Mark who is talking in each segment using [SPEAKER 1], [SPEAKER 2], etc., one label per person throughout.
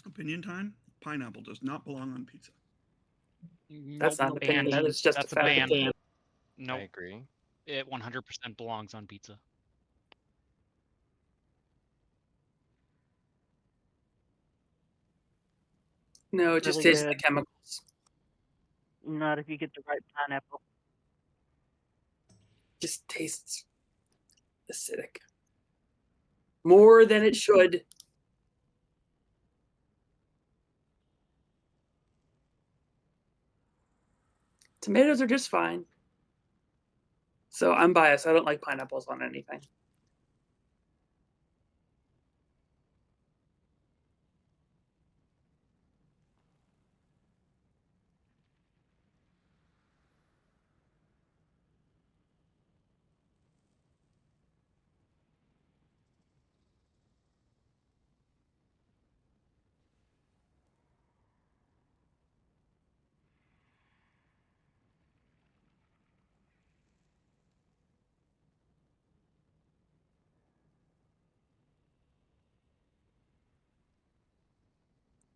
[SPEAKER 1] Opinion time. Pineapple does not belong on pizza.
[SPEAKER 2] That's
[SPEAKER 3] Nope.
[SPEAKER 2] not an opinion. That is just a
[SPEAKER 3] That's a
[SPEAKER 2] fact.
[SPEAKER 3] ban.
[SPEAKER 4] I
[SPEAKER 3] Nope.
[SPEAKER 4] agree.
[SPEAKER 3] It 100% belongs on pizza.
[SPEAKER 2] No, it just
[SPEAKER 5] Really
[SPEAKER 2] tastes like
[SPEAKER 5] good.
[SPEAKER 2] chemicals.
[SPEAKER 5] Not if you get the right pineapple.
[SPEAKER 2] Just tastes acidic. More than it should. Tomatoes are just fine. So I'm biased. I don't like pineapples on anything.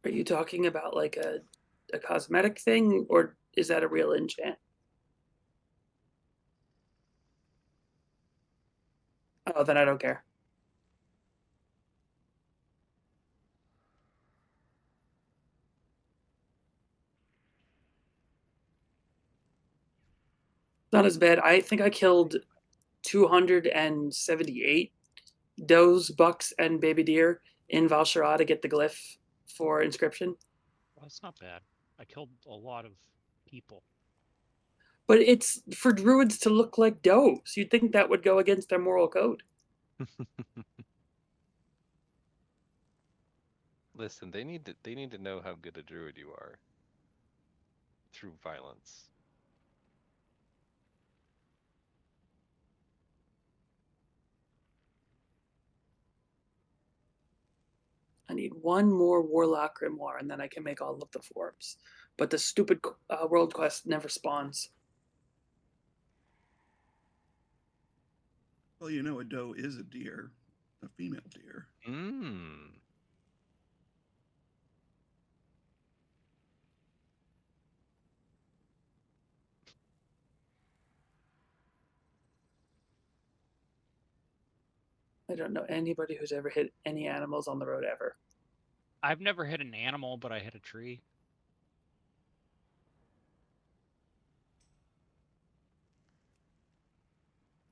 [SPEAKER 2] Are you talking about like a cosmetic thing, or is that a real enchant? Oh, then I don't care. Not as bad. I think I killed 278 does, bucks, and baby deer in Val'sharah to get the glyph for inscription.
[SPEAKER 3] Well, that's not bad. I killed a lot of people.
[SPEAKER 2] But it's for druids to look like does. You'd think that would go against their moral code.
[SPEAKER 4] Listen, they need to know how good a druid you are through violence.
[SPEAKER 2] I need one more warlock grimoire, and then I can make all of the forms. But the stupid world quest never spawns.
[SPEAKER 1] Well, you know, a doe is a deer, a female deer.
[SPEAKER 4] Mmm.
[SPEAKER 2] I don't know anybody who's ever hit any animals on the road ever.
[SPEAKER 3] I've never hit an animal, but I hit a tree.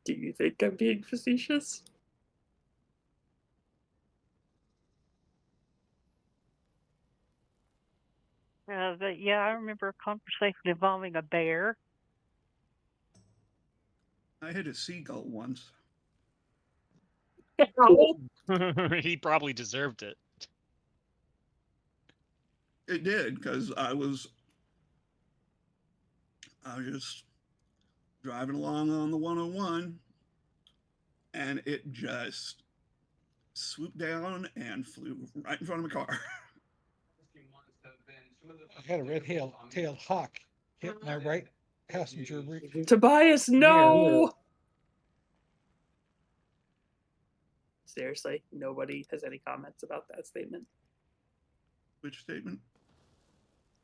[SPEAKER 2] Do you think I'm being facetious?
[SPEAKER 5] Yeah, I remember a conversation involving a bear.
[SPEAKER 1] I hit a seagull once.
[SPEAKER 3] He probably deserved it.
[SPEAKER 1] It did because I was just driving along on the 101, and it just swooped down and flew right in front of my car.
[SPEAKER 6] I had a red-tailed hawk hit my right passenger rear.
[SPEAKER 2] Tobias, no! Seriously, nobody has any comments about that statement.
[SPEAKER 1] Which statement?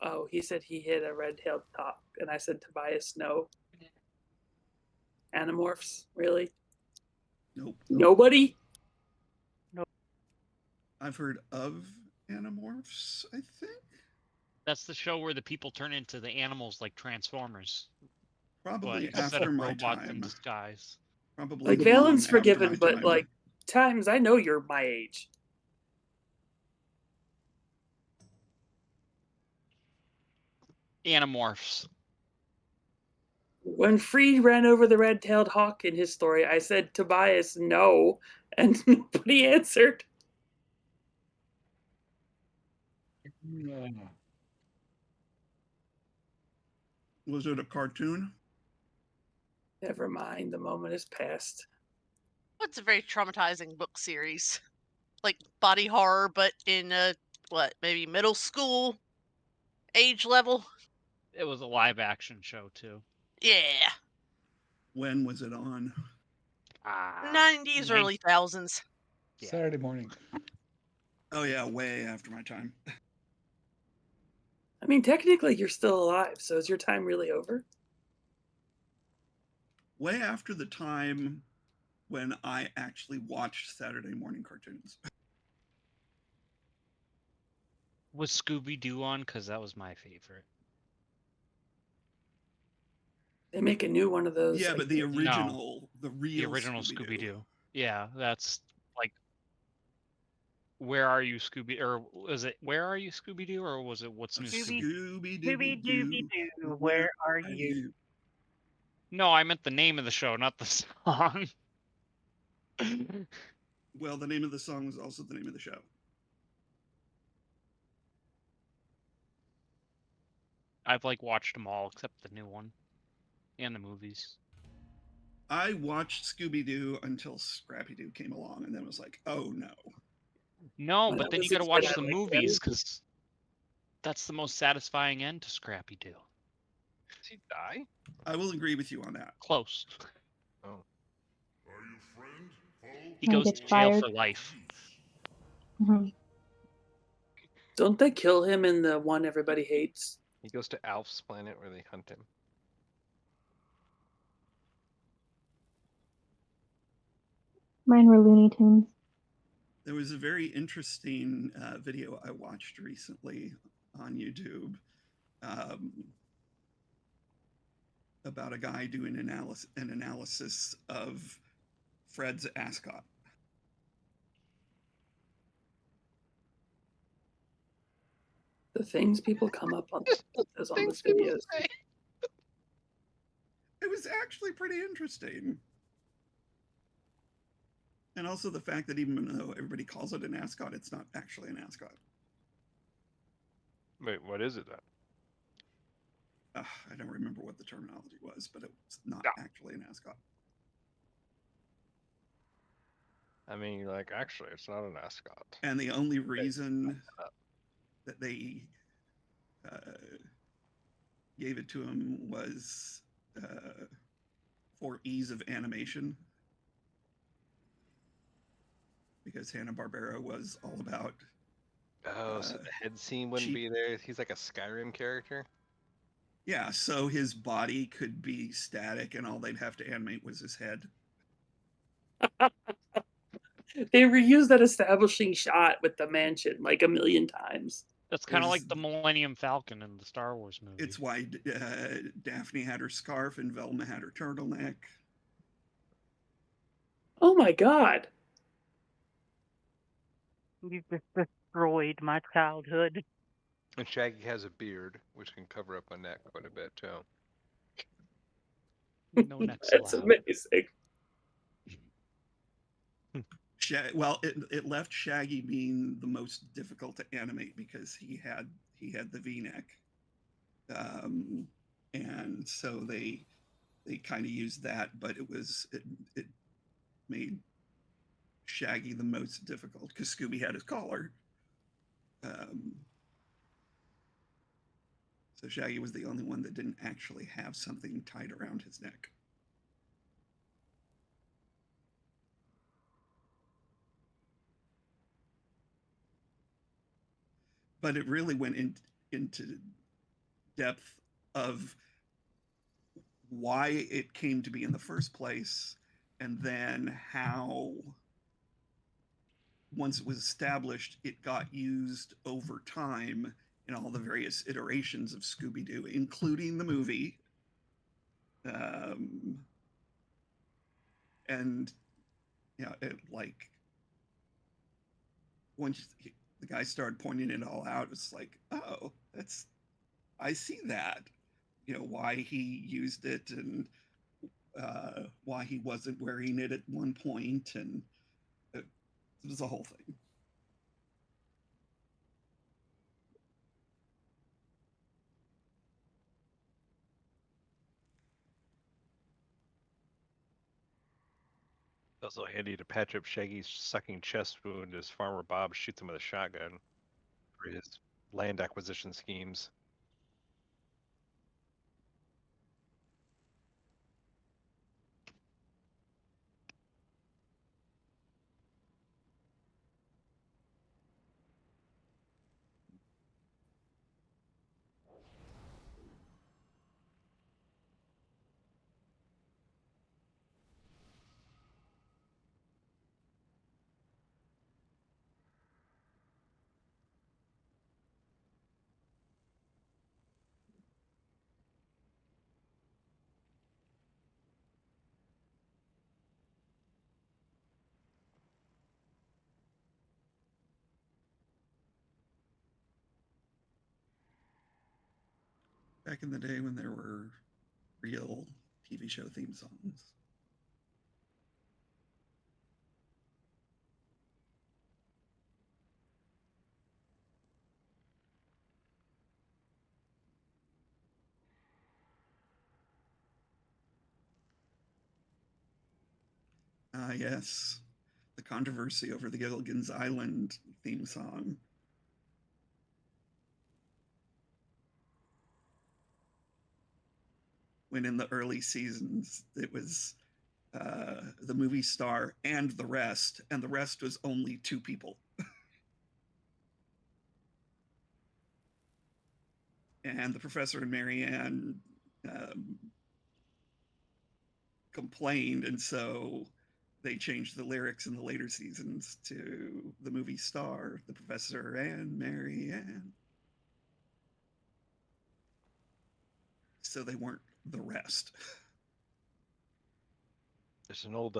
[SPEAKER 2] Oh, he said he hit a red-tailed hawk, and I said, Tobias, no. Animorphs, really?
[SPEAKER 1] Nope.
[SPEAKER 2] Nobody?
[SPEAKER 1] I've heard of Animorphs, I think.
[SPEAKER 3] That's the show where the people turn into the animals like Transformers.
[SPEAKER 1] Probably
[SPEAKER 3] But instead
[SPEAKER 1] after
[SPEAKER 3] of
[SPEAKER 1] my
[SPEAKER 3] robots in
[SPEAKER 1] time.
[SPEAKER 3] disguise.
[SPEAKER 1] Probably
[SPEAKER 2] Like,
[SPEAKER 1] long
[SPEAKER 2] Valen's
[SPEAKER 1] after
[SPEAKER 2] forgiven,
[SPEAKER 1] my
[SPEAKER 2] but,
[SPEAKER 1] time.
[SPEAKER 2] like, times, I know you're my age.
[SPEAKER 3] Animorphs.
[SPEAKER 2] When Freed ran over the red-tailed hawk in his story, I said, Tobias, no, and nobody answered.
[SPEAKER 1] Was it a cartoon?
[SPEAKER 2] Never mind, the moment is past.
[SPEAKER 7] It's a very traumatizing book series, like body horror, but in maybe middle school age level.
[SPEAKER 3] It was a live action show too.
[SPEAKER 7] Yeah,
[SPEAKER 1] When was it on?
[SPEAKER 7] 90s, early thousands.
[SPEAKER 3] Yeah.
[SPEAKER 6] Saturday morning.
[SPEAKER 1] Oh yeah, way after my time.
[SPEAKER 2] I mean, technically, you're still alive, so is your time really over?
[SPEAKER 1] Way after the time when I actually watched Saturday morning cartoons.
[SPEAKER 3] Was Scooby Doo on? Because that was my favorite.
[SPEAKER 2] They make a new one of those.
[SPEAKER 1] Yeah,
[SPEAKER 2] like,
[SPEAKER 1] but the
[SPEAKER 3] No,
[SPEAKER 1] original, the
[SPEAKER 3] the
[SPEAKER 1] real
[SPEAKER 3] original
[SPEAKER 1] Scooby
[SPEAKER 3] Scooby Doo. Yeah, that's like, Where Are You Scooby? Or was it Where Are You Scooby Doo? Or was it What's New
[SPEAKER 5] Scooby-
[SPEAKER 3] Scooby?
[SPEAKER 1] Scooby Dooby Doo.
[SPEAKER 5] Doo, where are you?
[SPEAKER 3] No, I meant the name of the show, not the song.
[SPEAKER 1] Well, the name of the song was also the name of the show.
[SPEAKER 3] I've like watched them all except the new one and the movies.
[SPEAKER 1] I watched Scooby Doo until Scrappy Doo came along, and then was like, oh no.
[SPEAKER 3] No,
[SPEAKER 2] When I
[SPEAKER 3] but then
[SPEAKER 2] was
[SPEAKER 3] you
[SPEAKER 2] a
[SPEAKER 3] got to
[SPEAKER 2] kid,
[SPEAKER 3] watch
[SPEAKER 2] I
[SPEAKER 3] the
[SPEAKER 2] liked
[SPEAKER 3] movies
[SPEAKER 2] them.
[SPEAKER 3] because that's the most satisfying end to Scrappy Doo.
[SPEAKER 4] Does he die?
[SPEAKER 1] I will agree with you on that.
[SPEAKER 3] Close.
[SPEAKER 4] Oh.
[SPEAKER 3] He
[SPEAKER 8] He
[SPEAKER 3] goes
[SPEAKER 8] gets
[SPEAKER 3] to jail
[SPEAKER 8] fired.
[SPEAKER 3] for life.
[SPEAKER 8] Mhm.
[SPEAKER 2] Don't they kill him in the one everybody hates?
[SPEAKER 4] He goes to Alf's planet where they hunt him.
[SPEAKER 8] Mine were Looney Tunes.
[SPEAKER 1] There was a very interesting video I watched recently on YouTube about a guy doing an analysis of Fred's ascot.
[SPEAKER 2] The things people come up on those on
[SPEAKER 4] Things
[SPEAKER 2] this
[SPEAKER 4] people
[SPEAKER 2] videos.
[SPEAKER 4] say.
[SPEAKER 1] It was actually pretty interesting. And also the fact that even though everybody calls it an ascot, it's not actually an ascot.
[SPEAKER 4] Wait, what is it then?
[SPEAKER 1] I don't remember what the terminology was, but it's not
[SPEAKER 4] Yeah.
[SPEAKER 1] actually an ascot.
[SPEAKER 4] I mean, like, actually, it's not an ascot.
[SPEAKER 1] And the only reason that they gave it to him was for ease of animation, because Hanna-Barbera was all about
[SPEAKER 4] Oh, so the head scene wouldn't
[SPEAKER 1] cheap-
[SPEAKER 4] be there. He's like a Skyrim character.
[SPEAKER 1] yeah, so his body could be static and all they'd have to animate was his head.
[SPEAKER 2] They reused that establishing shot with the mansion like a million times.
[SPEAKER 3] That's kind of
[SPEAKER 1] There's-
[SPEAKER 3] like the Millennium Falcon in the Star Wars movie.
[SPEAKER 1] It's why Daphne had her scarf and Velma had her turtleneck.
[SPEAKER 2] Oh my god.
[SPEAKER 5] You just destroyed my childhood.
[SPEAKER 4] And Shaggy has a beard, which can cover up a neck quite a bit too.
[SPEAKER 3] No neck's
[SPEAKER 2] That's
[SPEAKER 3] allowed.
[SPEAKER 2] amazing.
[SPEAKER 1] Well, it left Shaggy being the most difficult to animate because he had the V-neck, and so they kind of used that, but it made Shaggy the most difficult because Scooby had his collar. So Shaggy was the only one that didn't actually have something tied around his neck. But it really went into depth of why it came to be in the first place, and then how, once it was established, it got used over time in all the various iterations of Scooby-Doo, including the movie. And yeah, like once the guy started pointing it all out, it's like, oh, I see that. Why he used it and why he wasn't wearing it at one point, and it was a whole thing.
[SPEAKER 4] Also handy to patch up Shaggy's sucking chest wound as Farmer Bob shoots him with a shotgun for his land acquisition schemes.
[SPEAKER 1] Back in the day when there were real TV show theme songs. Ah, yes. The controversy over the Gilligan's Island theme song. When in the early seasons, it was the movie star and the rest was only two people. And the professor and Marianne complained, and so they changed the lyrics in the later seasons to the movie star, the professor and Marianne. So they weren't the rest.
[SPEAKER 4] There's an old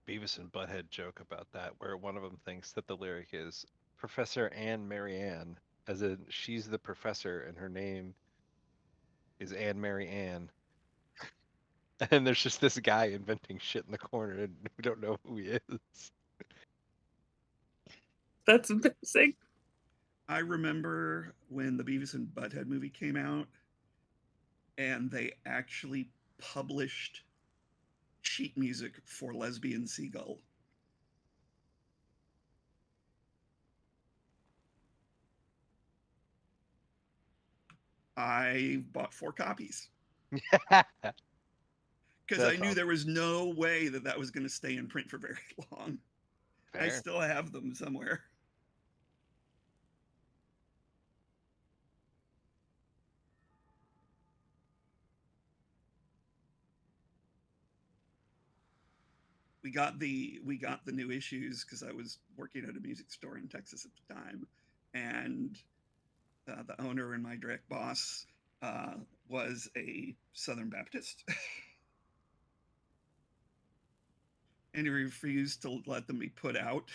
[SPEAKER 4] Beavis and Butthead joke about that, where one of them thinks that the lyric is Professor Anne Marianne, as in she's the professor and her name is Anne Mary Ann. And there's just this guy inventing shit in the corner, and we don't know who he is.
[SPEAKER 2] That's amazing.
[SPEAKER 1] I remember when the Beavis and Butthead movie came out, and they actually published sheet music for Lesbian Seagull. I bought 4 copies because I knew there was no way that was going to stay in print for very long.
[SPEAKER 4] Fair.
[SPEAKER 1] I still have them somewhere. We got the new issues because I was working at a music store in Texas at the time, and the owner and my direct boss was a Southern Baptist. And he refused to let them be put out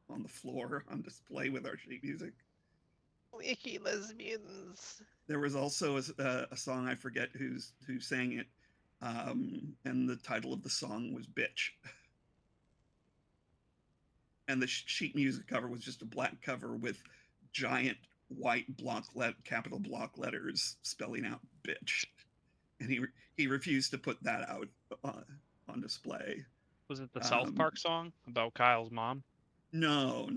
[SPEAKER 1] on the floor on display with our sheet music.
[SPEAKER 4] Wiki lesbians.
[SPEAKER 1] There was also a song, I forget who sang it, and the title of the song was Bitch. And the sheet music cover was just a black cover with giant white capital block letters spelling out bitch. And he refused to put that out on display.
[SPEAKER 3] Was it the South Park song about Kyle's mom?
[SPEAKER 1] No.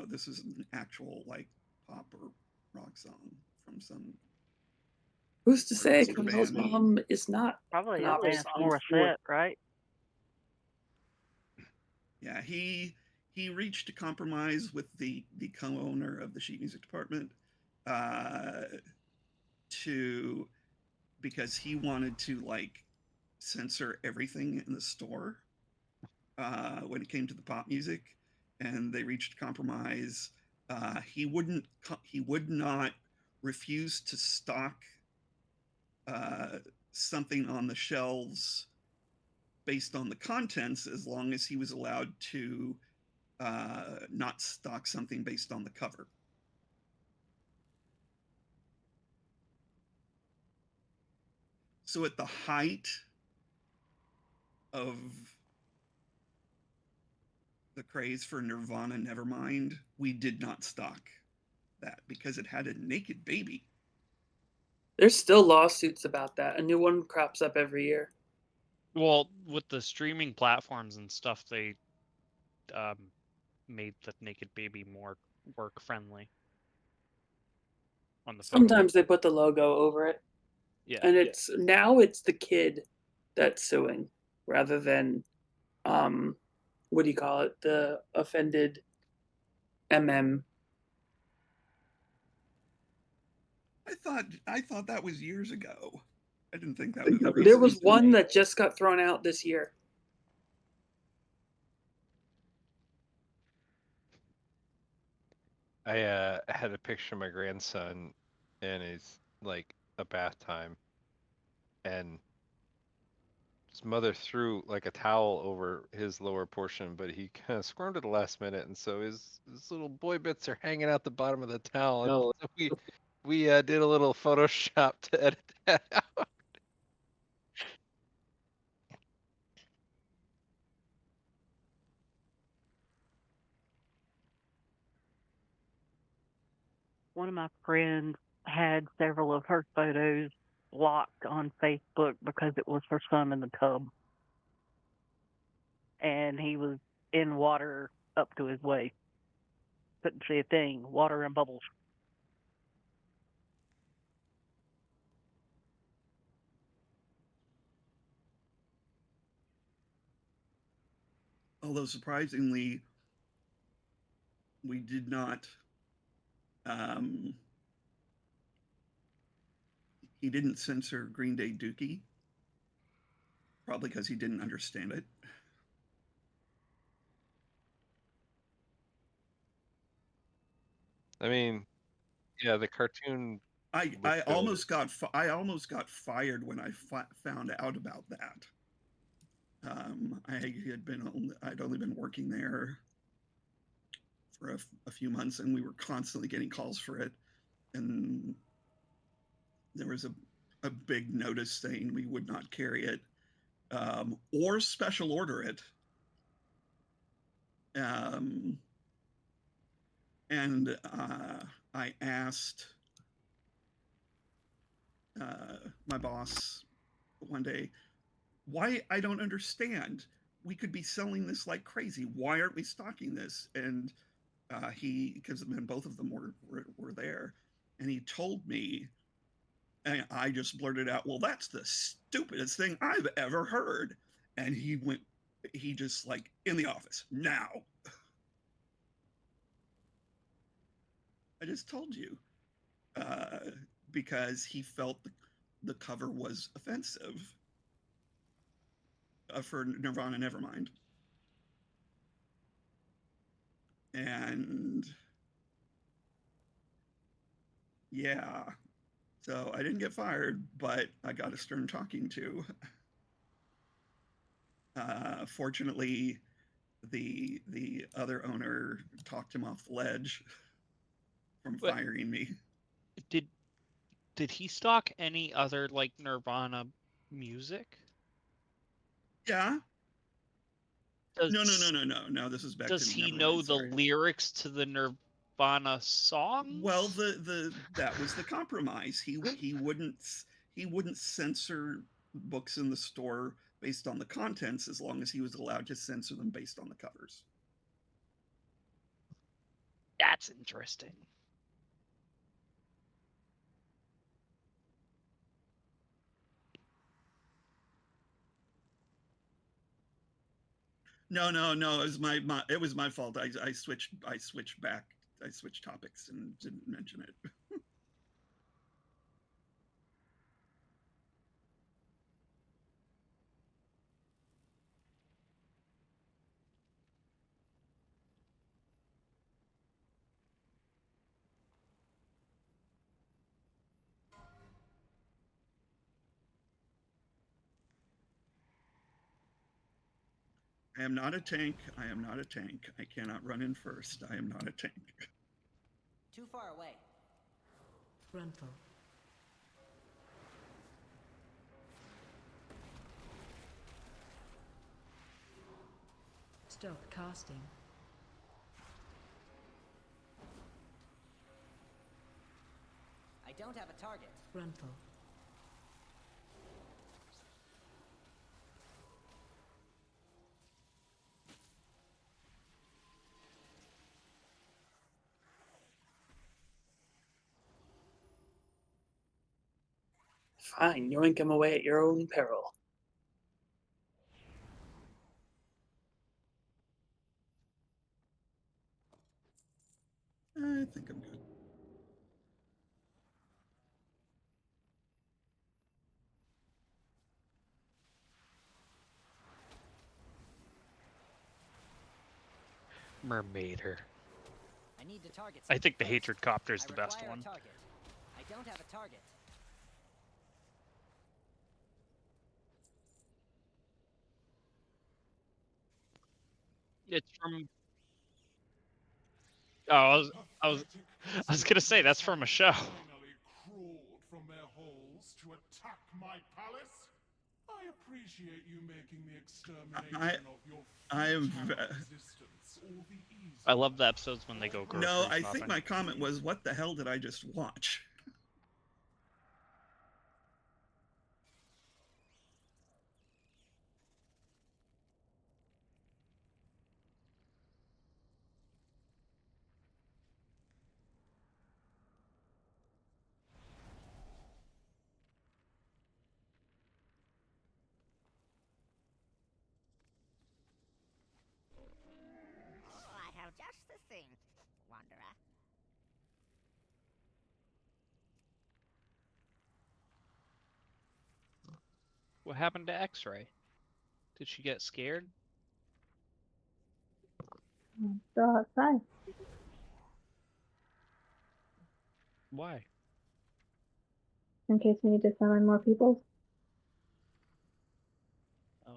[SPEAKER 1] This is an actual like pop or rock song from some.
[SPEAKER 2] Who's to say Kyle's mom is not
[SPEAKER 5] Probably
[SPEAKER 2] an opera
[SPEAKER 5] Alanis
[SPEAKER 2] song?
[SPEAKER 5] Morissette, right?
[SPEAKER 1] Yeah, he reached a compromise with the co-owner of the sheet music department because he wanted to like censor everything in the store when it came to the pop music, and they reached a compromise. He would not refuse to stock something on the shelves based on the contents as long as he was allowed to not stock something based on the cover. So at the height of the craze for Nirvana Nevermind, we did not stock that because it had a naked baby.
[SPEAKER 2] There's still lawsuits about that. A new one crops up every year.
[SPEAKER 3] Well, with the streaming platforms and stuff, they made the naked baby more work friendly. On the
[SPEAKER 2] Sometimes they put the logo over it.
[SPEAKER 3] Yeah.
[SPEAKER 2] And it's now it's the kid that's suing rather than what do you call it? The offended MM.
[SPEAKER 1] I thought that was years ago. I didn't think that was.
[SPEAKER 2] There was one that just got thrown out this year.
[SPEAKER 4] I had a picture of my grandson, and it's like a bath time, and his mother threw like a towel over his lower portion, but he kind of squirmed at the last minute, and so his little boy bits are hanging out the bottom of the towel.
[SPEAKER 2] No.
[SPEAKER 4] So We did a little Photoshop to edit that out.
[SPEAKER 5] One of my friends had several of her photos blocked on Facebook because it was her son in the tub. And he was in water up to his waist. Couldn't see a thing. Water and bubbles.
[SPEAKER 1] Although surprisingly, we did not. He didn't censor Green Day Dookie, probably because he didn't understand it.
[SPEAKER 4] I mean, yeah, the cartoon.
[SPEAKER 1] I
[SPEAKER 4] would go
[SPEAKER 1] almost got fired when I found out about that. I'd only been working there for a few months, and we were constantly getting calls for it, and there was a big notice saying we would not carry it or special order it. And I asked my boss one day, why? I don't understand. We could be selling this like crazy. Why aren't we stocking this? And because then both of them were there, and he told me, and I just blurted out, "Well, that's the stupidest thing I've ever heard." And he just like, in the office now. I just told you, because he felt the cover was offensive for Nirvana Nevermind. And yeah, so I didn't get fired, but I got a stern talking to. Fortunately, the other owner talked him off the ledge from
[SPEAKER 3] But
[SPEAKER 1] firing me.
[SPEAKER 3] did he stock any other like Nirvana music?
[SPEAKER 1] Yeah.
[SPEAKER 3] Does,
[SPEAKER 1] No. This is back to
[SPEAKER 3] Does he
[SPEAKER 1] Nevermind.
[SPEAKER 3] know the
[SPEAKER 1] Sorry.
[SPEAKER 3] lyrics to the Nirvana songs?
[SPEAKER 1] Well, that was the compromise. He wouldn't censor books in the store based on the contents as long as he was allowed to censor them based on the covers.
[SPEAKER 3] That's interesting.
[SPEAKER 1] No. It was my fault. I switched back. I switched topics and didn't mention it. I am not a tank. I am not a tank. I cannot run in first. I am not a tank.
[SPEAKER 9] Too far away.
[SPEAKER 10] Frontal. Stop casting.
[SPEAKER 9] I don't have a target.
[SPEAKER 10] Frontal.
[SPEAKER 2] Fine, yoink him away at your own peril.
[SPEAKER 1] I think I'm good.
[SPEAKER 3] Mermaider.
[SPEAKER 9] I need to target.
[SPEAKER 3] I think the
[SPEAKER 9] first.
[SPEAKER 3] Hatred Copter is
[SPEAKER 9] I
[SPEAKER 3] the best
[SPEAKER 9] require a
[SPEAKER 3] one.
[SPEAKER 9] target. I don't have a target.
[SPEAKER 3] It's from. Oh, I was gonna say that's from a show.
[SPEAKER 11] attack my palace? I appreciate you making the extermination of your
[SPEAKER 1] I am
[SPEAKER 11] futile resistance all the easier.
[SPEAKER 3] I love the episodes when they go grocery
[SPEAKER 1] No, I
[SPEAKER 3] shopping.
[SPEAKER 1] think my comment was, what the hell did I just watch?
[SPEAKER 9] I have just the thing, Wanderer.
[SPEAKER 3] What happened to X-Ray? Did she get scared?
[SPEAKER 8] Still outside.
[SPEAKER 3] Why?
[SPEAKER 8] In case we need to summon more people.
[SPEAKER 3] Oh.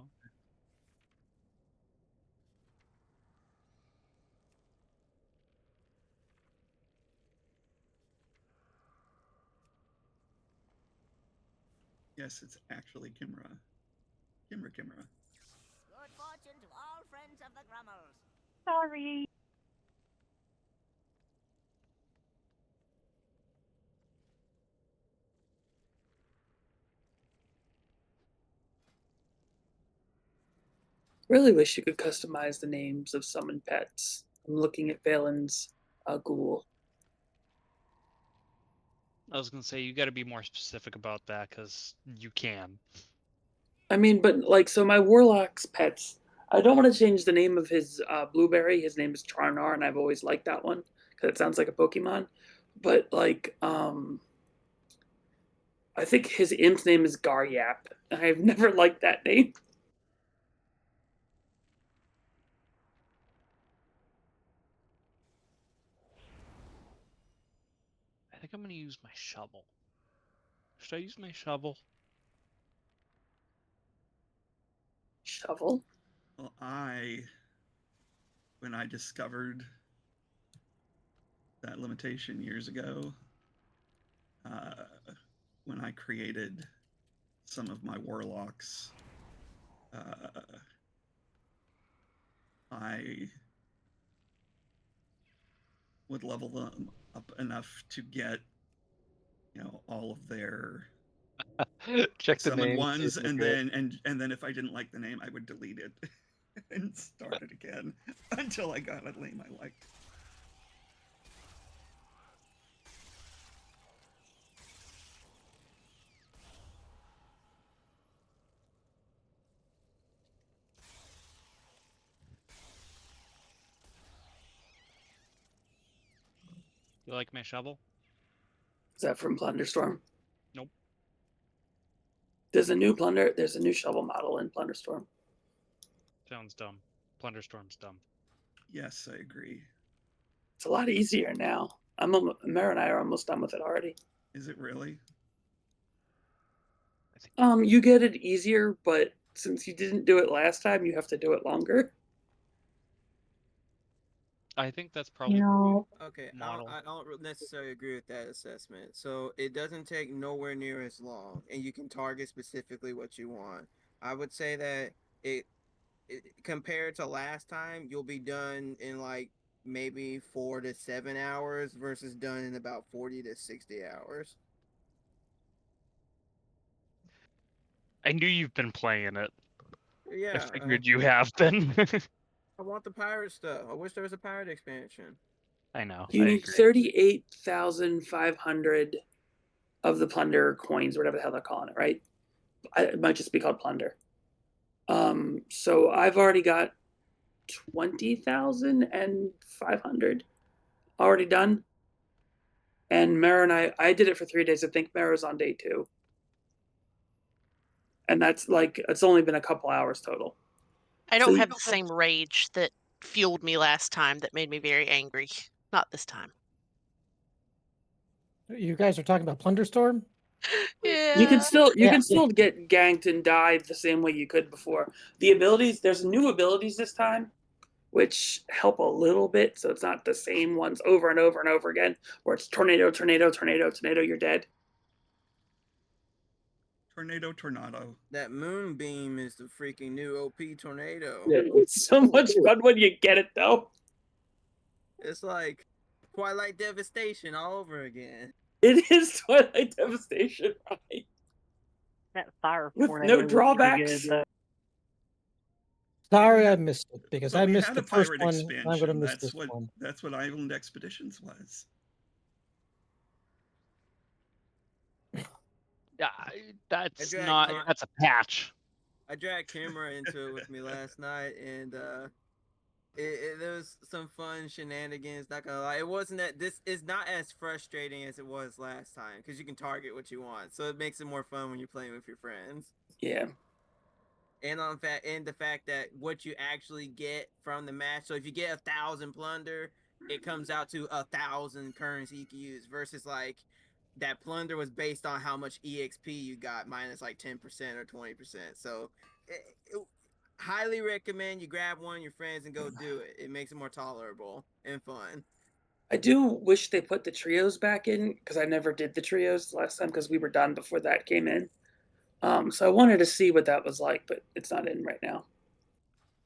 [SPEAKER 1] Yes, it's actually Kimra. Kimra.
[SPEAKER 9] Good fortune to all friends of the Grummels.
[SPEAKER 5] Sorry.
[SPEAKER 2] Really wish you could customize the names of summoned pets. I'm looking at Valen's ghoul.
[SPEAKER 3] I was gonna say you got to be more specific about that because you can.
[SPEAKER 2] I mean, but like, so my warlock's pets. I don't want to change the name of his blueberry. His name is Charnar, and I've always liked that one because it sounds like a Pokemon. But like, I think his imp's name is Garyap. I've never liked that name.
[SPEAKER 3] I think I'm gonna use my shovel. Should I use my shovel?
[SPEAKER 2] Shovel?
[SPEAKER 1] Well, when I discovered that limitation years ago, when I created some of my warlocks, I would level them up enough to get, all of their
[SPEAKER 4] Check the
[SPEAKER 1] summoned
[SPEAKER 4] name.
[SPEAKER 1] ones, and then if I didn't like the name, I would delete it and start it again until I got a name I liked.
[SPEAKER 3] You like my shovel?
[SPEAKER 2] Is that from Plunderstorm?
[SPEAKER 3] Nope.
[SPEAKER 2] There's a new shovel model in Plunderstorm.
[SPEAKER 3] Sounds dumb. Plunderstorm's dumb.
[SPEAKER 1] Yes, I agree.
[SPEAKER 2] It's a lot easier now. Mara and I are almost done with it already.
[SPEAKER 1] Is it really?
[SPEAKER 2] You get it easier, but since you didn't do it last time, you have to do it longer.
[SPEAKER 3] I think that's probably
[SPEAKER 12] Okay,
[SPEAKER 3] model.
[SPEAKER 12] I don't necessarily agree with that assessment. So it doesn't take nowhere near as long, and you can target specifically what you want. I would say that it compared to last time, you'll be done in like maybe 4 to 7 hours versus done in about 40 to 60 hours.
[SPEAKER 3] I knew you've been playing it.
[SPEAKER 12] Yeah,
[SPEAKER 3] I figured you have been.
[SPEAKER 12] I want the pirate stuff. I wish there was a pirate expansion.
[SPEAKER 3] I know.
[SPEAKER 2] You
[SPEAKER 3] I
[SPEAKER 2] need
[SPEAKER 3] agree.
[SPEAKER 2] 38,500 of the plunder coins, whatever the hell they're calling it, right? It might just be called plunder. So I've already got 20,500 already done. And Mara and I did it for 3 days. I think Mara's on day 2. And that's like, it's only been a couple hours total.
[SPEAKER 7] I don't have the same rage that fueled me last time that made me very angry. Not this time.
[SPEAKER 6] You guys are talking about Plunderstorm?
[SPEAKER 7] Yeah.
[SPEAKER 2] You can still get ganked and die the same way you could before. The abilities, there's new abilities this time, which help a little bit, so it's not the same ones over and over and over again, where it's tornado, tornado, tornado, tornado, you're dead.
[SPEAKER 1] Tornado.
[SPEAKER 12] That moonbeam is the freaking new OP tornado.
[SPEAKER 2] It's so much fun when you get it, though.
[SPEAKER 12] It's like Twilight Devastation all over again.
[SPEAKER 2] It is Twilight Devastation, right?
[SPEAKER 5] That fire
[SPEAKER 2] With
[SPEAKER 5] tornado
[SPEAKER 2] no
[SPEAKER 5] was pretty
[SPEAKER 2] drawbacks.
[SPEAKER 5] good, though.
[SPEAKER 6] Sorry, I missed it because
[SPEAKER 1] But
[SPEAKER 6] I
[SPEAKER 1] we
[SPEAKER 6] missed
[SPEAKER 1] had
[SPEAKER 6] the
[SPEAKER 1] a
[SPEAKER 6] first
[SPEAKER 1] pirate
[SPEAKER 6] one. I'm going to
[SPEAKER 1] expansion.
[SPEAKER 6] miss this one.
[SPEAKER 1] That's what Island Expeditions was.
[SPEAKER 3] Yeah, that's
[SPEAKER 12] dragged
[SPEAKER 3] not.
[SPEAKER 12] Kim-
[SPEAKER 3] That's a patch.
[SPEAKER 12] I dragged Kimura into it with me last night, and there was some fun shenanigans. Not gonna lie, it wasn't that. This is not as frustrating as it was last time because you can target what you want, so it makes it more fun when you're playing with your friends.
[SPEAKER 2] Yeah.
[SPEAKER 12] And the fact that what you actually get from the match. So if you get 1,000 plunder, it comes out to 1,000 currency you can use versus like that plunder was based on how much EXP you got minus like 10% or 20%. So highly recommend you grab one of your friends and go do it. It makes it more tolerable and fun.
[SPEAKER 2] I do wish they put the trios back in because I never did the trios last time because we were done before that came in. So I wanted to see what that was like, but it's not in right now.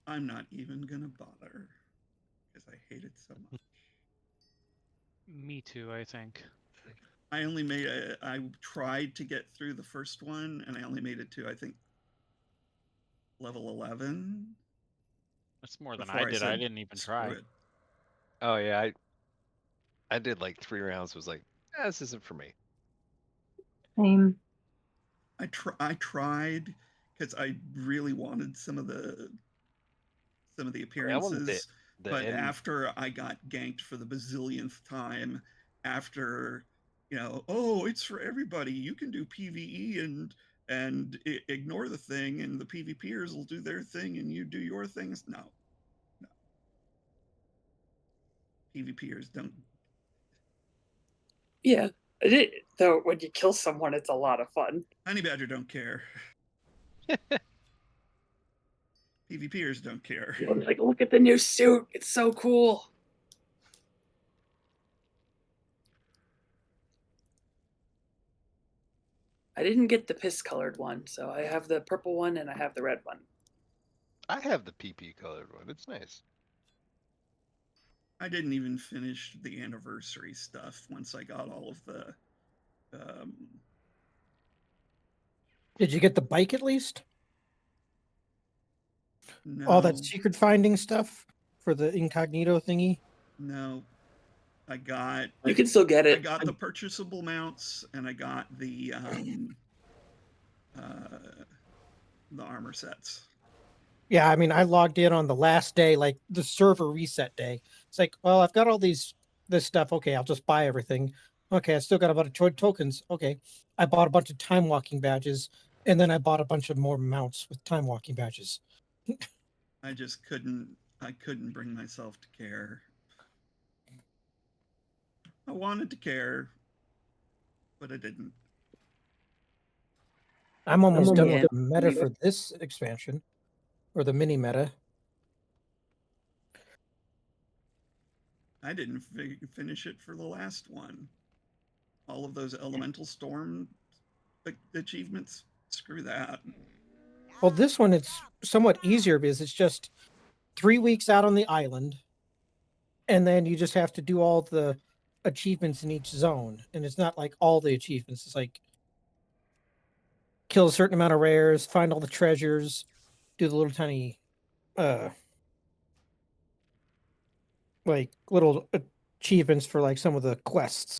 [SPEAKER 1] I'm not even gonna bother because I hate it so much.
[SPEAKER 3] Me too, I think.
[SPEAKER 1] I tried to get through the first one, and I only made it to, I think, level 11.
[SPEAKER 3] That's more than
[SPEAKER 1] before
[SPEAKER 3] I did.
[SPEAKER 1] said,
[SPEAKER 3] I didn't even
[SPEAKER 1] "Screw
[SPEAKER 3] try.
[SPEAKER 1] it."
[SPEAKER 4] Oh yeah, I did like 3 rounds. Was like, this isn't for me.
[SPEAKER 8] Same.
[SPEAKER 1] I tried because I really wanted some of the appearances, but
[SPEAKER 4] end.
[SPEAKER 1] after I got ganked for the bazillionth time, after oh, it's for everybody. You can do PvE and ignore the thing, and the PvPers will do their thing, and you do your things. No. PvPers don't.
[SPEAKER 2] Yeah, though when you kill someone, it's a lot of fun.
[SPEAKER 1] Honey Badger don't care. PvPers don't care.
[SPEAKER 2] Like, look at the new suit. It's so cool. I didn't get the piss-colored one, so I have the purple one and I have the red one.
[SPEAKER 4] I have the PP colored one. It's nice.
[SPEAKER 1] I didn't even finish the anniversary stuff once I got all of the.
[SPEAKER 6] Did you get the bike at least?
[SPEAKER 1] No.
[SPEAKER 6] All that secret finding stuff for the incognito thingy?
[SPEAKER 1] No. I got.
[SPEAKER 2] You can still get it.
[SPEAKER 1] I got the purchasable mounts, and I got the armor sets.
[SPEAKER 6] Yeah, I mean, I logged in on the last day, like the server reset day. It's like, well, I've got all this stuff. Okay, I'll just buy everything. Okay, I still got a bunch of tokens. Okay, I bought a bunch of time walking badges, and then I bought a bunch of more mounts with time walking badges.
[SPEAKER 1] I just couldn't. I couldn't bring myself to care. I wanted to care, but I didn't.
[SPEAKER 6] I'm almost done with the meta for this expansion, or the mini meta.
[SPEAKER 1] I didn't finish it for the last one. All of those elemental storm achievements, screw that.
[SPEAKER 6] Well, this one, it's somewhat easier because it's just 3 weeks out on the island, and then you just have to do all the achievements in each zone. And it's not like all the achievements. It's like kill a certain amount of rares, find all the treasures, do the little tiny like little achievements for like some of the quests.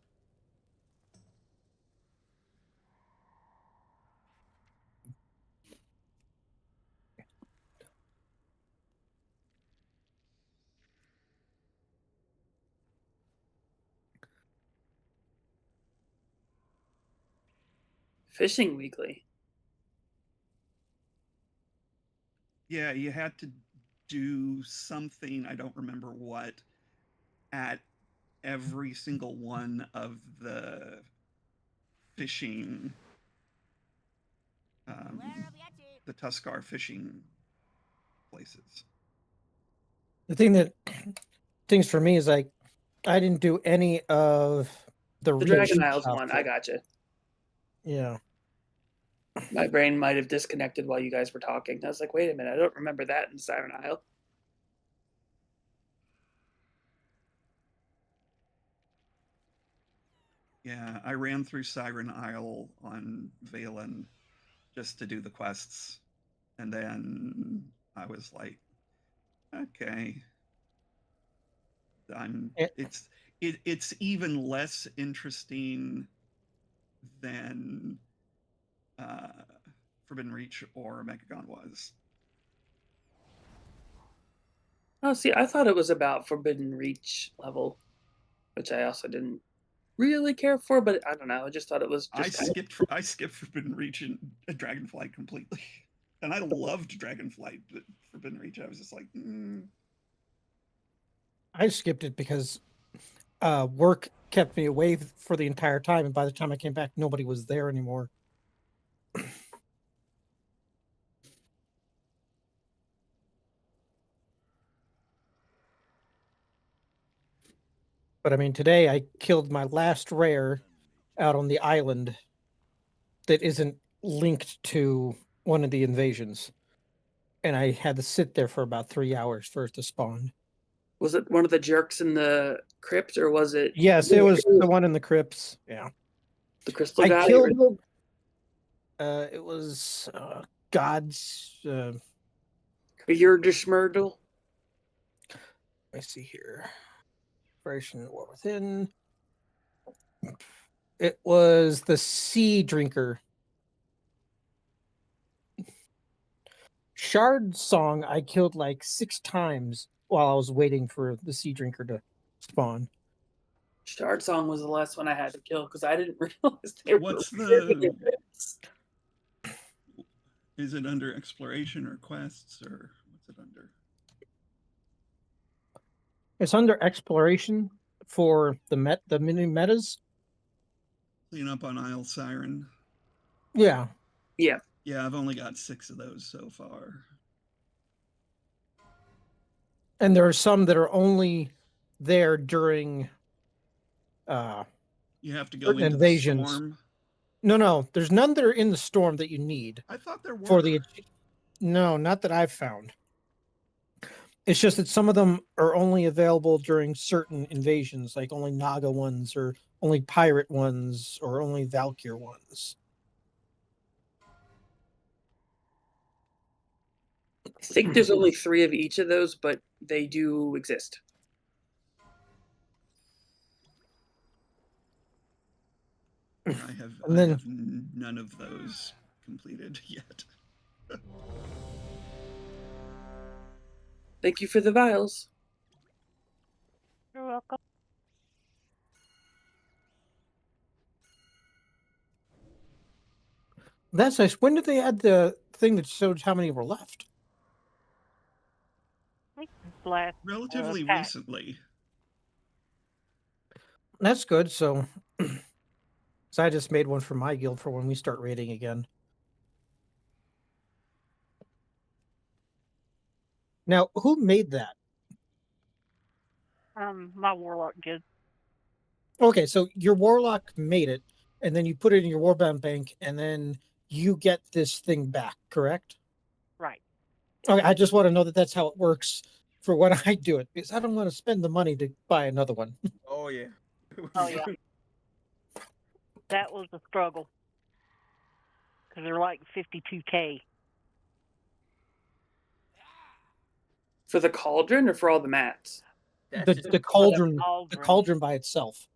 [SPEAKER 2] Fishing weekly.
[SPEAKER 1] Yeah, you had to do something, I don't remember what, at every single one of the fishing, the Tuskar fishing places.
[SPEAKER 6] The thing that things for me is like I didn't do any of the
[SPEAKER 2] Dragon
[SPEAKER 6] reach
[SPEAKER 2] Isles
[SPEAKER 6] stuff.
[SPEAKER 2] one. I gotcha.
[SPEAKER 6] Yeah.
[SPEAKER 2] My brain might have disconnected while you guys were talking. I was like, wait a minute, I don't remember that in Siren Isle.
[SPEAKER 1] Yeah, I ran through Siren Isle on Valen just to do the quests. And then I was like, okay. It's even less interesting than Forbidden Reach or Mechagon was.
[SPEAKER 2] Oh, see, I thought it was about Forbidden Reach level, which I also didn't really care for, but I don't know. I just thought it was just
[SPEAKER 1] I skipped Forbidden Reach and Dragonflight completely. And I loved Dragonflight, but Forbidden Reach, I was just like,
[SPEAKER 6] I skipped it because work kept me away for the entire time, and by the time I came back, nobody was there anymore. But I mean, today I killed my last rare out on the island that isn't linked to one of the invasions. And I had to sit there for about 3 hours for it to spawn.
[SPEAKER 2] Was it one of the jerks in the crypt, or was it?
[SPEAKER 6] Yes, it was the one in the crypts. Yeah.
[SPEAKER 2] The crystal guy?
[SPEAKER 6] I killed it was God's
[SPEAKER 2] Geschmerdel.
[SPEAKER 6] Let me see here. Operation War Within. It was the Sea Drinker. Shard Song I killed like 6 times while I was waiting for the Sea Drinker to spawn.
[SPEAKER 2] Shard Song was the last one I had to kill because I didn't realize they
[SPEAKER 1] what's
[SPEAKER 2] were
[SPEAKER 1] the is it under exploration or quests, or what's it under?
[SPEAKER 6] It's under exploration for the mini metas.
[SPEAKER 1] Clean up on Isle Siren.
[SPEAKER 6] Yeah.
[SPEAKER 2] Yeah.
[SPEAKER 1] Yeah, I've only got 6 of those so far.
[SPEAKER 6] And there are some that are only there during
[SPEAKER 1] you have to go into
[SPEAKER 6] invasions.
[SPEAKER 1] The storm.
[SPEAKER 6] No, there's none that are in the storm that you need.
[SPEAKER 1] I thought there were.
[SPEAKER 6] For the no, not that I've found. It's just that some of them are only available during certain invasions, like only Naga ones, or only pirate ones, or only Valkyr ones.
[SPEAKER 2] I think there's only 3 of each of those, but they do exist.
[SPEAKER 1] I have none of those completed yet.
[SPEAKER 2] Thank you for the vials.
[SPEAKER 5] You're welcome.
[SPEAKER 6] That's nice. When did they add the thing that showed how many were left?
[SPEAKER 5] I think this last
[SPEAKER 1] relatively recently.
[SPEAKER 6] That's good. So I just made one for my guild for when we start raiding again. Now, who made that?
[SPEAKER 5] My warlock did.
[SPEAKER 6] Okay, so your warlock made it, and then you put it in your warband bank, and then you get this thing back, correct?
[SPEAKER 5] Right.
[SPEAKER 6] Okay, I just want to know that that's how it works for when I do it, because I don't want to spend the money to buy another one.
[SPEAKER 12] Oh yeah.
[SPEAKER 5] Oh yeah. That was a struggle because they're like 52K.
[SPEAKER 2] For the cauldron or for all the mats?
[SPEAKER 6] The cauldron by itself.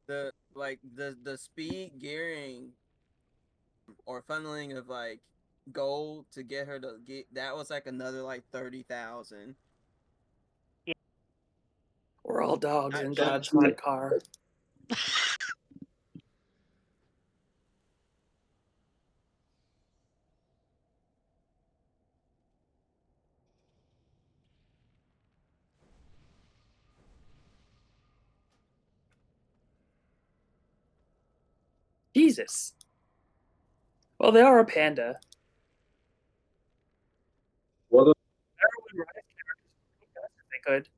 [SPEAKER 12] The speed gearing or funneling of like gold to get her to get that was like another like 30,000.
[SPEAKER 5] Yeah.
[SPEAKER 2] We're all dogs in God's white car. Jesus. Well, they are a panda.
[SPEAKER 13] What?
[SPEAKER 2] They could.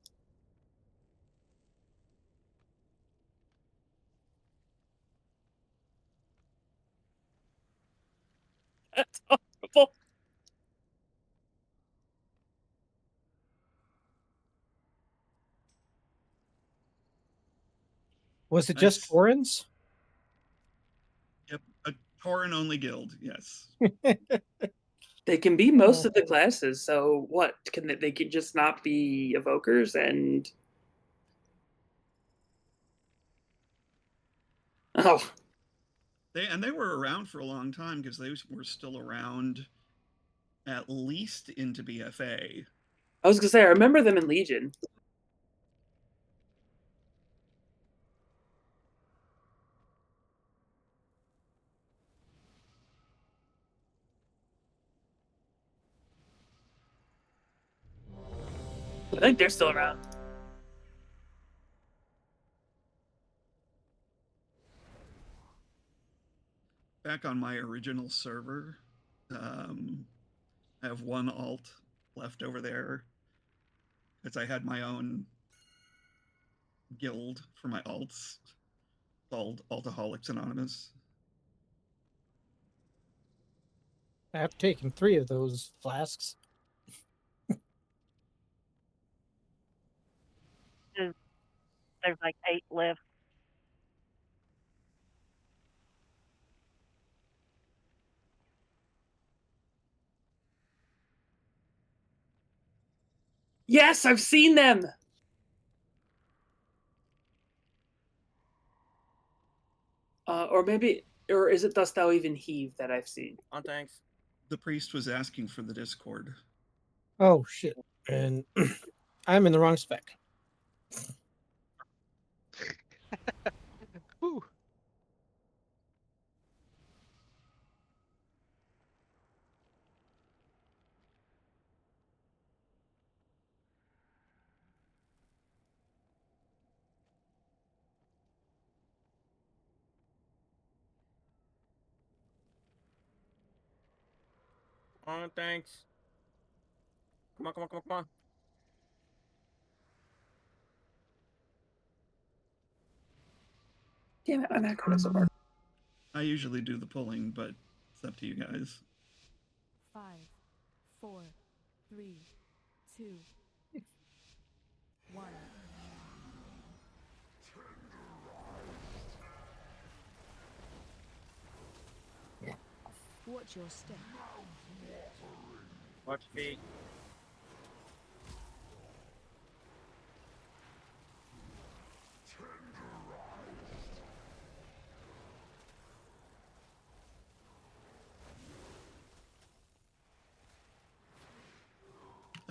[SPEAKER 2] That's horrible.
[SPEAKER 6] Was it just Taurens?
[SPEAKER 1] Yep, a Tauren only guild. Yes.
[SPEAKER 2] They can be most of the classes, so what? They can just not be evokers and oh.
[SPEAKER 1] They were around for a long time because they were still around at least into BFA.
[SPEAKER 2] I was gonna say I remember them in Legion. I think they're still around.
[SPEAKER 1] Back on my original server, I have one alt left over there because I had my own guild for my alts called Altaholics Anonymous.
[SPEAKER 6] I've taken 3 of those flasks.
[SPEAKER 5] There's like 8 left.
[SPEAKER 2] Yes, I've seen them. Or maybe, or is it Dost Thou Even Heave that I've seen?
[SPEAKER 12] Oh, thanks.
[SPEAKER 1] The priest was asking for the Discord.
[SPEAKER 6] Oh shit! And I'm in the wrong spec.
[SPEAKER 4] Woo.
[SPEAKER 12] Oh, thanks. Come on, come on, come on, come on.
[SPEAKER 2] Damn it, my macro doesn't work.
[SPEAKER 1] I usually do the pulling, but it's up to you guys.
[SPEAKER 10] 5, 4, 3, 2, 1. Watch your step.
[SPEAKER 12] Watch your feet.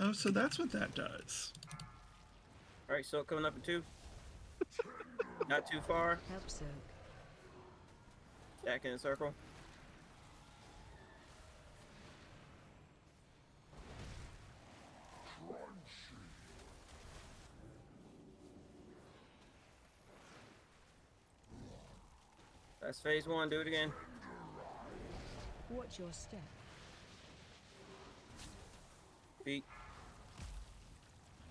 [SPEAKER 1] Oh, so that's what that does.
[SPEAKER 12] All right, so coming up in 2. Not too far.
[SPEAKER 10] Help soak.
[SPEAKER 12] Back in a circle. That's phase 1. Do it again.
[SPEAKER 10] Watch your step.
[SPEAKER 12] Feet.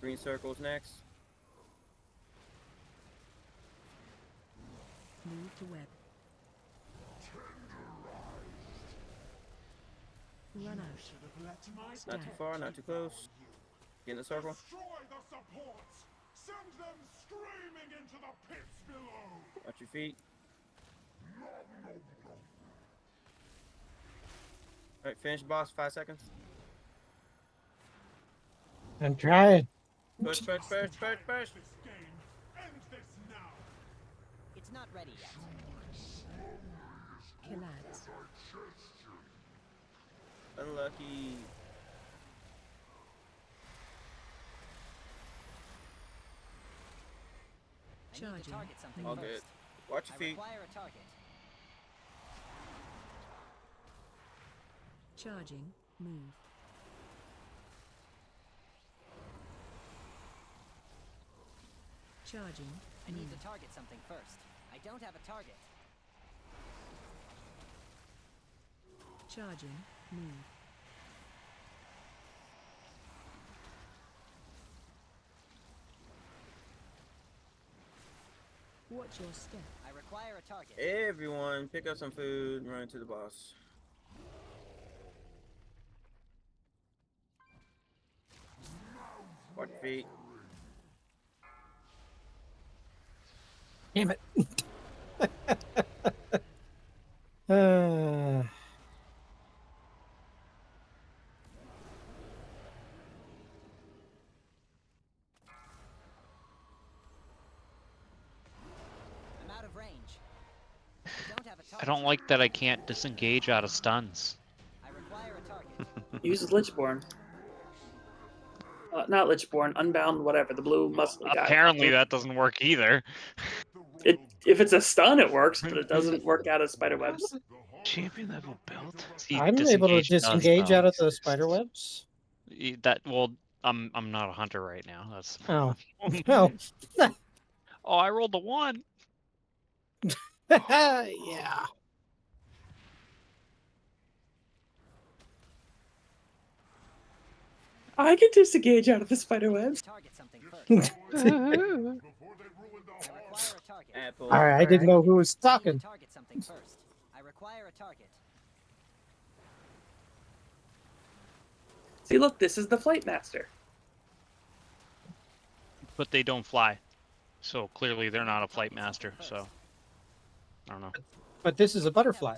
[SPEAKER 12] Green circles next.
[SPEAKER 10] Move to web. Run out.
[SPEAKER 12] Not too far, not too close. Get in the circle.
[SPEAKER 11] Destroy the supports! Send them screaming into the pits below!
[SPEAKER 12] Watch your feet. Alright, finish boss, 5 seconds.
[SPEAKER 6] I'm trying.
[SPEAKER 12] Push, push, push, push, push.
[SPEAKER 11] This game. End this now!
[SPEAKER 9] It's not ready yet.
[SPEAKER 10] Kill ads.
[SPEAKER 12] Unlucky.
[SPEAKER 9] I need to
[SPEAKER 10] Charging.
[SPEAKER 9] target something
[SPEAKER 12] All
[SPEAKER 9] first.
[SPEAKER 12] good. Watch your
[SPEAKER 9] I
[SPEAKER 12] feet.
[SPEAKER 9] require a target.
[SPEAKER 10] Charging. Move. Charging.
[SPEAKER 9] I need
[SPEAKER 10] Move.
[SPEAKER 9] to target something first. I don't have a target.
[SPEAKER 10] Charging. Move. Watch your step.
[SPEAKER 9] I require a target.
[SPEAKER 12] Everyone, pick up some food and run to the boss. or defeat.
[SPEAKER 6] Damn it. uh,
[SPEAKER 9] I'm out of range. I don't have a
[SPEAKER 3] I
[SPEAKER 9] target.
[SPEAKER 3] don't like that I can't disengage out of stuns.
[SPEAKER 9] I require a target.
[SPEAKER 2] Use Lichborn. Not Lichborn, Unbound, whatever. The blue muscly guy.
[SPEAKER 3] Apparently that doesn't work either.
[SPEAKER 2] If it's a stun, it works, but it doesn't work out of spiderwebs.
[SPEAKER 4] Champion level build?
[SPEAKER 3] See,
[SPEAKER 6] I'm able to
[SPEAKER 3] disengage does,
[SPEAKER 6] disengage
[SPEAKER 3] though.
[SPEAKER 6] out of the spider webs.
[SPEAKER 3] Well, I'm not a hunter right now. That's
[SPEAKER 6] Oh. No.
[SPEAKER 3] Oh, I rolled a 1.
[SPEAKER 6] Yeah.
[SPEAKER 2] I can disengage out of the spiderwebs.
[SPEAKER 9] Target something first.
[SPEAKER 6] All right, I didn't know who was talking.
[SPEAKER 9] Target something first. I require a target.
[SPEAKER 2] See, look, this is the Flight Master.
[SPEAKER 3] But they don't fly. So clearly they're not a flight master, so I don't know.
[SPEAKER 6] But this is a butterfly.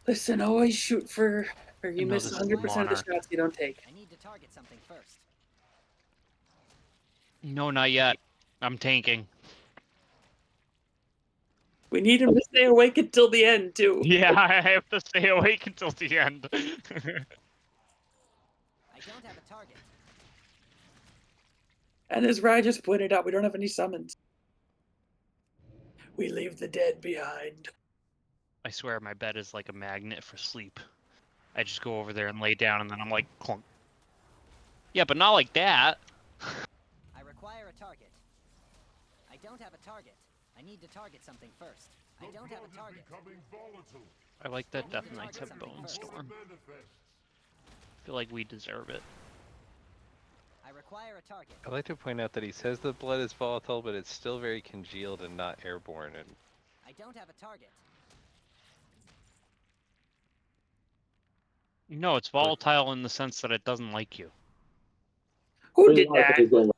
[SPEAKER 2] Listen, always shoot for, or you
[SPEAKER 3] No,
[SPEAKER 2] miss
[SPEAKER 3] this is
[SPEAKER 2] 100% of the
[SPEAKER 3] Monarch.
[SPEAKER 2] shots you don't take.
[SPEAKER 9] I need to target something first.
[SPEAKER 3] No, not yet. I'm tanking.
[SPEAKER 2] We need him to stay awake until the end, too.
[SPEAKER 3] Yeah, I have to stay awake until the end.
[SPEAKER 9] I don't have a target.
[SPEAKER 2] And as Rye just pointed out, we don't have any summons. We leave the dead behind.
[SPEAKER 3] I swear my bed is like a magnet for sleep. I just go over there and lay down and then I'm like, clunk. Yeah, but not like that.
[SPEAKER 9] I require a target. I don't have a target. I need to target something first. I don't have a target.
[SPEAKER 3] I like that Death Knights have Bone Storm. I feel like we deserve it.
[SPEAKER 9] I require a target.
[SPEAKER 4] I'd like to point out that he says the blood is volatile, but it's still very congealed and not airborne. And
[SPEAKER 9] I don't have a target.
[SPEAKER 3] No, it's volatile in the sense that it doesn't like you.
[SPEAKER 2] Who did that?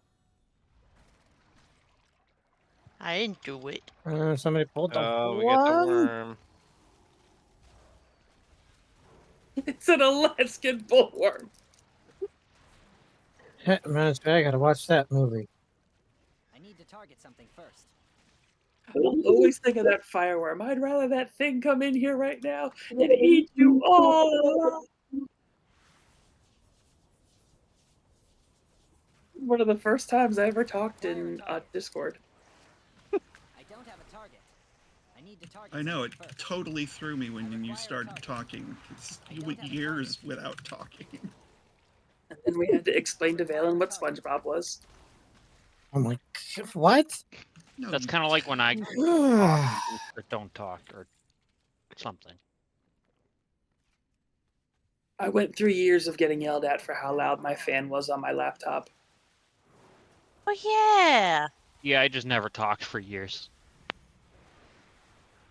[SPEAKER 7] I didn't do it.
[SPEAKER 6] Somebody pulled the
[SPEAKER 4] oh, we got the
[SPEAKER 6] one.
[SPEAKER 4] worm.
[SPEAKER 2] It's an Alaskan bullworm.
[SPEAKER 6] Man, I gotta watch that movie.
[SPEAKER 9] I need to target something first.
[SPEAKER 2] I always think of that fireworm. I'd rather that thing come in here right now and eat you all. One of the first times I ever talked in Discord.
[SPEAKER 9] I don't have a target. I need to target.
[SPEAKER 1] I know, it
[SPEAKER 9] something first.
[SPEAKER 1] totally threw me when you started talking. 'Cause you went years without talking.
[SPEAKER 2] And then we had to explain to Valen what SpongeBob was.
[SPEAKER 6] I'm like, what?
[SPEAKER 1] No,
[SPEAKER 3] That's
[SPEAKER 1] you-
[SPEAKER 3] kind of like when I talk or don't talk or something.
[SPEAKER 2] I went through years of getting yelled at for how loud my fan was on my laptop.
[SPEAKER 7] Oh yeah.
[SPEAKER 3] Yeah, I just never talked for years.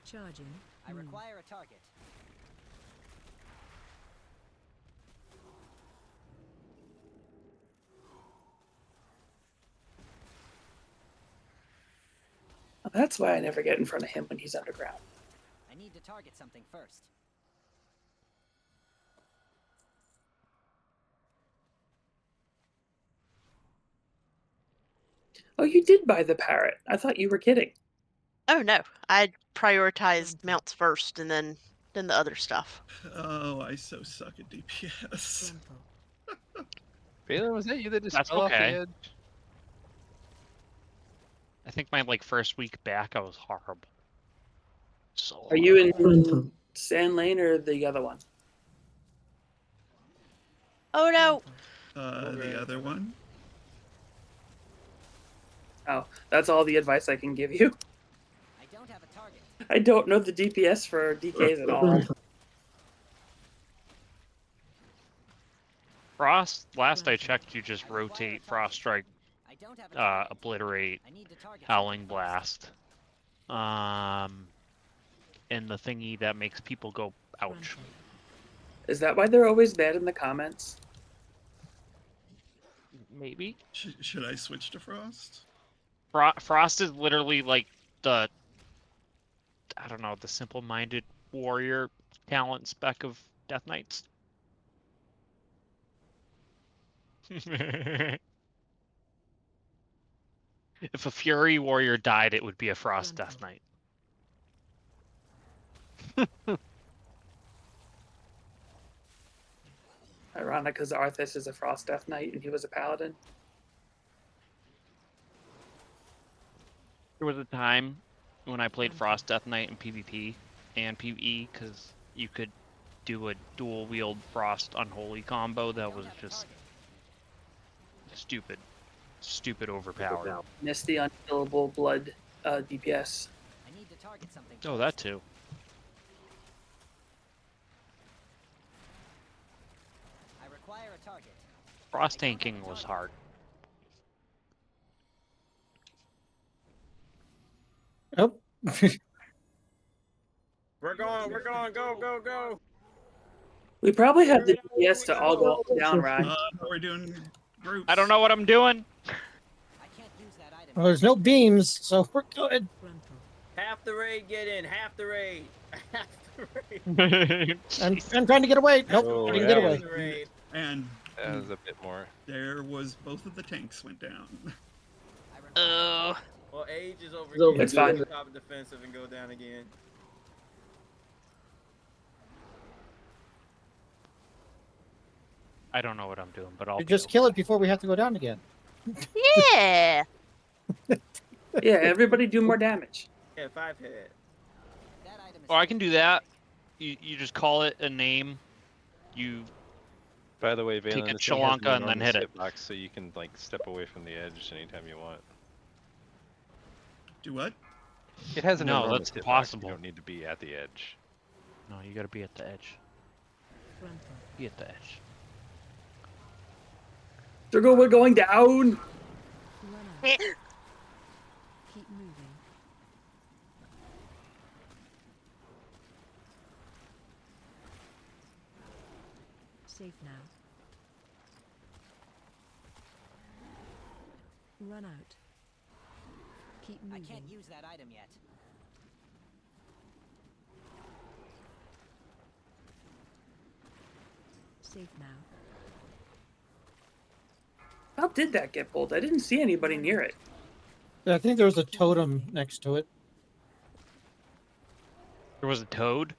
[SPEAKER 10] Charging.
[SPEAKER 9] I
[SPEAKER 10] Move.
[SPEAKER 9] require a target.
[SPEAKER 2] That's why I never get in front of him when he's underground.
[SPEAKER 9] I need to target something first.
[SPEAKER 2] Oh, you did buy the parrot. I thought you were kidding.
[SPEAKER 7] Oh no. I prioritized mounts first and then the other stuff.
[SPEAKER 1] Oh, I so suck at DPS.
[SPEAKER 10] Tempo.
[SPEAKER 4] Valen, was that you that just
[SPEAKER 3] That's
[SPEAKER 4] fell off the
[SPEAKER 3] okay.
[SPEAKER 4] edge?
[SPEAKER 3] I think my first week back I was horrible. So
[SPEAKER 2] Are you in Sand Lane or the other one?
[SPEAKER 7] Oh no.
[SPEAKER 1] The other one?
[SPEAKER 2] Oh, that's all the advice I can give you.
[SPEAKER 9] I don't have a target.
[SPEAKER 2] I don't know the DPS for DKs at all.
[SPEAKER 3] Frost, last I checked, you just rotate Frost Strike,
[SPEAKER 9] I don't have a target.
[SPEAKER 3] Obliterate,
[SPEAKER 9] I need to target
[SPEAKER 3] Howling
[SPEAKER 9] something first.
[SPEAKER 3] Blast, and the thingy that makes people go ouch.
[SPEAKER 2] Is that why they're always bad in the comments?
[SPEAKER 3] Maybe.
[SPEAKER 1] Should I switch to Frost?
[SPEAKER 3] Frost is literally like the, I don't know, the simple-minded warrior talent spec of Death Knights. If a Fury warrior died, it would be a Frost Death Knight.
[SPEAKER 2] Ironic, because Arthas is a Frost Death Knight and he was a paladin.
[SPEAKER 3] There was a time when I played Frost Death Knight in PvP and PvE, because you could do a dual wield Frost Unholy combo that was just stupid overpowered.
[SPEAKER 2] Missed the unkillable blood DPS.
[SPEAKER 9] I need to target something.
[SPEAKER 3] Oh, that too.
[SPEAKER 9] I require a target.
[SPEAKER 3] Frost tanking was hard.
[SPEAKER 6] Oh.
[SPEAKER 12] We're going, go.
[SPEAKER 2] We probably have the DPS to all go down, right?
[SPEAKER 1] We're doing groups.
[SPEAKER 3] I don't know what I'm doing.
[SPEAKER 9] I can't use that item.
[SPEAKER 6] Well, there's no beams, so we're good.
[SPEAKER 12] Half the raid get in, half the raid. Half the raid.
[SPEAKER 6] I'm trying to get away. Nope,
[SPEAKER 4] Oh,
[SPEAKER 6] I didn't
[SPEAKER 4] that
[SPEAKER 6] get
[SPEAKER 4] was-
[SPEAKER 6] away.
[SPEAKER 12] Raid.
[SPEAKER 1] And
[SPEAKER 4] That was a bit more.
[SPEAKER 1] there was both of the tanks went down.
[SPEAKER 7] Oh.
[SPEAKER 12] Well, Age is over
[SPEAKER 2] It's
[SPEAKER 12] here.
[SPEAKER 2] It's fine.
[SPEAKER 12] Go top of defensive and go down again.
[SPEAKER 3] I don't know what I'm doing, but I'll
[SPEAKER 6] You just kill it before we have to go down again.
[SPEAKER 7] Yeah.
[SPEAKER 2] Yeah, everybody do more damage.
[SPEAKER 12] Yeah, 5 hit.
[SPEAKER 9] That item is
[SPEAKER 3] Or I can do that. You just call it a name. You
[SPEAKER 4] By the way,
[SPEAKER 3] Take
[SPEAKER 4] Valen,
[SPEAKER 3] a
[SPEAKER 4] this thing has
[SPEAKER 3] Shalonka
[SPEAKER 4] an
[SPEAKER 3] and then
[SPEAKER 4] enormous
[SPEAKER 3] hit it.
[SPEAKER 4] hitbox, so you can like step away from the edge anytime you want.
[SPEAKER 1] Do what?
[SPEAKER 4] It has an
[SPEAKER 3] No,
[SPEAKER 4] enormous
[SPEAKER 3] that's
[SPEAKER 4] hitbox.
[SPEAKER 3] impossible.
[SPEAKER 4] You don't need to be at the edge.
[SPEAKER 3] No, you gotta be at the edge. Be at the edge.
[SPEAKER 2] We're going down.
[SPEAKER 10] Keep moving. Safe now. Run out. Keep
[SPEAKER 9] I
[SPEAKER 10] moving.
[SPEAKER 9] can't use that item yet.
[SPEAKER 10] Safe now.
[SPEAKER 2] How did that get pulled? I didn't see anybody near it.
[SPEAKER 6] I think there was a totem next to it.
[SPEAKER 3] There was a toad.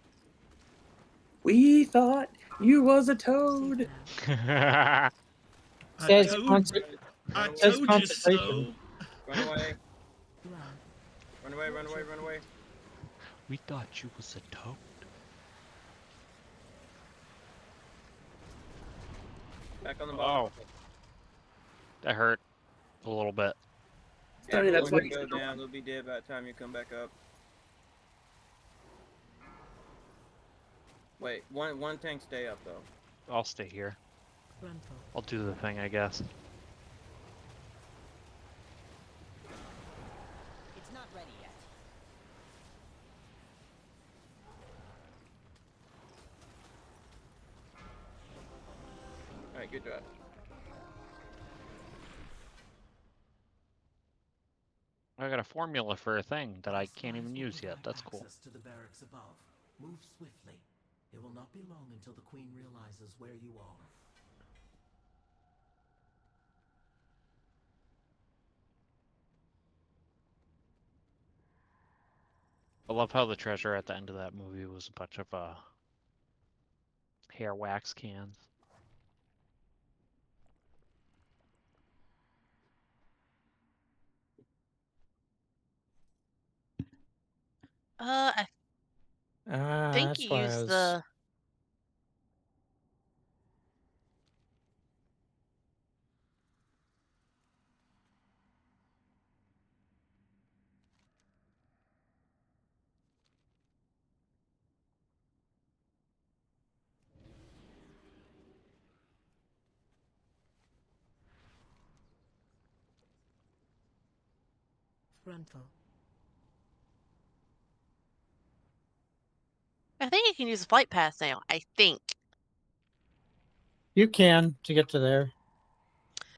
[SPEAKER 2] We thought you was a
[SPEAKER 10] Safe
[SPEAKER 2] toad.
[SPEAKER 10] now.
[SPEAKER 1] I
[SPEAKER 6] Says
[SPEAKER 1] told,
[SPEAKER 6] concert-
[SPEAKER 1] I
[SPEAKER 6] says
[SPEAKER 1] told you so.
[SPEAKER 6] concentration.
[SPEAKER 12] Run away.
[SPEAKER 10] Run.
[SPEAKER 12] Run away, run away, run away.
[SPEAKER 3] We thought you was a toad.
[SPEAKER 12] Back on the ball.
[SPEAKER 3] Oh, that hurt a little bit.
[SPEAKER 2] Sonny, that's
[SPEAKER 12] when
[SPEAKER 2] why
[SPEAKER 12] you
[SPEAKER 2] you
[SPEAKER 12] go
[SPEAKER 2] said
[SPEAKER 12] down, they'll be dead by the time you come back up. Wait, one tank stay up though.
[SPEAKER 3] I'll stay here.
[SPEAKER 10] Run for.
[SPEAKER 3] I'll do the thing, I guess.
[SPEAKER 9] It's not ready yet.
[SPEAKER 12] Alright, good job.
[SPEAKER 3] I got a formula for a thing that I can't even use yet. That's cool.
[SPEAKER 11] Access to the barracks above. Move swiftly. It will not be long until the Queen realizes where you are.
[SPEAKER 3] I love how the treasure at the end of that movie was a bunch of hair wax cans.
[SPEAKER 7] I think
[SPEAKER 6] That's
[SPEAKER 7] you
[SPEAKER 6] why I
[SPEAKER 7] used
[SPEAKER 6] was...
[SPEAKER 7] the.
[SPEAKER 10] Run for.
[SPEAKER 7] I think you can use the flight path now. I think.
[SPEAKER 6] You can to get to there.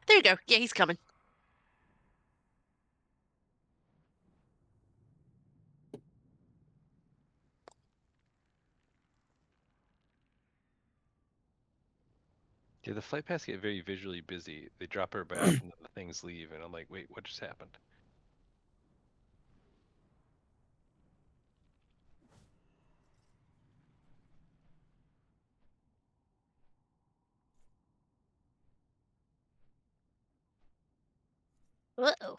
[SPEAKER 7] There you go. Yeah, he's coming.
[SPEAKER 4] Yeah, the flight paths get very visually busy. They drop her back and then the things leave, and I'm like, wait, what just happened?
[SPEAKER 7] Uh-oh.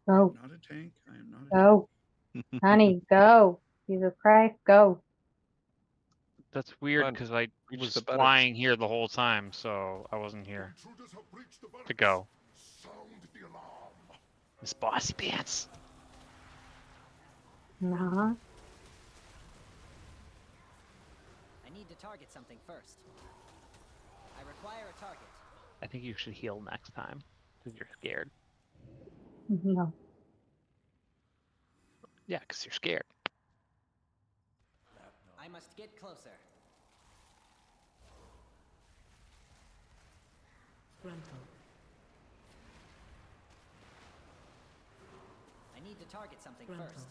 [SPEAKER 8] Go.
[SPEAKER 1] Not a tank. I am not a
[SPEAKER 8] Go. Honey, go. Jesus Christ, go.
[SPEAKER 3] That's weird
[SPEAKER 4] on,
[SPEAKER 3] because I
[SPEAKER 4] reach
[SPEAKER 3] was
[SPEAKER 4] the button.
[SPEAKER 3] flying here the whole time, so I wasn't here to go. Miss Bossy Pants.
[SPEAKER 8] Nah.
[SPEAKER 9] I need to target something first. I require a target.
[SPEAKER 3] I think you should heal next time because you're scared.
[SPEAKER 8] No.
[SPEAKER 3] Yeah, because you're scared.
[SPEAKER 9] I must get closer.
[SPEAKER 10] Frontal.
[SPEAKER 9] I need to target something
[SPEAKER 10] Frontal.
[SPEAKER 9] first.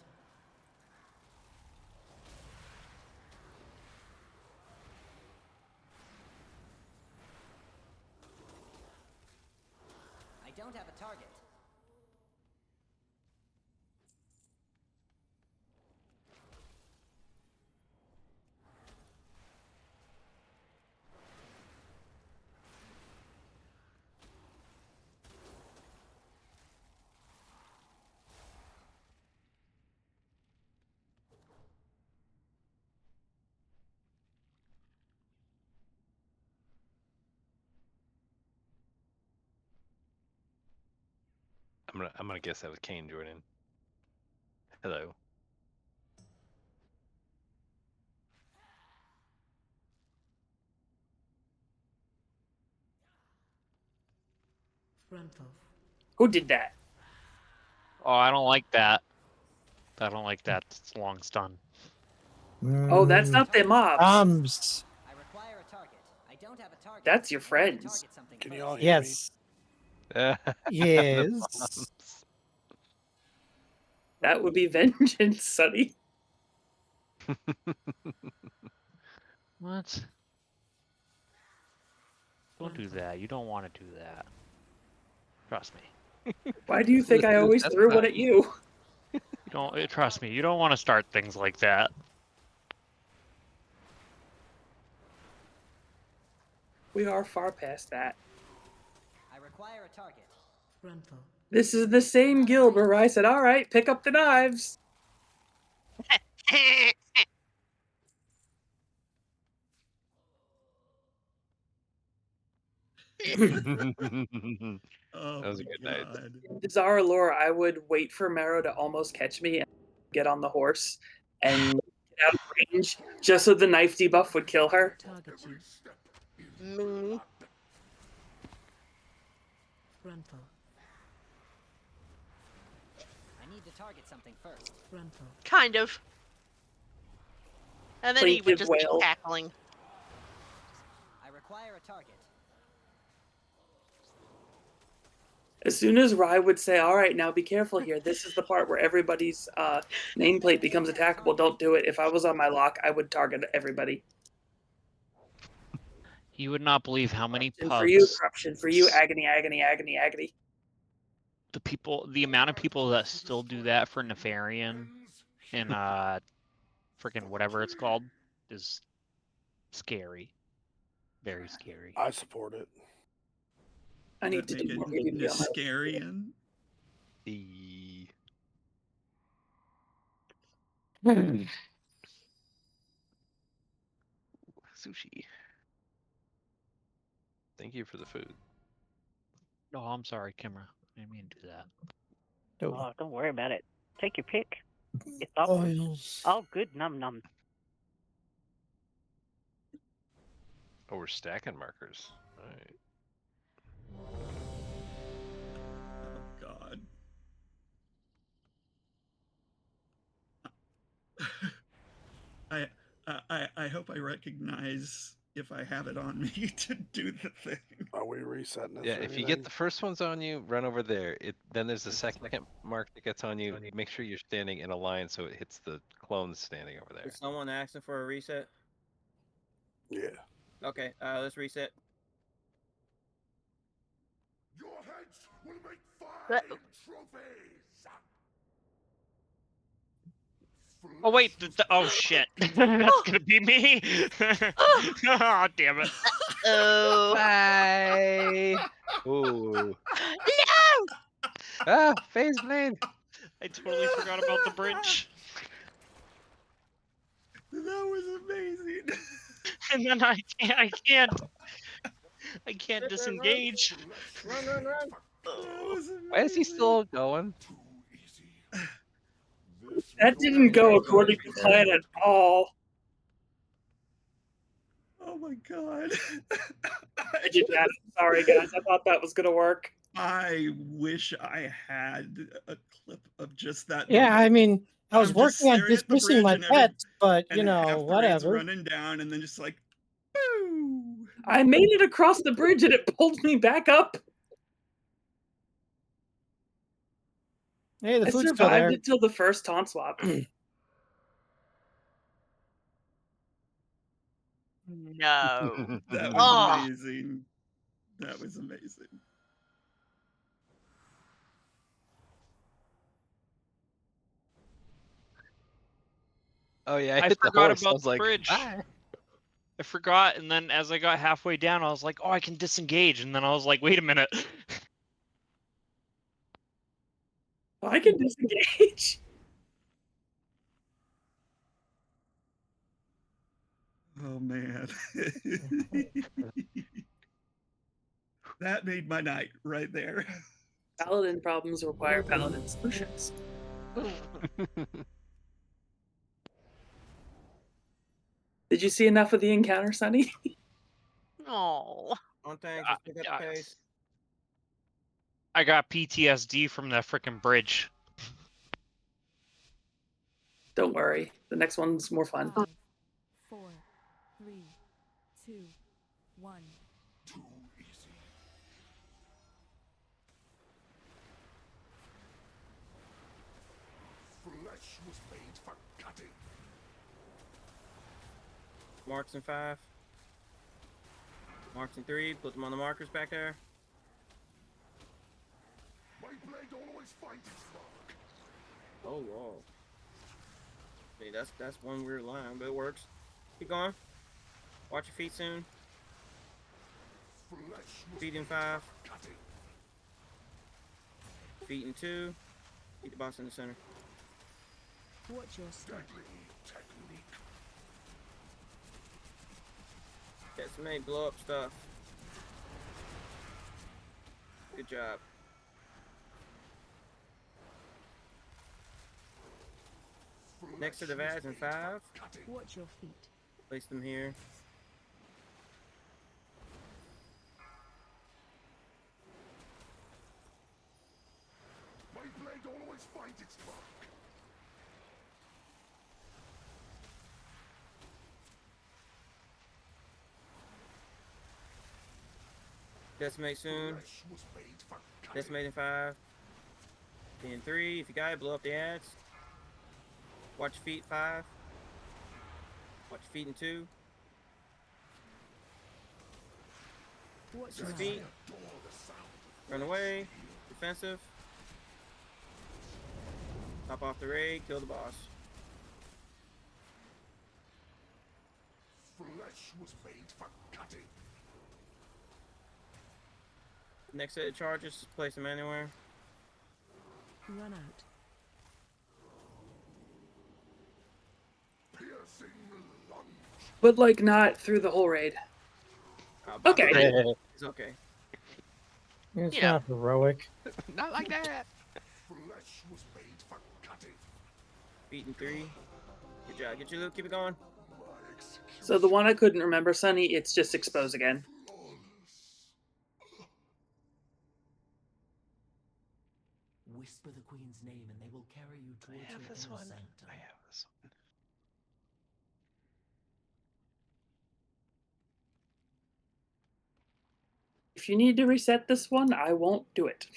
[SPEAKER 9] I don't have a target.
[SPEAKER 4] I'm gonna guess that was Kane Jordan. Hello.
[SPEAKER 10] Frontal.
[SPEAKER 2] Who did that?
[SPEAKER 3] Oh, I don't like that. I don't like that. It's a long stun.
[SPEAKER 2] Oh, that's not the mobs.
[SPEAKER 9] I require a target. I don't have a target.
[SPEAKER 2] That's your
[SPEAKER 9] I need to
[SPEAKER 2] friends.
[SPEAKER 9] target something
[SPEAKER 13] Can
[SPEAKER 9] first.
[SPEAKER 13] you all hear
[SPEAKER 6] Yes.
[SPEAKER 4] The
[SPEAKER 6] Yes.
[SPEAKER 4] bombs.
[SPEAKER 2] That would be vengeance, Sonny.
[SPEAKER 3] What? Don't do that. You don't want to do that. Trust me.
[SPEAKER 2] Why do you think I always
[SPEAKER 3] That's
[SPEAKER 2] threw
[SPEAKER 3] not-
[SPEAKER 2] one at you?
[SPEAKER 3] You don't. Trust me. You don't want to start things like that.
[SPEAKER 2] We are far past that.
[SPEAKER 9] I require a target.
[SPEAKER 10] Frontal.
[SPEAKER 2] This is the same guild where I said, all right, pick up the knives.
[SPEAKER 1] Oh
[SPEAKER 4] That was a
[SPEAKER 1] my
[SPEAKER 4] good night.
[SPEAKER 1] god.
[SPEAKER 2] In Zara lore, I would wait for Marrow to almost catch me and get on the horse and get out of range just so the knife debuff would kill her.
[SPEAKER 10] Target you.
[SPEAKER 7] Me.
[SPEAKER 10] Frontal.
[SPEAKER 9] I need to target something first.
[SPEAKER 10] Frontal.
[SPEAKER 7] Kind of. And then he would
[SPEAKER 2] Plaintive
[SPEAKER 7] just
[SPEAKER 2] wail.
[SPEAKER 7] keep cackling.
[SPEAKER 9] I require a target.
[SPEAKER 2] As soon as Rai would say, all right, now be careful here. This is the part where everybody's nameplate becomes attackable. Don't do it. If I was on my lock, I would target everybody.
[SPEAKER 3] You would not believe how many
[SPEAKER 2] And
[SPEAKER 3] pubs.
[SPEAKER 2] for you, corruption. For you, agony, agony, agony, agony.
[SPEAKER 3] The amount of people that still do that for Nefarian in freaking whatever it's called is scary. Very scary.
[SPEAKER 13] I support it.
[SPEAKER 2] I need to
[SPEAKER 1] Make
[SPEAKER 2] do
[SPEAKER 1] it
[SPEAKER 2] more PvP on my
[SPEAKER 1] Niscarian.
[SPEAKER 4] The sushi. Thank you for the food.
[SPEAKER 3] Oh, I'm sorry, Kimra. I didn't mean to do that.
[SPEAKER 5] Oh, don't worry about it. Take your pick. It's all,
[SPEAKER 6] Oils.
[SPEAKER 5] all good num num.
[SPEAKER 4] Oh, we're stacking markers. All right.
[SPEAKER 1] Oh God. I hope I recognize if I have it on me to do the thing.
[SPEAKER 13] Are we resetting this?
[SPEAKER 4] Yeah,
[SPEAKER 13] or
[SPEAKER 4] if you get
[SPEAKER 13] anything?
[SPEAKER 4] the first ones on you, run over there. Then there's a second mark that gets on you. Make sure you're standing in a line so it hits the clones standing over there.
[SPEAKER 12] Is someone asking for a reset?
[SPEAKER 13] Yeah.
[SPEAKER 12] Okay, let's reset.
[SPEAKER 11] Your heads will make
[SPEAKER 7] But-
[SPEAKER 11] fine trophies.
[SPEAKER 3] Oh wait, oh shit. That's gonna be me. Oh damn it.
[SPEAKER 7] Oh.
[SPEAKER 4] Bye. Ooh.
[SPEAKER 7] No!
[SPEAKER 4] Ah, phase blade.
[SPEAKER 3] I totally forgot about the bridge.
[SPEAKER 1] That was amazing.
[SPEAKER 3] And then I can't disengage.
[SPEAKER 12] Run.
[SPEAKER 1] That was amazing.
[SPEAKER 4] Why is he still going?
[SPEAKER 2] That didn't go according to plan at all.
[SPEAKER 1] Oh my God.
[SPEAKER 2] I did that. Sorry, guys. I thought that was gonna work.
[SPEAKER 1] I wish I had a clip of just that.
[SPEAKER 6] Yeah,
[SPEAKER 1] moment.
[SPEAKER 6] I mean, I was
[SPEAKER 1] I'm just
[SPEAKER 6] working on
[SPEAKER 1] staring at the
[SPEAKER 6] dismissing my
[SPEAKER 1] bridge and every-
[SPEAKER 6] pets, but
[SPEAKER 1] and
[SPEAKER 6] you know,
[SPEAKER 1] half the raid's
[SPEAKER 6] whatever.
[SPEAKER 1] running down, and then just like, boo.
[SPEAKER 2] I made it across the bridge and it pulled me back up.
[SPEAKER 6] Hey, the
[SPEAKER 2] I
[SPEAKER 6] food's still there.
[SPEAKER 2] survived until the first taunt swap.
[SPEAKER 7] No.
[SPEAKER 1] That was
[SPEAKER 7] Oh.
[SPEAKER 1] amazing. That was amazing.
[SPEAKER 4] Oh yeah, I
[SPEAKER 3] I
[SPEAKER 4] hit the
[SPEAKER 3] forgot
[SPEAKER 4] horse. I
[SPEAKER 3] about
[SPEAKER 4] was
[SPEAKER 3] the
[SPEAKER 4] like,
[SPEAKER 3] bridge.
[SPEAKER 4] bye.
[SPEAKER 3] I forgot, and then as I got halfway down, I was like, oh, I can disengage, and then I was like, wait a minute.
[SPEAKER 2] I can disengage.
[SPEAKER 1] Oh man. That made my night right there.
[SPEAKER 2] Paladin problems require paladin solutions. Did you see enough of the encounter, Sonny?
[SPEAKER 7] Oh.
[SPEAKER 12] One thing, just pick up the pace.
[SPEAKER 3] I got PTSD from that freaking bridge.
[SPEAKER 2] Don't worry. The next one's more fun.
[SPEAKER 10] 5, 4, 3, 2, 1.
[SPEAKER 11] Too easy. Flesh was made for cutting.
[SPEAKER 12] Marks in 5. Marks in 3. Put them on the markers back there.
[SPEAKER 11] My blade always finds its mark.
[SPEAKER 12] Oh, whoa. See, that's one weird line, but it works. Keep going. Watch your feet soon.
[SPEAKER 11] Flesh was
[SPEAKER 12] Feet in
[SPEAKER 11] made
[SPEAKER 12] 5.
[SPEAKER 11] for cutting.
[SPEAKER 12] Feet in 2. Keep the boss in the center.
[SPEAKER 10] Watch your step.
[SPEAKER 11] Deadly technique.
[SPEAKER 12] Decimate, blow up stuff. Good job. Next to the vase in 5.
[SPEAKER 10] Watch your feet.
[SPEAKER 12] Place them here.
[SPEAKER 11] My blade always finds its mark.
[SPEAKER 12] Decimate soon.
[SPEAKER 11] Flesh was made for cutting.
[SPEAKER 12] Decimate in 5. In 3. If you got it, blow up the ads. Watch your feet 5. Watch your feet in 2.
[SPEAKER 10] Watch
[SPEAKER 12] Your
[SPEAKER 10] your
[SPEAKER 12] feet.
[SPEAKER 10] step.
[SPEAKER 12] Run away. Defensive. Hop off the raid. Kill the boss.
[SPEAKER 11] flesh was made for cutting.
[SPEAKER 12] Next set of charges, just place them anywhere.
[SPEAKER 10] Run out.
[SPEAKER 11] Piercing lunge.
[SPEAKER 2] But like not through the whole raid. Okay.
[SPEAKER 12] It's okay.
[SPEAKER 6] It's
[SPEAKER 7] You know.
[SPEAKER 6] not heroic.
[SPEAKER 4] Not like that.
[SPEAKER 11] Flesh was made for cutting.
[SPEAKER 12] Beaten 3. Good job. Get your loot. Keep it going.
[SPEAKER 2] So the one I couldn't remember, Sonny, it's just expose again.
[SPEAKER 14] Whisper the queen's name and they will carry you towards
[SPEAKER 4] I have
[SPEAKER 14] her
[SPEAKER 4] this
[SPEAKER 14] inner
[SPEAKER 4] one.
[SPEAKER 14] sanctum.
[SPEAKER 4] I have this one.
[SPEAKER 2] If you need to reset this one, I won't do it.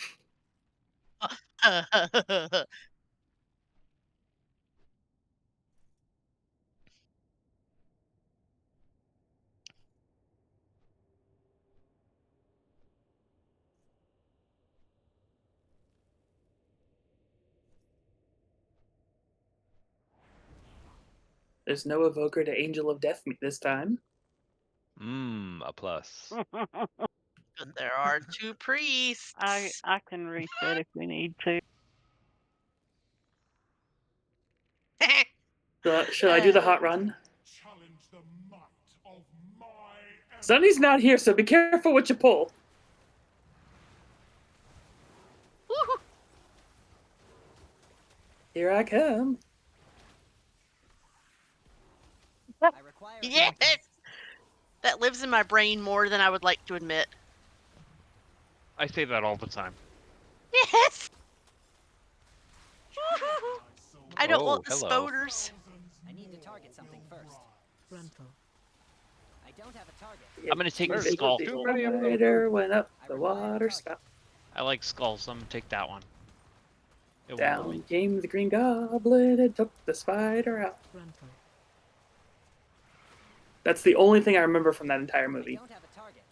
[SPEAKER 2] There's no evoker to Angel of Death this time.
[SPEAKER 4] A plus.
[SPEAKER 7] But there are 2 priests.
[SPEAKER 5] I can reset if we need to.
[SPEAKER 2] Should I do the hot run?
[SPEAKER 11] Challenge the might of my
[SPEAKER 2] Sonny's not here, so be careful what you pull. Here I come.
[SPEAKER 9] I require a
[SPEAKER 7] Yes!
[SPEAKER 9] target.
[SPEAKER 7] That lives in my brain more than I would like to admit.
[SPEAKER 3] I say that all the time.
[SPEAKER 7] Yes! I don't
[SPEAKER 4] Oh,
[SPEAKER 7] want the
[SPEAKER 4] hello.
[SPEAKER 7] spoders.
[SPEAKER 9] I need to target something first.
[SPEAKER 10] Frontal.
[SPEAKER 9] I don't have a target.
[SPEAKER 3] I'm gonna take the
[SPEAKER 4] There's
[SPEAKER 3] skull.
[SPEAKER 4] too many of them.
[SPEAKER 2] Spider went up
[SPEAKER 9] I
[SPEAKER 2] the
[SPEAKER 9] require a
[SPEAKER 2] water
[SPEAKER 9] target.
[SPEAKER 2] spout.
[SPEAKER 3] I like skulls, so I'm gonna take that one. It won't let me.
[SPEAKER 2] Down came the green goblin and took the spider out.
[SPEAKER 10] Frontal.
[SPEAKER 2] That's the only thing I remember from that entire
[SPEAKER 9] I
[SPEAKER 2] movie.
[SPEAKER 9] don't have a target.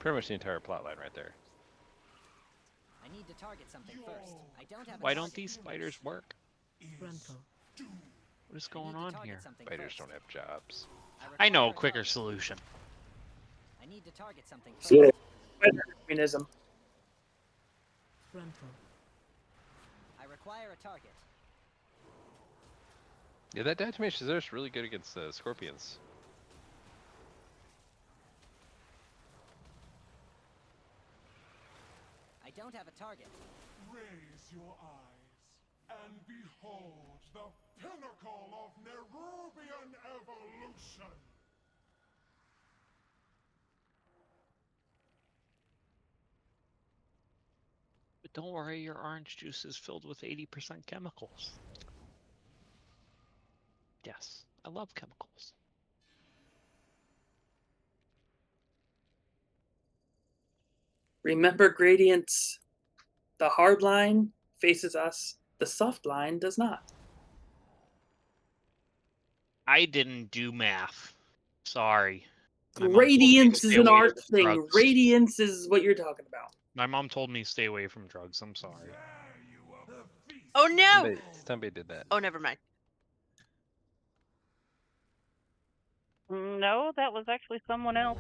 [SPEAKER 4] Pretty much the entire plot line right there.
[SPEAKER 9] I need to target something first. I don't have a
[SPEAKER 3] Why
[SPEAKER 9] target.
[SPEAKER 3] don't these spiders work?
[SPEAKER 10] Frontal.
[SPEAKER 3] What is
[SPEAKER 9] I
[SPEAKER 3] going
[SPEAKER 9] need to
[SPEAKER 3] on
[SPEAKER 9] target
[SPEAKER 3] here?
[SPEAKER 9] something
[SPEAKER 4] Spiders
[SPEAKER 9] first.
[SPEAKER 4] don't have jobs.
[SPEAKER 3] I know a
[SPEAKER 9] require
[SPEAKER 3] quicker
[SPEAKER 9] target.
[SPEAKER 3] solution.
[SPEAKER 9] I need to target something first.
[SPEAKER 2] So, spider communism.
[SPEAKER 10] Frontal.
[SPEAKER 9] I require a target.
[SPEAKER 4] Yeah, that Diatomaceous Earth's really good against scorpions.
[SPEAKER 9] I don't have a target.
[SPEAKER 11] Raise your eyes and behold the pinnacle of Nerubian evolution.
[SPEAKER 3] But don't worry, your orange juice is filled with 80% chemicals. Yes, I love chemicals.
[SPEAKER 2] Remember gradients. The hard line faces us. The soft line does not.
[SPEAKER 3] I didn't do math. Sorry. My mom told me to
[SPEAKER 2] Gradients
[SPEAKER 3] stay
[SPEAKER 2] is an
[SPEAKER 3] away
[SPEAKER 2] art
[SPEAKER 3] from
[SPEAKER 2] thing.
[SPEAKER 3] drugs.
[SPEAKER 2] Radiance is what you're talking about.
[SPEAKER 3] My mom told me to stay away from drugs. I'm sorry.
[SPEAKER 7] Oh no!
[SPEAKER 4] Somebody did that.
[SPEAKER 7] Oh, never mind.
[SPEAKER 5] No, that was actually someone else.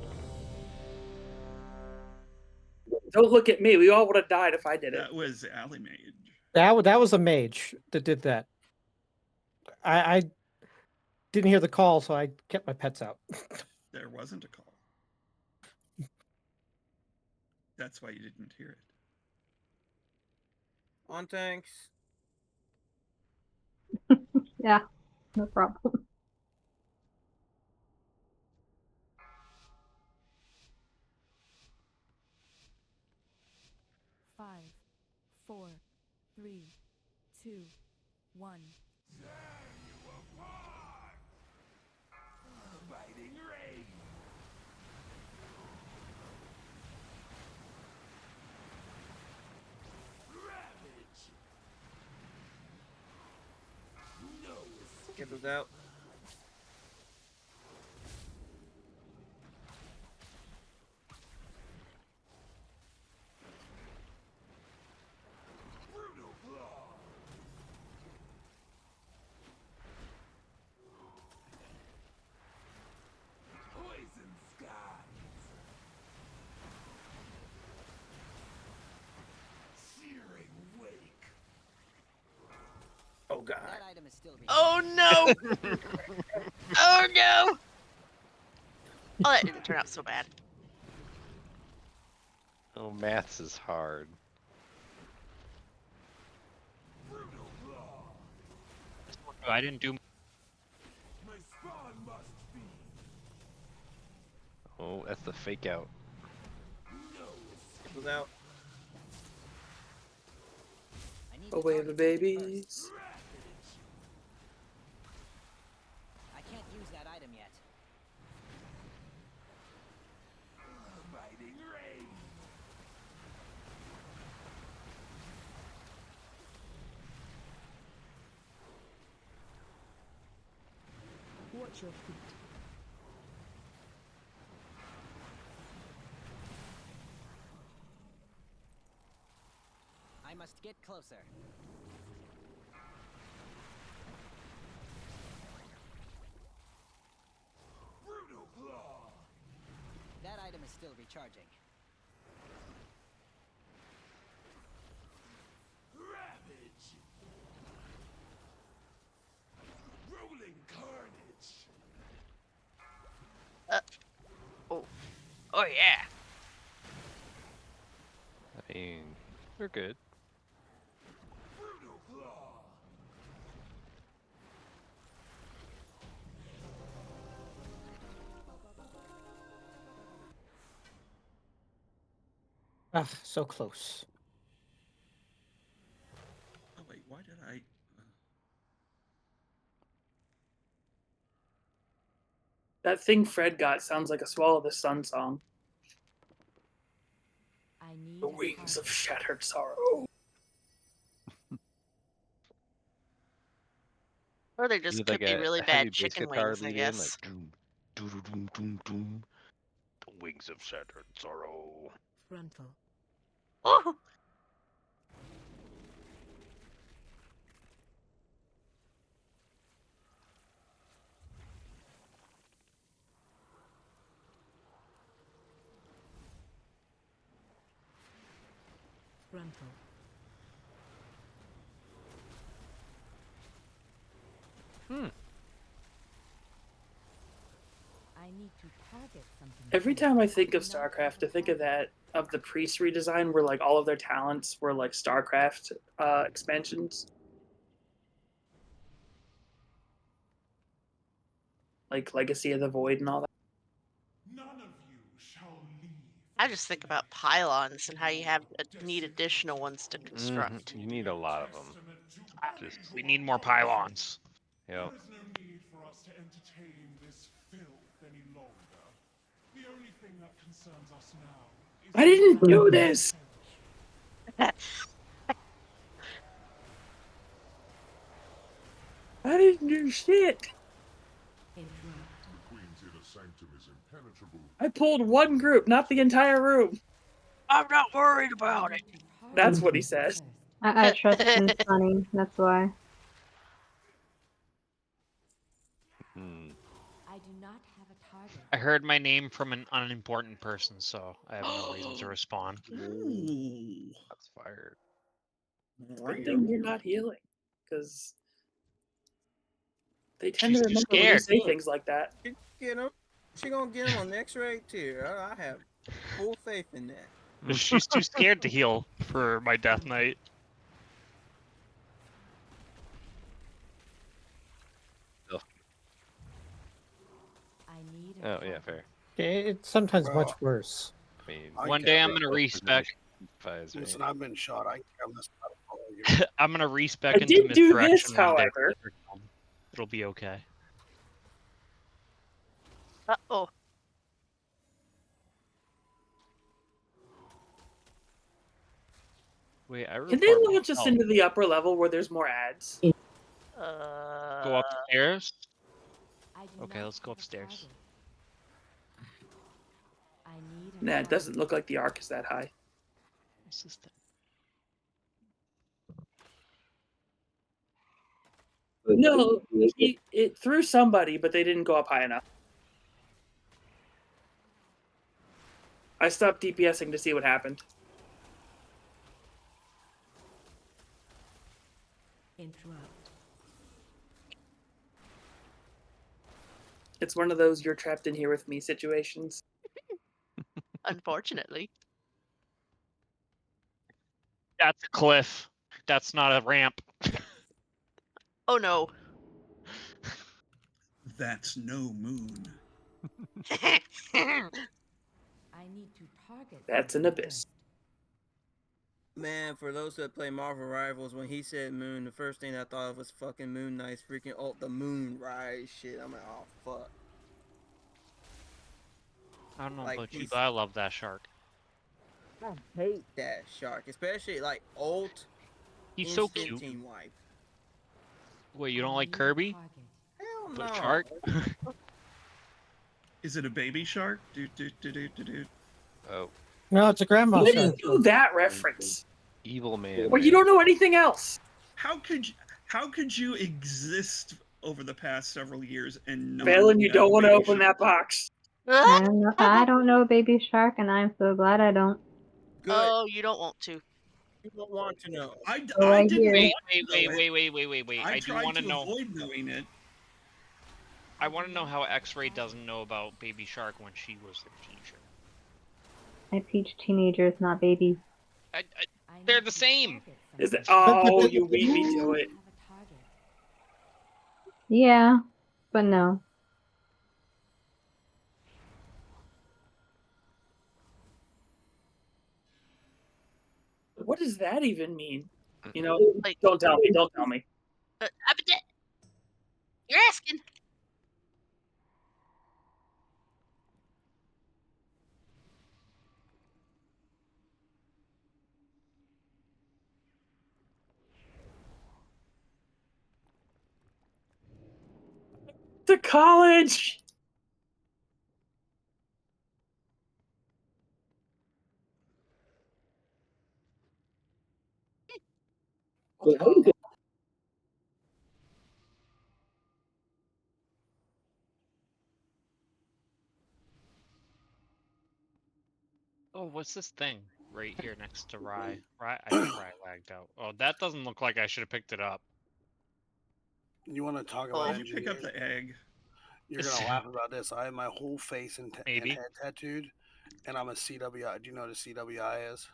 [SPEAKER 2] Don't look at me. We all would have died if I did it.
[SPEAKER 1] That was Alley Mage.
[SPEAKER 6] That was a mage that did that. I didn't hear the call, so I kept my pets out.
[SPEAKER 1] There wasn't a call. That's why you didn't hear it.
[SPEAKER 12] On tanks.
[SPEAKER 8] Yeah, no problem.
[SPEAKER 10] Five, four, three, two, one.
[SPEAKER 11] Biting rain. Ravage. No escape.
[SPEAKER 12] Get those out.
[SPEAKER 11] Brutal claw.
[SPEAKER 12] 1
[SPEAKER 13] guy.
[SPEAKER 9] That item is still
[SPEAKER 7] Oh no! Oh no! Oh, that didn't turn out so bad.
[SPEAKER 4] Oh, maths is hard.
[SPEAKER 3] I didn't do.
[SPEAKER 11] My spawn must be.
[SPEAKER 4] Oh, that's the fake out.
[SPEAKER 12] It was out.
[SPEAKER 9] I need to
[SPEAKER 2] Away
[SPEAKER 9] target
[SPEAKER 2] the
[SPEAKER 9] something first.
[SPEAKER 2] babies.
[SPEAKER 9] I can't use that item yet.
[SPEAKER 11] Biting rain.
[SPEAKER 10] Watch your feet.
[SPEAKER 9] I must get closer.
[SPEAKER 11] Brutal claw.
[SPEAKER 9] That item is still recharging.
[SPEAKER 11] Ravage. Rolling carnage.
[SPEAKER 7] Oh yeah.
[SPEAKER 4] I mean, they're good.
[SPEAKER 11] Brutal claw.
[SPEAKER 6] Ah, so close.
[SPEAKER 1] Oh wait, why did I?
[SPEAKER 2] That thing Fred got sounds like a Swallow the Sun song.
[SPEAKER 10] I need
[SPEAKER 2] The
[SPEAKER 10] a
[SPEAKER 2] wings of
[SPEAKER 10] target.
[SPEAKER 2] shattered sorrow.
[SPEAKER 7] Or they
[SPEAKER 4] You
[SPEAKER 7] just
[SPEAKER 4] need
[SPEAKER 7] could
[SPEAKER 4] like
[SPEAKER 7] be
[SPEAKER 4] a
[SPEAKER 7] really
[SPEAKER 4] heavy
[SPEAKER 7] bad
[SPEAKER 4] bass
[SPEAKER 7] chicken
[SPEAKER 4] guitar
[SPEAKER 7] wings, I
[SPEAKER 4] lead in, like
[SPEAKER 7] guess.
[SPEAKER 4] doom, doom, doom, doom, doom. The wings of shattered sorrow.
[SPEAKER 10] Frontal.
[SPEAKER 7] Oh!
[SPEAKER 10] Frontal. I need to target something.
[SPEAKER 2] Every
[SPEAKER 10] first.
[SPEAKER 2] time I think
[SPEAKER 10] do
[SPEAKER 2] of
[SPEAKER 10] not have
[SPEAKER 2] StarCraft,
[SPEAKER 10] a
[SPEAKER 2] I think of
[SPEAKER 10] target.
[SPEAKER 2] that of the Priest redesign where like all of their talents were like StarCraft expansions. Like Legacy of the Void and all that.
[SPEAKER 11] None of you shall leave.
[SPEAKER 7] I just think about pylons and how you have need additional ones to construct.
[SPEAKER 4] You need a lot of them. Just,
[SPEAKER 3] We need more pylons.
[SPEAKER 4] yep.
[SPEAKER 11] There is no need for us to entertain this filth any longer. The only thing that concerns us now is
[SPEAKER 2] I didn't do this! I didn't do shit!
[SPEAKER 10] Interrupt.
[SPEAKER 11] The Queen's inner sanctum is impenetrable.
[SPEAKER 2] I pulled one group, not the entire room.
[SPEAKER 7] I'm not worried about
[SPEAKER 10] I
[SPEAKER 7] it.
[SPEAKER 10] need to target
[SPEAKER 2] That's what he
[SPEAKER 10] something
[SPEAKER 2] says.
[SPEAKER 10] first.
[SPEAKER 8] I trust in Sunny. That's why.
[SPEAKER 4] Hmm.
[SPEAKER 10] I do not have a target.
[SPEAKER 3] I heard my name from an unimportant person, so I have no reason to respond.
[SPEAKER 1] Ooh.
[SPEAKER 4] That's fired.
[SPEAKER 2] Good thing you're not healing, because they tend
[SPEAKER 3] She's
[SPEAKER 2] to
[SPEAKER 3] too
[SPEAKER 2] remember when you
[SPEAKER 3] scared.
[SPEAKER 2] say things like that.
[SPEAKER 12] She get him. She gonna get him on next rate too. I have full faith in that.
[SPEAKER 3] She's too scared to heal for my Death Knight.
[SPEAKER 10] I need a
[SPEAKER 4] Oh,
[SPEAKER 10] target.
[SPEAKER 4] yeah, fair.
[SPEAKER 6] It's sometimes
[SPEAKER 13] Bro,
[SPEAKER 6] much worse.
[SPEAKER 4] I mean,
[SPEAKER 3] One day I'm gonna
[SPEAKER 4] both
[SPEAKER 3] respec.
[SPEAKER 4] positions, right?
[SPEAKER 13] listen, I've been shot. I can care less about a follow you.
[SPEAKER 3] I'm gonna respec
[SPEAKER 2] I
[SPEAKER 3] into
[SPEAKER 2] did do
[SPEAKER 3] misdirection
[SPEAKER 2] this,
[SPEAKER 3] one day.
[SPEAKER 2] however.
[SPEAKER 3] It'll be okay.
[SPEAKER 7] Uh-oh.
[SPEAKER 4] Wait, I
[SPEAKER 2] Can they
[SPEAKER 4] report
[SPEAKER 2] launch us
[SPEAKER 4] myself.
[SPEAKER 2] into the upper level where there's more ads?
[SPEAKER 3] Go upstairs.
[SPEAKER 10] I do
[SPEAKER 3] Okay,
[SPEAKER 10] not
[SPEAKER 3] let's go
[SPEAKER 10] have a
[SPEAKER 3] upstairs.
[SPEAKER 10] target. I need a
[SPEAKER 2] Nah, it
[SPEAKER 10] target.
[SPEAKER 2] doesn't look like the arc is that high.
[SPEAKER 3] What's this thing?
[SPEAKER 2] No, it threw somebody, but they didn't go up high enough. I stopped DPSing to see what happened.
[SPEAKER 10] Interrupt.
[SPEAKER 2] It's one of those "you're trapped in here with me" situations.
[SPEAKER 7] Unfortunately.
[SPEAKER 3] That's a cliff. That's not a ramp.
[SPEAKER 7] Oh no.
[SPEAKER 1] That's no moon.
[SPEAKER 10] I need to target.
[SPEAKER 2] That's an
[SPEAKER 10] something
[SPEAKER 2] abyss.
[SPEAKER 10] first.
[SPEAKER 12] Man, for those that play Marvel Rivals, when he said moon, the first thing I thought of was fucking Moon Knight's freaking the moon rise shit. I'm like, oh fuck.
[SPEAKER 3] I don't know
[SPEAKER 12] Like,
[SPEAKER 3] about you,
[SPEAKER 12] he's-
[SPEAKER 3] but I love that shark.
[SPEAKER 12] I hate that shark, especially like ult.
[SPEAKER 3] He's so
[SPEAKER 12] instant
[SPEAKER 3] cute.
[SPEAKER 12] team wipe.
[SPEAKER 3] Wait, you don't like Kirby?
[SPEAKER 12] Hell
[SPEAKER 3] The
[SPEAKER 12] no.
[SPEAKER 3] shark?
[SPEAKER 1] Is it a baby shark?
[SPEAKER 4] Oh,
[SPEAKER 6] No, it's a grandma
[SPEAKER 2] Why do
[SPEAKER 6] shark.
[SPEAKER 2] you do that reference?
[SPEAKER 4] evil man.
[SPEAKER 2] Well, you don't know anything else.
[SPEAKER 1] How could you exist over the past several years and not?
[SPEAKER 2] Valen, you
[SPEAKER 1] know
[SPEAKER 2] don't want to
[SPEAKER 1] baby
[SPEAKER 2] open
[SPEAKER 1] shark?
[SPEAKER 2] that box.
[SPEAKER 8] I don't know Baby Shark, and I'm so glad I don't.
[SPEAKER 12] Good.
[SPEAKER 7] Oh, you don't want to.
[SPEAKER 12] You don't want to know.
[SPEAKER 1] I
[SPEAKER 8] right
[SPEAKER 1] didn't
[SPEAKER 8] here.
[SPEAKER 3] Wait.
[SPEAKER 1] I
[SPEAKER 3] I do
[SPEAKER 1] tried
[SPEAKER 3] want to
[SPEAKER 1] to
[SPEAKER 3] know.
[SPEAKER 1] avoid knowing it.
[SPEAKER 3] I want to know how X-Ray doesn't know about Baby Shark when she was a teacher.
[SPEAKER 8] I teach teenagers, not babies.
[SPEAKER 3] They're the same.
[SPEAKER 2] Is it? Oh, you beat me to it.
[SPEAKER 8] Yeah, but no.
[SPEAKER 2] What does that even mean? You know,
[SPEAKER 7] Like-
[SPEAKER 2] don't tell me. Don't tell me.
[SPEAKER 7] You're asking.
[SPEAKER 2] To college.
[SPEAKER 3] Oh, what's this thing right here next to Rye? Rye, I think Rye lagged out. Oh, that doesn't look like I should have picked it up.
[SPEAKER 13] You want to talk
[SPEAKER 7] Oh.
[SPEAKER 13] about
[SPEAKER 1] Did you pick up
[SPEAKER 13] engineers?
[SPEAKER 1] the egg?
[SPEAKER 13] You're gonna laugh about this. I have my whole face and
[SPEAKER 3] Maybe.
[SPEAKER 13] head tattooed, and I'm a CWI. Do you know what a CWI is?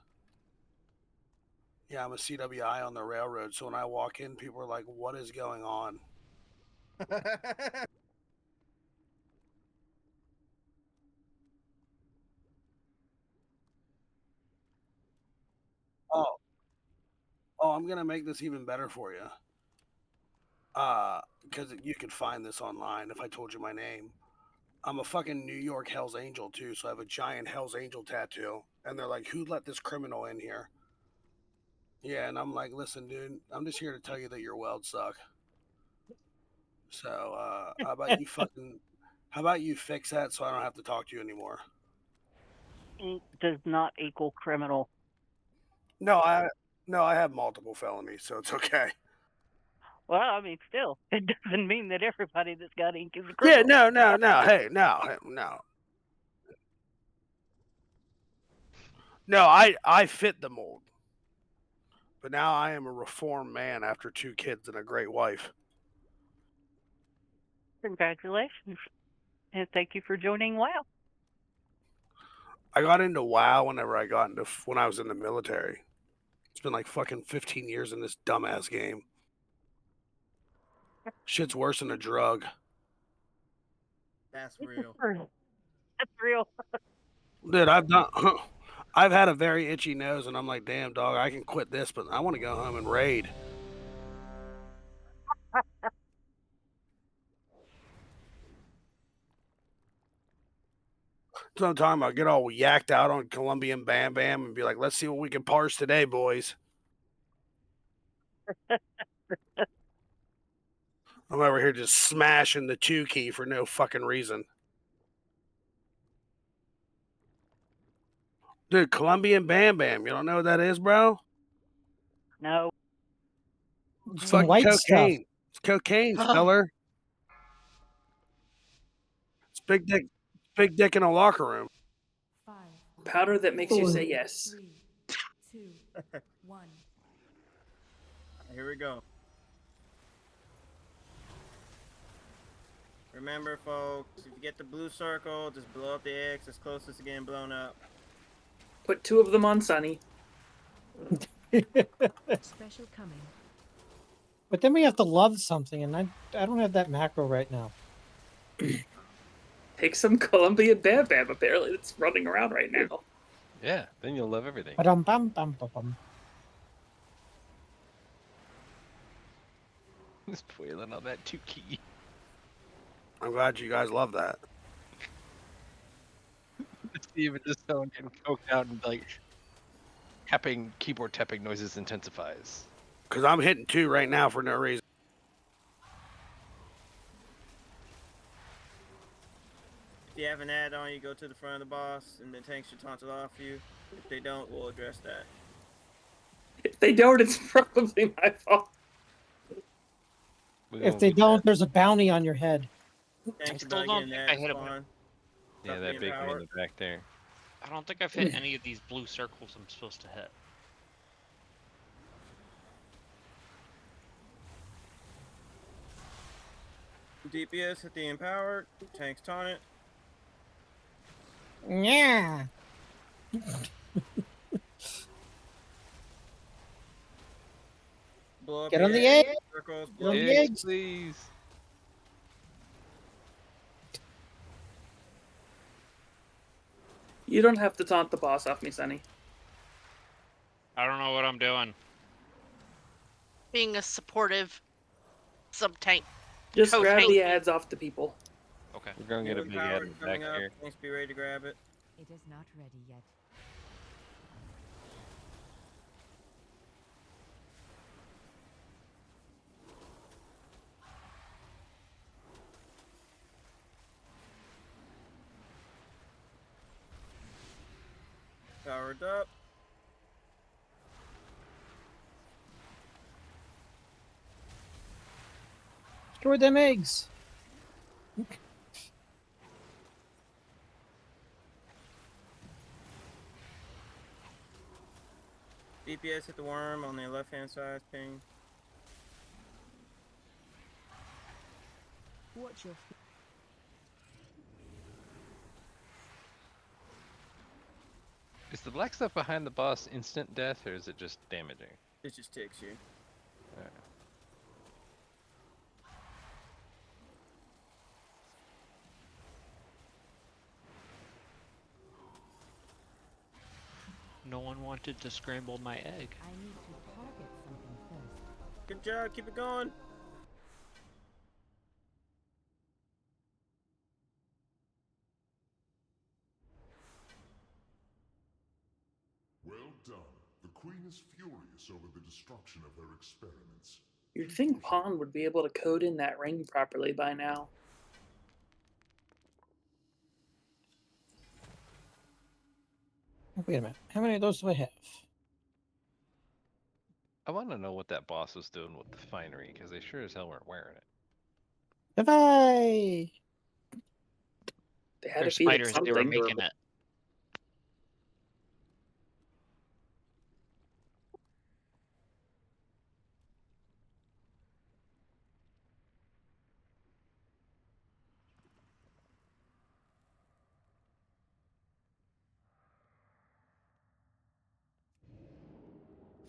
[SPEAKER 13] Yeah, I'm a CWI on the railroad. So when I walk in, people are like, "What is going on?" Oh, I'm gonna make this even better for you. Because you could find this online if I told you my name. I'm a fucking New York Hell's Angel too, so I have a giant Hell's Angel tattoo. And they're like, "Who let this criminal in here?" Yeah, and I'm like, "Listen, dude, I'm just here to tell you that your welds suck. So, how about you fix that so I don't have to talk to you anymore?"
[SPEAKER 5] Ink does not equal criminal.
[SPEAKER 13] No, I have multiple felonies, so it's okay.
[SPEAKER 5] Well, I mean, still, it doesn't mean that everybody that's got ink is a
[SPEAKER 13] Yeah,
[SPEAKER 5] criminal.
[SPEAKER 13] no. Hey, no. No, I fit the mold. But now I am a reformed man after 2 kids and a great wife.
[SPEAKER 5] Congratulations. And thank you for joining WoW.
[SPEAKER 13] I got into WoW when I was in the military. It's been like fucking 15 years in this dumbass game. Shit's worse than a drug.
[SPEAKER 12] That's real.
[SPEAKER 5] That's real.
[SPEAKER 13] Dude, I've had a very itchy nose, and I'm like, damn, dog, I can quit this, but I want to go home and raid. That's what I'm talking about. Get all yacked out on Colombian Bam Bam and be like, let's see what we can parse today, boys. I'm over here just smashing the 2 key for no fucking reason. Dude, Colombian Bam Bam. You don't know what that is, bro?
[SPEAKER 5] No.
[SPEAKER 13] It's
[SPEAKER 6] Some
[SPEAKER 13] fucking
[SPEAKER 6] white
[SPEAKER 13] cocaine.
[SPEAKER 6] stuff.
[SPEAKER 13] It's cocaine, feller. It's big dick in a locker room.
[SPEAKER 2] Powder that makes you say yes.
[SPEAKER 10] 3, 2, 1.
[SPEAKER 12] Here we go. Remember, folks, if you get the blue circle, just blow up the X as closest to getting blown up.
[SPEAKER 2] Put 2 of them on Sunny.
[SPEAKER 10] Special coming.
[SPEAKER 6] But then we have to love something, and I don't have that macro right now.
[SPEAKER 2] Take some Colombian Bam Bam, apparently, that's running around right now.
[SPEAKER 4] Yeah, then you'll love everything.
[SPEAKER 6] Ba-dum-bum-bum-bum-bum.
[SPEAKER 4] Spoiling all that 2 key.
[SPEAKER 13] I'm glad you guys love that.
[SPEAKER 4] Even just someone getting coked out and like tapping, keyboard tapping noises intensifies.
[SPEAKER 13] Because I'm hitting 2 right now for no reason.
[SPEAKER 12] If you have an add-on, you go to the front of the boss, and the tanks should taunt it off you. If they don't, we'll address that.
[SPEAKER 2] If they don't, it's probably my fault.
[SPEAKER 6] If they don't, there's a bounty on your head.
[SPEAKER 12] Tanks
[SPEAKER 3] I
[SPEAKER 12] are
[SPEAKER 3] still
[SPEAKER 12] about
[SPEAKER 3] don't
[SPEAKER 12] getting
[SPEAKER 3] think
[SPEAKER 12] that
[SPEAKER 3] I hit him.
[SPEAKER 12] spawn.
[SPEAKER 4] Yeah,
[SPEAKER 12] Stop
[SPEAKER 4] that
[SPEAKER 12] being
[SPEAKER 4] big one in
[SPEAKER 12] powered.
[SPEAKER 4] the back there.
[SPEAKER 3] I don't think I've hit any of these blue circles I'm supposed to hit.
[SPEAKER 12] DPS hit the empowered. Tanks taunt it.
[SPEAKER 6] Yeah.
[SPEAKER 12] Blow up
[SPEAKER 6] Get on the
[SPEAKER 12] egg.
[SPEAKER 6] egg.
[SPEAKER 12] Circles.
[SPEAKER 6] Get
[SPEAKER 12] Blow
[SPEAKER 6] on
[SPEAKER 12] up
[SPEAKER 6] the eggs.
[SPEAKER 4] Please.
[SPEAKER 2] You don't have to taunt the boss off me, Sunny.
[SPEAKER 3] I don't know what I'm doing.
[SPEAKER 7] Being a supportive sub-tank.
[SPEAKER 2] Just
[SPEAKER 7] Coach
[SPEAKER 2] grab
[SPEAKER 7] Hanky.
[SPEAKER 2] the ads off the people.
[SPEAKER 3] Okay.
[SPEAKER 4] We're gonna get a
[SPEAKER 12] New
[SPEAKER 4] big ad in
[SPEAKER 12] empowered
[SPEAKER 4] the back
[SPEAKER 12] coming up.
[SPEAKER 4] here.
[SPEAKER 12] Tanks be ready to grab it.
[SPEAKER 10] It is not ready yet.
[SPEAKER 12] Powered up.
[SPEAKER 6] Destroy them eggs.
[SPEAKER 12] DPS hit the worm on the left-hand side. Ping.
[SPEAKER 10] Watch your
[SPEAKER 4] Is the black stuff behind the boss instant death, or is it just damaging?
[SPEAKER 12] It just ticks you.
[SPEAKER 4] Alright.
[SPEAKER 3] No one wanted to scramble my egg.
[SPEAKER 10] I need to target something first.
[SPEAKER 12] Good job. Keep it going.
[SPEAKER 11] Well done. The Queen is furious over the destruction of her experiments.
[SPEAKER 2] You'd think Pawn would be able to code in that ring properly by now.
[SPEAKER 6] Wait a minute. How many of those do I have?
[SPEAKER 4] I want to know what that boss was doing with the finery, because they sure as hell weren't wearing it.
[SPEAKER 6] Bye-bye.
[SPEAKER 2] They had
[SPEAKER 3] They're
[SPEAKER 2] to feed it
[SPEAKER 3] spiders, they were
[SPEAKER 2] something.
[SPEAKER 3] making it.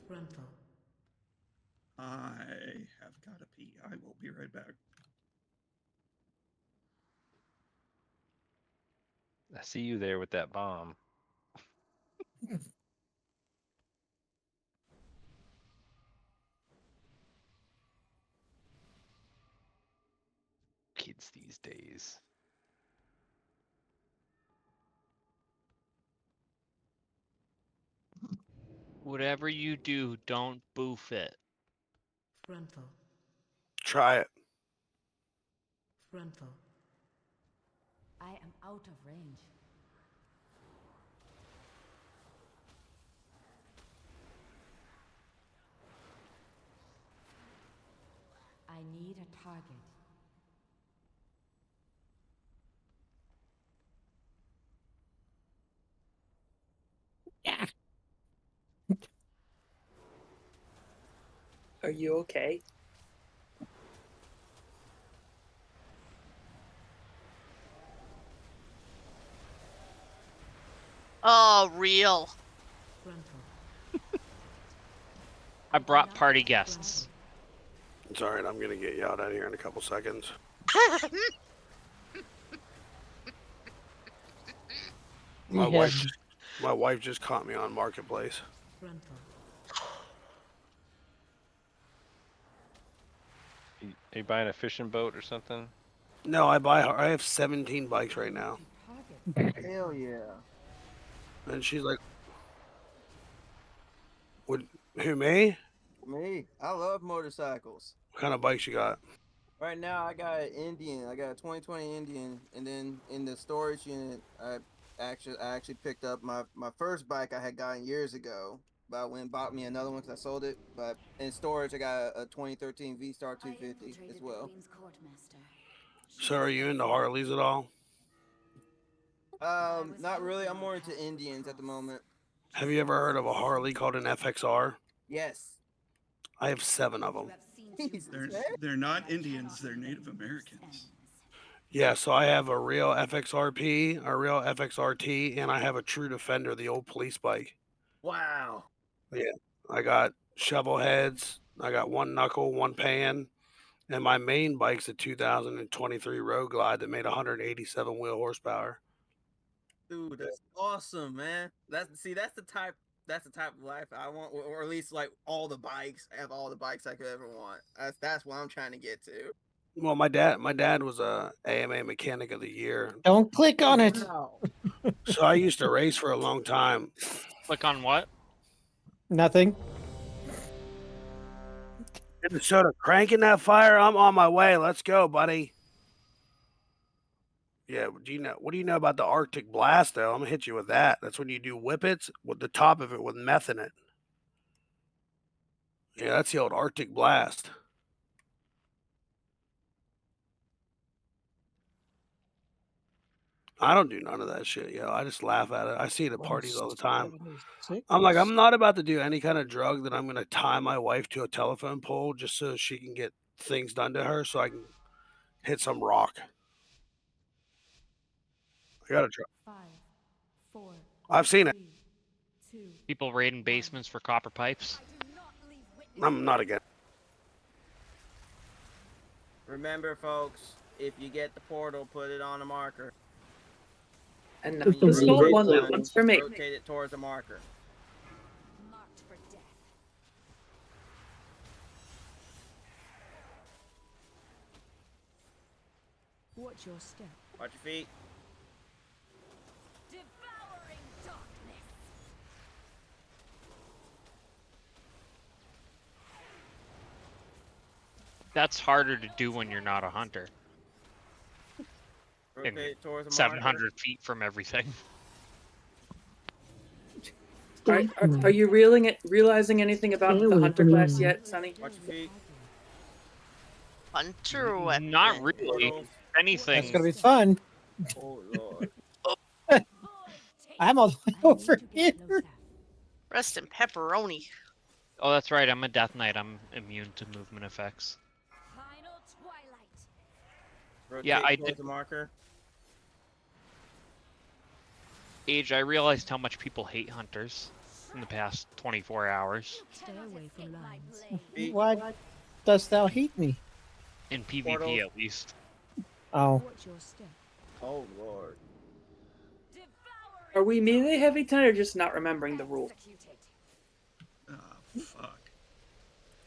[SPEAKER 10] Frontal.
[SPEAKER 1] I have got to pee. I will be right back.
[SPEAKER 4] I see you there with that bomb. Kids these days.
[SPEAKER 3] Whatever you do, don't boof it.
[SPEAKER 10] Frontal.
[SPEAKER 13] Try it.
[SPEAKER 10] Frontal. I am out of range. I need a target.
[SPEAKER 6] Yeah.
[SPEAKER 2] Are you okay?
[SPEAKER 7] Oh, real.
[SPEAKER 3] I brought party guests.
[SPEAKER 13] It's alright, I'm gonna get you out of here in a couple seconds. My
[SPEAKER 6] We have
[SPEAKER 13] wife just caught me on Marketplace.
[SPEAKER 4] Are you buying a fishing boat or something?
[SPEAKER 13] No, I have 17 bikes right now.
[SPEAKER 12] Hell yeah.
[SPEAKER 13] And she's like, "Would who me?
[SPEAKER 12] Me, I love motorcycles.
[SPEAKER 13] What kind of bikes you got?"
[SPEAKER 12] Right now, I got an Indian. I got a 2020 Indian, and then in the storage unit, I actually picked up my first bike I had gotten years ago. But I went and bought me another one because I sold it. But in storage, I got a 2013 V Star 250 as well.
[SPEAKER 13] So are you into Harleys at all?
[SPEAKER 12] Not really. I'm more into Indians at the moment.
[SPEAKER 13] Have you ever heard of a Harley called an FXR?
[SPEAKER 12] Yes.
[SPEAKER 13] I have 7 of them.
[SPEAKER 1] They're not Indians, they're Native Americans.
[SPEAKER 13] Yeah, so I have a real FXRP, a real FXRT, and I have a True Defender, the old police bike.
[SPEAKER 12] Wow.
[SPEAKER 13] Yeah, I got shovel heads, I got one knuckle, one pan, and my main bike's a 2023 Road Glide that made 187 wheel horsepower.
[SPEAKER 12] Dude, that's awesome, man. That's the type of life I want, or at least like all the bikes. Have all the bikes I could ever want. That's what I'm trying to get to.
[SPEAKER 13] Well, my dad was a AMA Mechanic of the Year.
[SPEAKER 6] Don't click on it.
[SPEAKER 12] Wow.
[SPEAKER 13] So I used to race for a long time.
[SPEAKER 3] Click on what?
[SPEAKER 6] Nothing.
[SPEAKER 13] Minnesota cranking that fire. I'm on my way. Let's go, buddy. Yeah, what do you know about the Arctic blast though? I'm gonna hit you with that. That's when you do whippets with the top of it with meth in it. Yeah, that's the old Arctic blast. I don't do none of that shit, yo. I just laugh at it. I see it at parties all the time.
[SPEAKER 6] 176.
[SPEAKER 13] I'm like, I'm not about to do any kind of drug that I'm gonna tie my wife to a telephone pole just so she can get things done to her so I can hit some rock. I gotta try.
[SPEAKER 10] 5, 4,
[SPEAKER 13] I've seen it.
[SPEAKER 10] 3, 2.
[SPEAKER 3] People raiding basements for copper pipes.
[SPEAKER 13] I'm not against.
[SPEAKER 12] Remember, folks, if you get the portal, put it on a marker.
[SPEAKER 2] And
[SPEAKER 12] When you
[SPEAKER 2] this
[SPEAKER 12] rotate
[SPEAKER 2] one
[SPEAKER 12] one,
[SPEAKER 2] one's for me.
[SPEAKER 12] rotate it towards a marker.
[SPEAKER 10] Marked for death. Watch your step.
[SPEAKER 12] Watch your feet.
[SPEAKER 10] Devouring darkness.
[SPEAKER 3] That's harder to do when you're not a hunter.
[SPEAKER 12] Rotate
[SPEAKER 3] And
[SPEAKER 12] it towards a
[SPEAKER 3] 700 feet from everything.
[SPEAKER 2] Are you realizing anything about the hunter class yet, Sonny?
[SPEAKER 12] Watch your feet.
[SPEAKER 7] Hunter weapon.
[SPEAKER 3] Not really.
[SPEAKER 12] Portals.
[SPEAKER 3] Anything.
[SPEAKER 6] That's gonna be fun.
[SPEAKER 12] Oh lord.
[SPEAKER 6] I'm all the way over here.
[SPEAKER 7] Rest in pepperoni.
[SPEAKER 3] Oh, that's right. I'm a Death Knight. I'm immune to movement effects.
[SPEAKER 10] Final twilight.
[SPEAKER 12] Rotate
[SPEAKER 3] Yeah, I
[SPEAKER 12] towards
[SPEAKER 3] did.
[SPEAKER 12] a marker.
[SPEAKER 3] Age, I realized how much people hate hunters in the past 24 hours.
[SPEAKER 10] Stay away from lines.
[SPEAKER 12] Feet.
[SPEAKER 6] Why dost thou hate me?
[SPEAKER 3] In PvP,
[SPEAKER 12] Portals.
[SPEAKER 3] at least.
[SPEAKER 6] Oh,
[SPEAKER 10] Watch your step.
[SPEAKER 12] Oh lord.
[SPEAKER 2] Are we melee heavy tonight or just not remembering the rule?
[SPEAKER 1] Oh, fuck.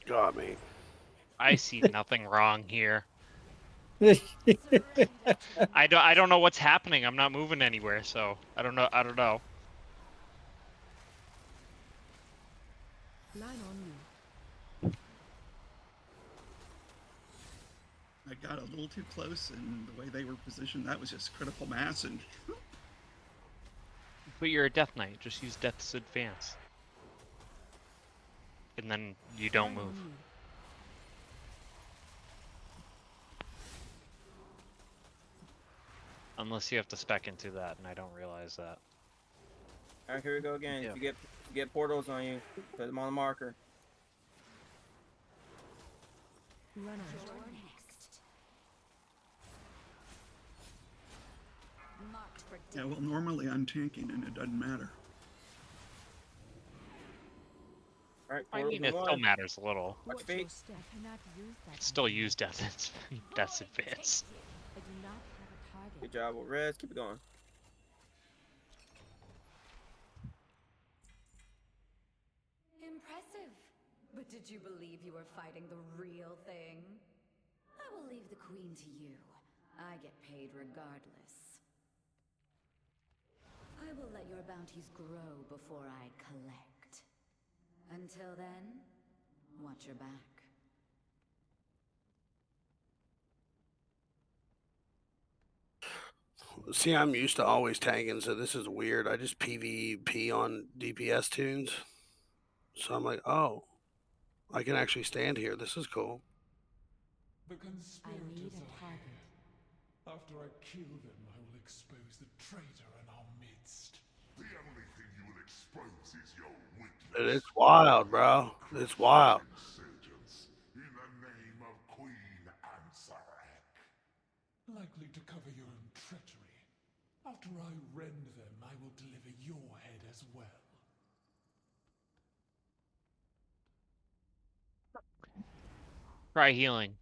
[SPEAKER 13] Got me.
[SPEAKER 3] I see nothing wrong here. I don't know what's happening. I'm not moving anywhere, so I don't know.
[SPEAKER 10] Line on you.
[SPEAKER 1] I got a little too close, and the way they were positioned, that was just critical mass, and
[SPEAKER 3] But you're a Death Knight. Just use Death's Advance. And then you don't
[SPEAKER 10] Line on
[SPEAKER 3] move.
[SPEAKER 10] you.
[SPEAKER 3] Unless you have to spec into that, and I don't realize that.
[SPEAKER 12] Alright, here we go again.
[SPEAKER 3] Yeah.
[SPEAKER 12] If you get portals on you, put them on the marker.
[SPEAKER 10] Run on.
[SPEAKER 9] You're next. Marked for
[SPEAKER 1] Yeah, well, normally I'm tanking and it doesn't matter.
[SPEAKER 12] All right,
[SPEAKER 3] I
[SPEAKER 12] portals
[SPEAKER 3] mean,
[SPEAKER 12] in
[SPEAKER 3] it still
[SPEAKER 12] one.
[SPEAKER 3] matters a little.
[SPEAKER 12] Watch fate.
[SPEAKER 3] Still use death advance.
[SPEAKER 10] I do not have a target.
[SPEAKER 12] Good job with res. Keep it going.
[SPEAKER 10] Impressive. But did you believe you were fighting the real thing? I will leave the queen to you. I get paid regardless. I will let your bounties grow before I collect. Until then, watch your back.
[SPEAKER 13] See, I'm used to always tanking, so this is weird. I just PvP on DPS tunes. So I'm like, oh, I can actually stand here. This is cool.
[SPEAKER 11] The
[SPEAKER 10] I need
[SPEAKER 11] conspirators
[SPEAKER 10] a
[SPEAKER 11] are
[SPEAKER 10] target.
[SPEAKER 11] here. After I kill them, I will expose the traitor in our midst. The only thing you will expose is your weakness.
[SPEAKER 13] It's wild, bro. It's wild.
[SPEAKER 11] Insurgents in the name of Queen Ansarek. Likely to cover your own treachery. After I rend them, I will deliver your head as well.
[SPEAKER 3] Try healing.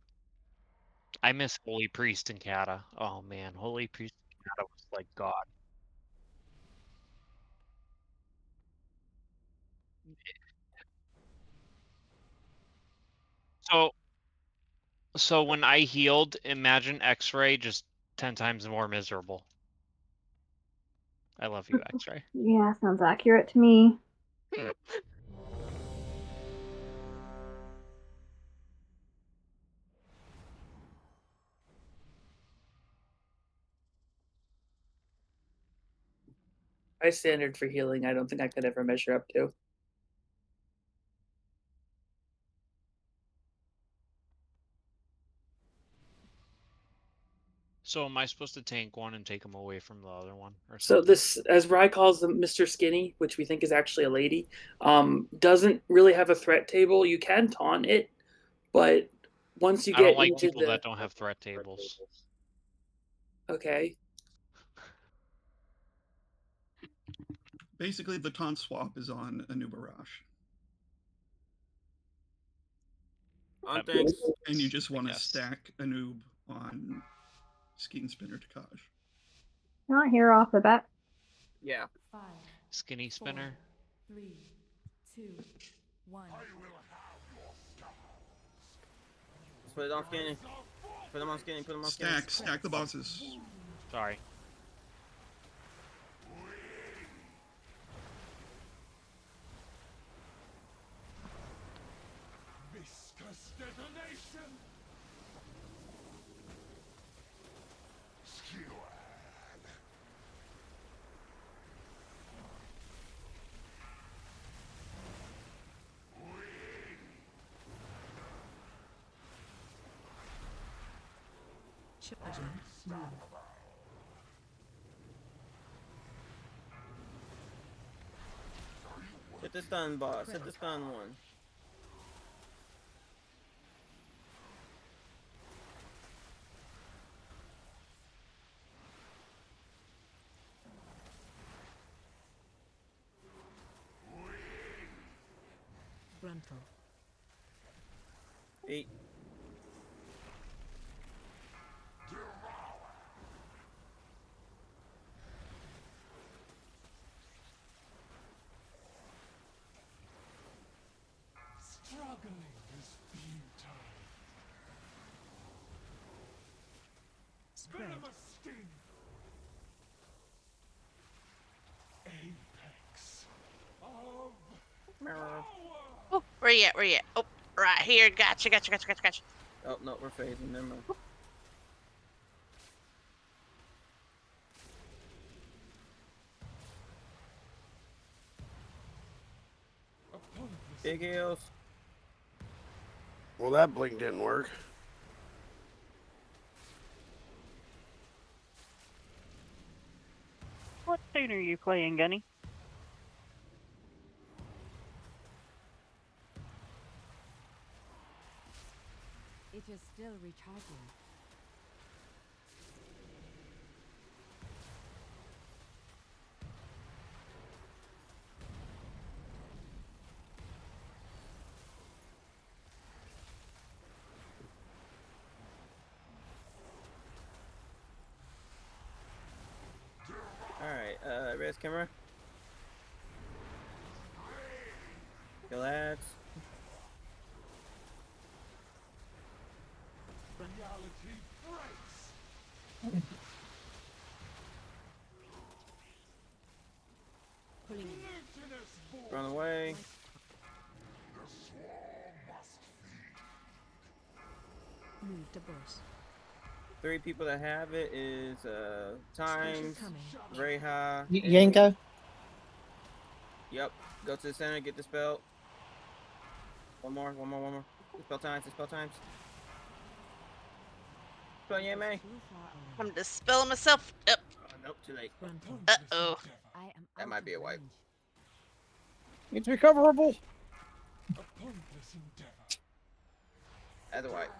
[SPEAKER 3] I miss Holy Priest and Kata. Oh man, Holy Priest and Kata was like God. So when I healed, imagine X-Ray just 10 times more miserable. I love you, X-Ray.
[SPEAKER 8] Yeah, sounds accurate to me.
[SPEAKER 2] My standard for healing, I don't think I could ever measure up to.
[SPEAKER 3] So am I supposed to tank one and take him away from the other one, or
[SPEAKER 2] So
[SPEAKER 3] something?
[SPEAKER 2] this, as Rye calls them, Mr. Skinny, which we think is actually a lady, doesn't really have a threat table. You can taunt it, but once you
[SPEAKER 3] I don't
[SPEAKER 2] get
[SPEAKER 3] like
[SPEAKER 2] into
[SPEAKER 3] people
[SPEAKER 2] the
[SPEAKER 3] that don't have threat tables.
[SPEAKER 2] okay,
[SPEAKER 1] Basically, the taunt swap is on Anubarash.
[SPEAKER 12] On
[SPEAKER 3] That
[SPEAKER 12] things.
[SPEAKER 1] And you just
[SPEAKER 3] I
[SPEAKER 1] want to
[SPEAKER 3] guess.
[SPEAKER 1] stack Anub on Skein Spinner Takaj.
[SPEAKER 8] Not here off the bat.
[SPEAKER 12] Yeah.
[SPEAKER 10] 5,
[SPEAKER 3] Skinny
[SPEAKER 10] 4,
[SPEAKER 3] spinner.
[SPEAKER 10] 3, 2, 1.
[SPEAKER 12] Let's put it on skinny. Put them on skinny. Put them on skinny.
[SPEAKER 1] Stack the bosses.
[SPEAKER 3] Sorry.
[SPEAKER 11] Viscous detonation! Skewer.
[SPEAKER 12] Hit the stun boss. Hit the stun one.
[SPEAKER 10] Gruntle.
[SPEAKER 12] 8.
[SPEAKER 11] Struggling is futile. Venomous sting. Apex of power.
[SPEAKER 7] Oh, where you at? Where you at? Oh, right here. Gotcha.
[SPEAKER 12] Oh, no, we're phasing. Never mind. Big heals.
[SPEAKER 13] Well, that blink didn't work.
[SPEAKER 5] What tune are you playing, Gunny?
[SPEAKER 10] It is still recharging.
[SPEAKER 12] res camera. Kill that.
[SPEAKER 11] Reality breaks.
[SPEAKER 12] Run away.
[SPEAKER 11] The swarm must feed.
[SPEAKER 15] Move to boss.
[SPEAKER 12] 3 people that have it is Times, Reha.
[SPEAKER 6] Yanka.
[SPEAKER 12] Yep. Go to the center, get the spell. One more. Dispel times. Spell Yame.
[SPEAKER 7] I'm dispelling myself. Yep.
[SPEAKER 12] Oh, nope, too late.
[SPEAKER 7] Uh-oh.
[SPEAKER 12] That might be a wipe.
[SPEAKER 6] It's recoverable.
[SPEAKER 11] A pointless endeavor.
[SPEAKER 12] That's a wipe.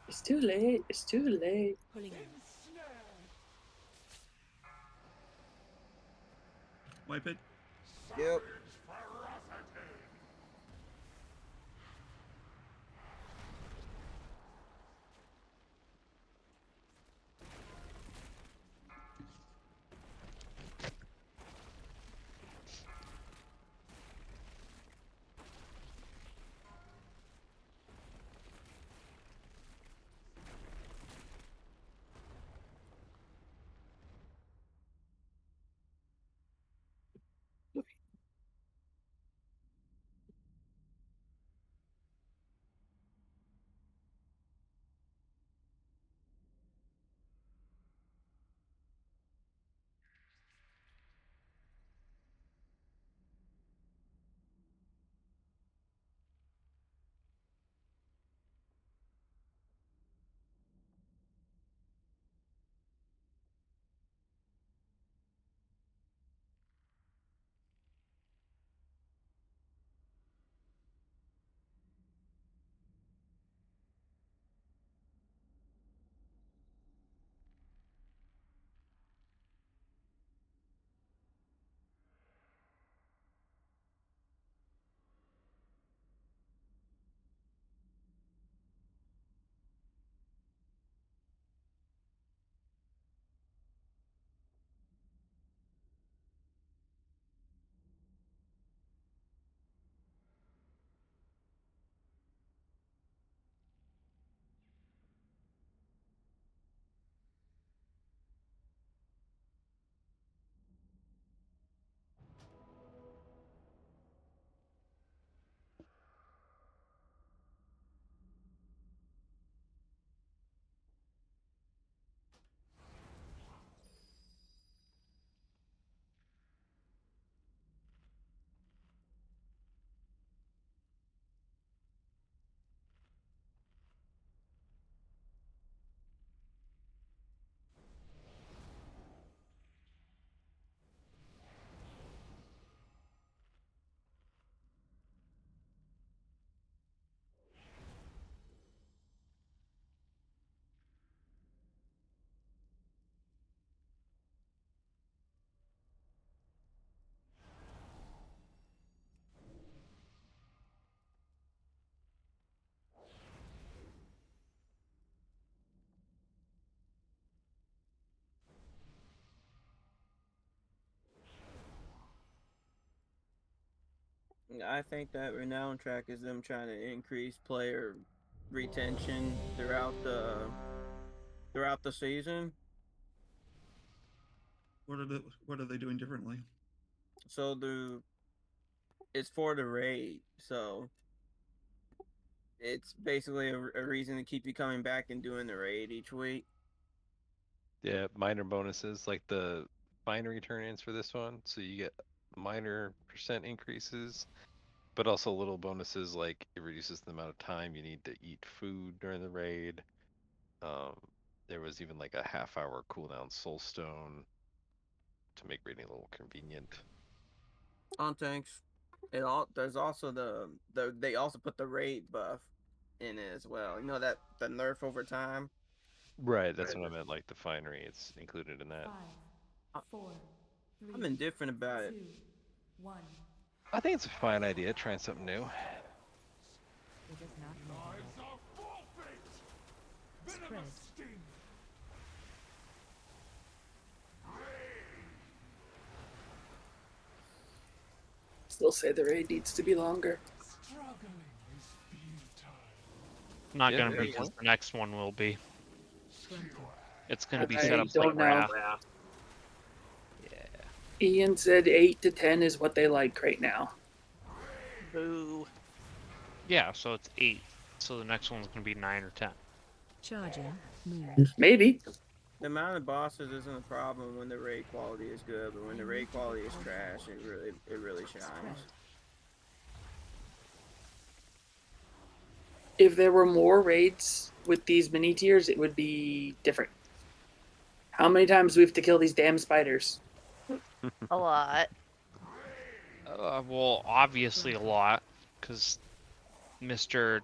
[SPEAKER 2] It's too late. It's too late.
[SPEAKER 1] Wipe it.
[SPEAKER 12] Yep. I think that renown track is them trying to increase player retention throughout the season.
[SPEAKER 1] What are they doing differently?
[SPEAKER 12] So it's for the raid, so it's basically a reason to keep you coming back and doing the raid each week.
[SPEAKER 4] Yeah, minor bonuses like the binary turn-ins for this one, so you get minor percent increases, but also little bonuses like it reduces the amount of time you need to eat food during the raid. There was even like a half-hour cooldown soulstone to make raiding a little convenient.
[SPEAKER 12] On tanks. There's also they also put the raid buff in it as well. You know that the nerf over time.
[SPEAKER 4] Right, that's what I meant. Like the finery, it's included in that.
[SPEAKER 15] 5, 4, 3.
[SPEAKER 12] I'm indifferent about it.
[SPEAKER 15] 2, 1.
[SPEAKER 4] I think it's a fine idea, trying something new.
[SPEAKER 15] It does not
[SPEAKER 11] Lives are forfeit.
[SPEAKER 2] Still say the raid needs to be longer.
[SPEAKER 3] Not
[SPEAKER 4] Yeah,
[SPEAKER 3] gonna
[SPEAKER 4] there
[SPEAKER 3] be
[SPEAKER 4] you
[SPEAKER 3] because
[SPEAKER 4] go.
[SPEAKER 3] the next one will be. It's gonna be
[SPEAKER 2] I
[SPEAKER 3] set up
[SPEAKER 2] don't
[SPEAKER 3] like
[SPEAKER 2] know.
[SPEAKER 3] Wrath. Yeah.
[SPEAKER 2] Ian said 8 to 10 is what they like right now.
[SPEAKER 7] Boo.
[SPEAKER 3] Yeah, so it's 8. So the next one's gonna be 9 or 10.
[SPEAKER 15] Charging. Move.
[SPEAKER 2] Maybe.
[SPEAKER 12] The amount of bosses isn't a problem when the raid quality is good, but when the raid quality is trash, it really shines.
[SPEAKER 2] If there were more raids with these mini tiers, it would be different. How many times do we have to kill these damn spiders?
[SPEAKER 7] A lot.
[SPEAKER 3] Well, obviously a lot, because Mr.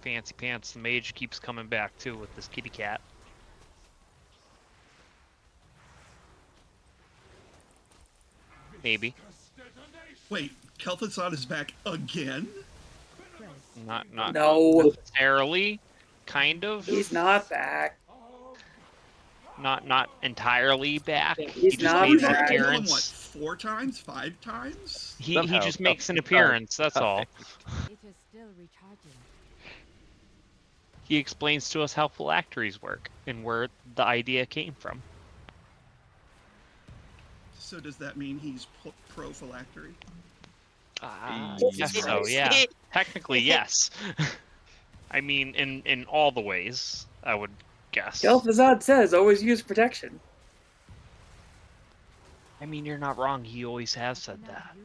[SPEAKER 3] Fancy Pants the Mage keeps coming back too with this kitty cat. Maybe.
[SPEAKER 1] Wait, Kel'Thuzad is back again?
[SPEAKER 3] Not
[SPEAKER 2] No.
[SPEAKER 3] necessarily. Kind of.
[SPEAKER 2] He's not back.
[SPEAKER 3] Not entirely back.
[SPEAKER 2] He's
[SPEAKER 3] He just
[SPEAKER 2] not
[SPEAKER 3] made an
[SPEAKER 2] back.
[SPEAKER 1] Kill him, what,
[SPEAKER 3] appearance.
[SPEAKER 1] 4 times? 5 times?
[SPEAKER 3] He
[SPEAKER 4] Somehow,
[SPEAKER 3] just makes an
[SPEAKER 4] somehow,
[SPEAKER 3] appearance, that's all.
[SPEAKER 15] It is still recharging.
[SPEAKER 3] He explains to us how phylacteries work and where the idea came from.
[SPEAKER 1] So does that mean he's pro-phylactery?
[SPEAKER 3] Yes, so yeah. Technically, yes. I mean, in all the ways, I would guess.
[SPEAKER 2] Kel'Thuzad says always use protection.
[SPEAKER 3] I mean, you're not wrong. He always has said that.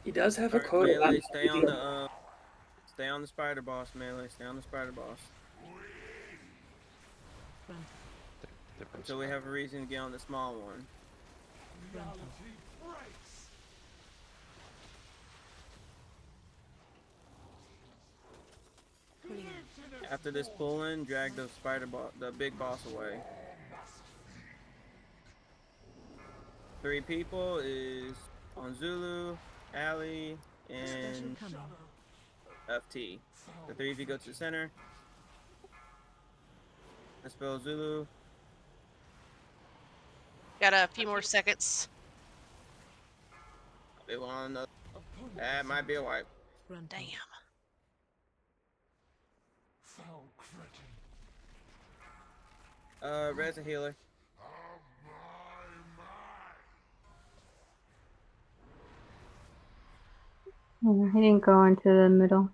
[SPEAKER 2] He does have a
[SPEAKER 12] Alright,
[SPEAKER 2] quota.
[SPEAKER 12] Melee, stay on the spider boss, Melee. Stay on the spider boss. Until we have a reason to get on the small one. After this pull-in, drag the the big boss away. 3 people is on Zulu, Ali, and FT. The 3 of you go to the center. Let's spell Zulu.
[SPEAKER 7] Got a few more seconds.
[SPEAKER 12] They want another. That might be a wipe.
[SPEAKER 7] Damn.
[SPEAKER 12] Red's a healer.
[SPEAKER 8] Yeah, he didn't go into the middle.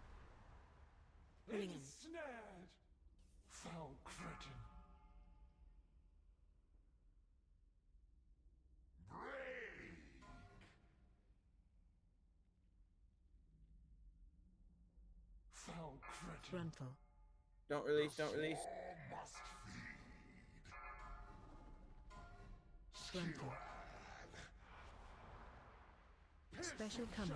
[SPEAKER 12] Don't release, don't release.
[SPEAKER 15] Special coming.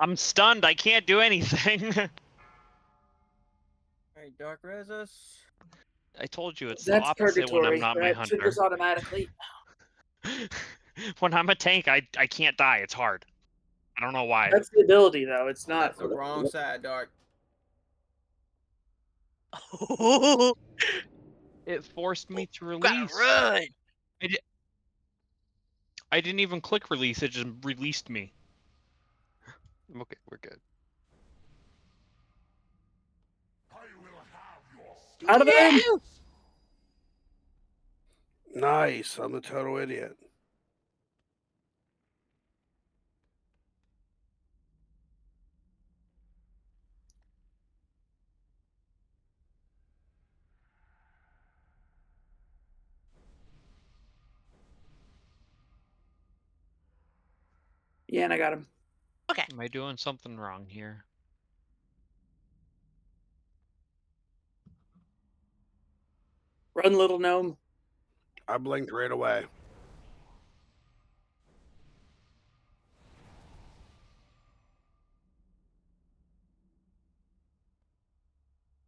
[SPEAKER 3] I'm stunned. I can't do anything.
[SPEAKER 12] Alright, Dark Resus.
[SPEAKER 3] I told you it's
[SPEAKER 2] That's
[SPEAKER 3] the opposite when I'm
[SPEAKER 2] purgatory.
[SPEAKER 3] not my
[SPEAKER 2] That
[SPEAKER 3] hunter.
[SPEAKER 2] triggers automatically.
[SPEAKER 3] When I'm a tank, I can't die. It's hard. I don't know why.
[SPEAKER 2] That's the ability, though. It's not.
[SPEAKER 12] That's the wrong side, Dark.
[SPEAKER 3] It forced me to
[SPEAKER 7] Gotta
[SPEAKER 3] release.
[SPEAKER 7] run.
[SPEAKER 3] I didn't even click release. It just released me.
[SPEAKER 4] Okay, we're good.
[SPEAKER 2] Out of there!
[SPEAKER 13] Nice. I'm a total idiot.
[SPEAKER 2] Yeah, and I got him.
[SPEAKER 7] Okay.
[SPEAKER 3] Am I doing something wrong here?
[SPEAKER 2] Run, little gnome.
[SPEAKER 13] I blinked right away.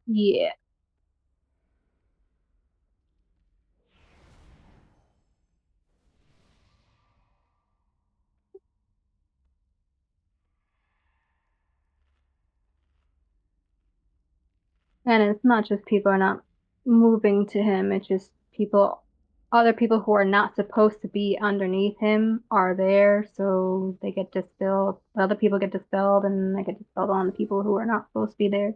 [SPEAKER 8] Yeah. And it's not just people are not moving to him, it's just other people who are not supposed to be underneath him are there, so they get dispelled. Other people get dispelled, and they get dispelled on the people who are not supposed to be there.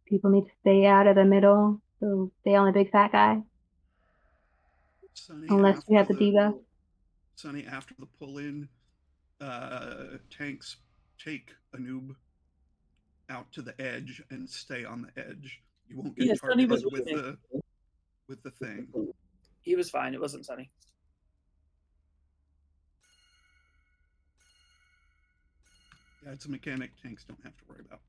[SPEAKER 8] People need to stay out of the middle, so stay on the big fat guy.
[SPEAKER 1] Sonny,
[SPEAKER 8] Unless you have
[SPEAKER 1] after
[SPEAKER 8] the debuff.
[SPEAKER 1] Sonny, after the pull-in, tanks take a noob out to the edge and stay on the edge. You won't get
[SPEAKER 2] Yeah, Sonny was
[SPEAKER 1] targeted
[SPEAKER 2] with me.
[SPEAKER 1] with the thing.
[SPEAKER 2] He was fine. It wasn't Sonny.
[SPEAKER 1] Yeah, it's a mechanic tanks don't have to worry about.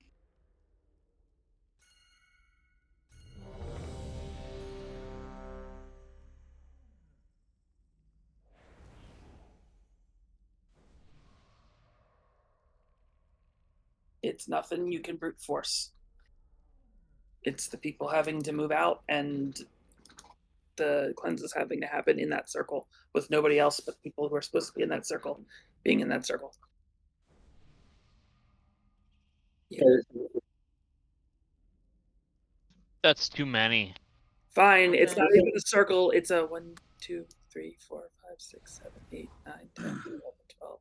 [SPEAKER 2] It's nothing you can brute force. It's the people having to move out and the cleanses having to happen in that circle with nobody else but people who are supposed to be in that circle being in that circle.
[SPEAKER 3] That's too many.
[SPEAKER 2] Fine, it's not even a circle. It's a 1, 2, 3, 4, 5, 6, 7, 8, 9, 10, 11, 12.